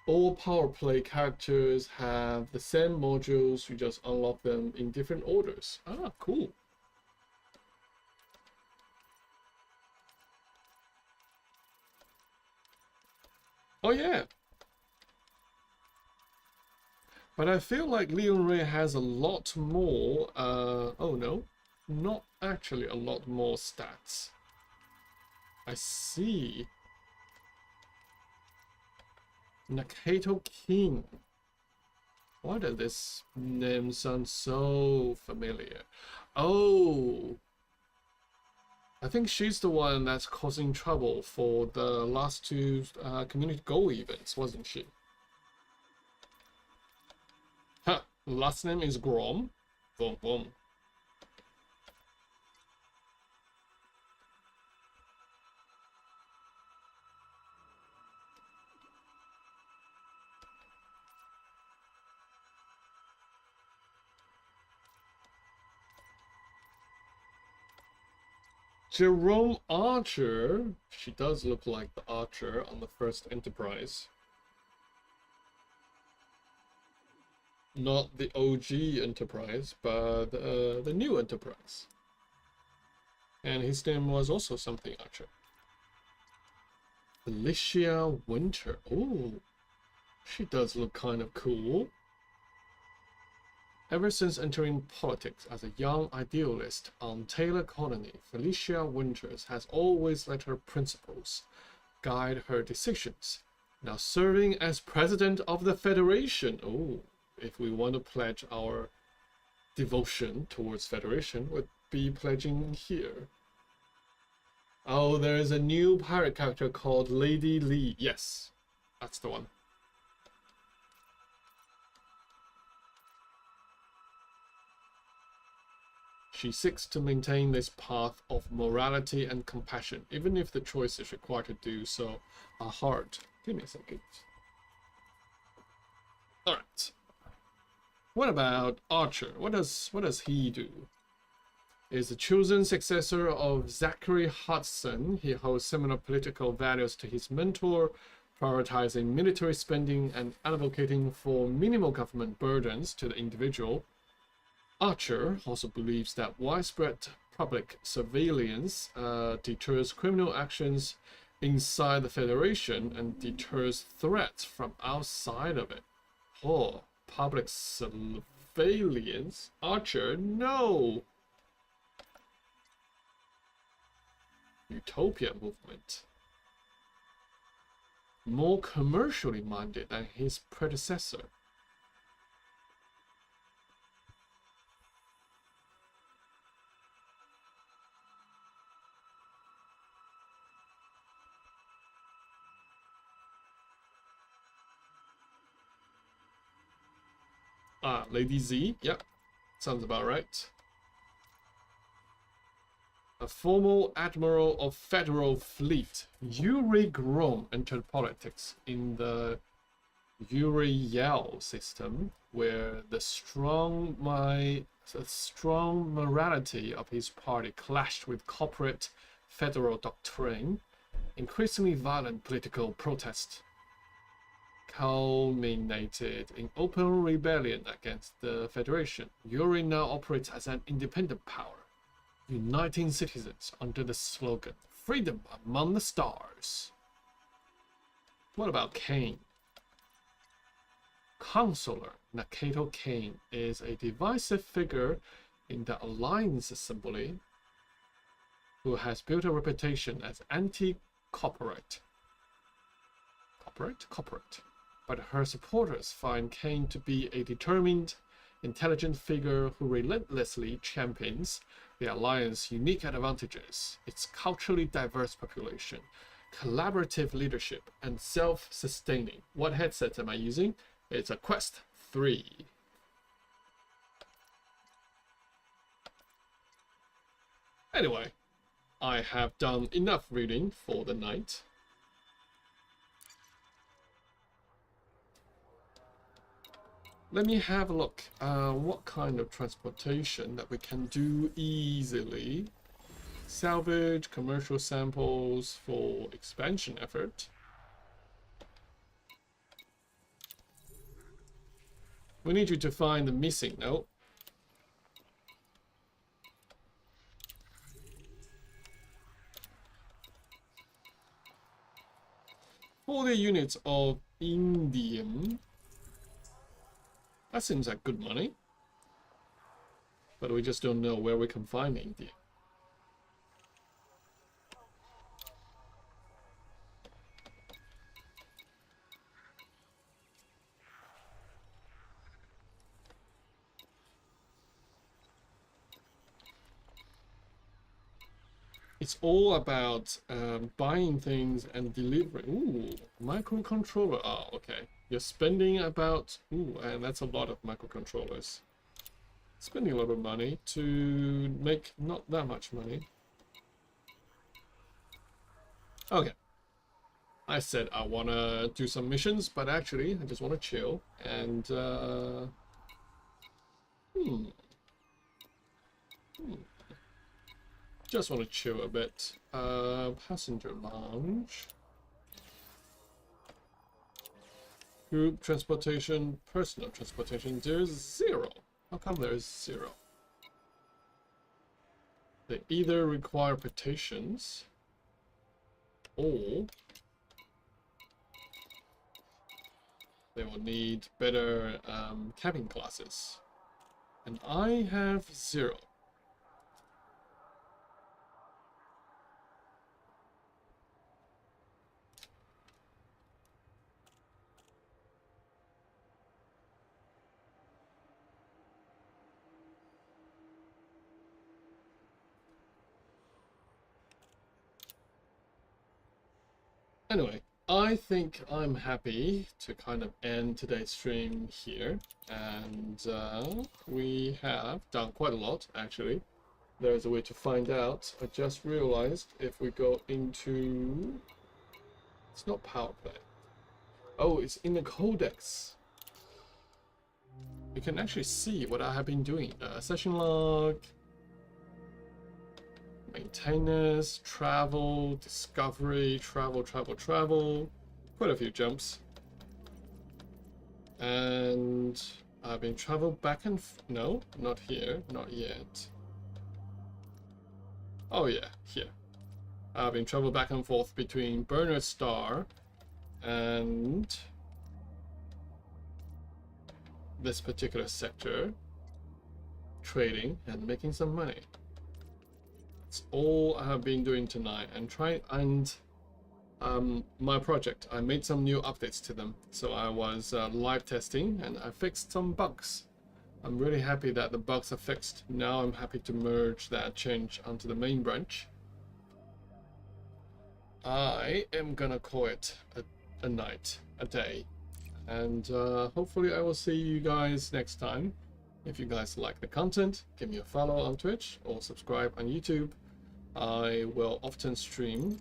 all power play characters have the same modules. You just unlock them in different orders. Ah, cool. Oh yeah. But I feel like Leon Ray has a lot more, oh no, not actually a lot more stats. I see. Nakato King. Why does this name sound so familiar? Oh, I think she's the one that's causing trouble for the last 2 community goal events, wasn't she? Huh, last name is Grom. Boom, boom. Jerome Archer. She does look like the Archer on the first Enterprise. Not the OG Enterprise, but the new Enterprise. And his name was also something Archer. Alicia Winter. Oh, she does look kind of cool. Ever since entering politics as a young idealist on Taylor Colony, Felicia Winters has always let her principles guide her decisions. Now serving as president of the Federation. Oh, if we want to pledge our devotion towards Federation, would be pledging here. Oh, there is a new pirate character called Lady Lee. Yes, that's the one. She seeks to maintain this path of morality and compassion, even if the choices required to do so are hard. Give me a second. Alright. What about Archer? What does he do? Is the chosen successor of Zachary Hudson. He holds similar political values to his mentor, prioritizing military spending and advocating for minimal government burdens to the individual. Archer also believes that widespread public surveillance deters criminal actions inside the Federation and deters threats from outside of it. Oh, public surveillance? Archer, no! Utopia movement. More commercially minded than his predecessor. Ah, Lady Z. Yep, sounds about right. A former admiral of Federal Fleet, Yuri Grom, entered politics in the Uriel system, where the strong morality of his party clashed with corporate federal doctrine. Increasingly violent political protest culminated in open rebellion against the Federation. Yuri now operates as an independent power, uniting citizens under the slogan, "Freedom among the stars." What about Kane? Counselor Nakato Kane is a divisive figure in the Alliance Assembly who has built a reputation as anti-corporate. Corporate. But her supporters find Kane to be a determined, intelligent figure who relentlessly champions the Alliance's unique advantages, its culturally diverse population, collaborative leadership, and self-sustaining. What headset am I using? It's a Quest 3. Anyway, I have done enough reading for the night. Let me have a look what kind of transportation that we can do easily. Salvage, commercial samples for expansion effort. We need you to find the missing note. For the units of indium. That seems like good money. But we just don't know where we can find indium. It's all about buying things and delivering. Ooh, microcontroller. Oh, okay. You're spending about... Ooh, and that's a lot of microcontrollers. Spending a lot of money to make not that much money. Okay. I said I want to do some missions, but actually I just want to chill. And... Just want to chill a bit. Passenger lounge. Group transportation, personal transportation. There's 0. How come there's 0? They either require petitions or they will need better cabin classes. And I have 0. Anyway, I think I'm happy to kind of end today's stream here. And we have done quite a lot, actually. There's a way to find out. I just realized if we go into... It's not power play. Oh, it's in the codex. You can actually see what I have been doing. Session log... Maintenance, travel, discovery, travel. Quite a few jumps. And I've been traveled back and... No, not here. Not yet. Oh yeah, here. I've been traveled back and forth between Bernard Star and this particular sector. Trading and making some money. That's all I have been doing tonight, and my project, I made some new updates to them. So I was live testing and I fixed some bugs. I'm really happy that the bugs are fixed. Now I'm happy to merge that change onto the main branch. I am gonna call it a night, a day, and hopefully I will see you guys next time. If you guys like the content, give me a follow on Twitch or subscribe on YouTube. I will often stream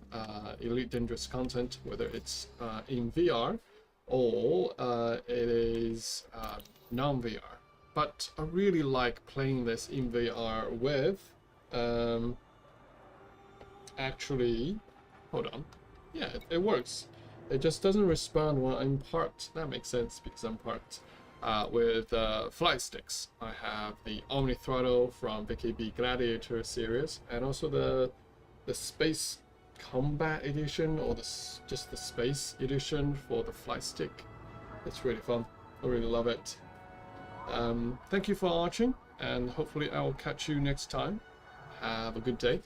Elite Dangerous content, whether it's in VR or it is non-VR. But I really like playing this in VR with actually, hold on, yeah, it works. it just doesn't respond when I'm parked. That makes sense because I'm parked. With flight sticks, I have the Omni Throttle from VKB Gladiator series, and also the Space Combat Edition, or just the Space Edition for the flight stick. It's really fun. I really love it. Thank you for watching, and hopefully I will catch you next time. Have a good day.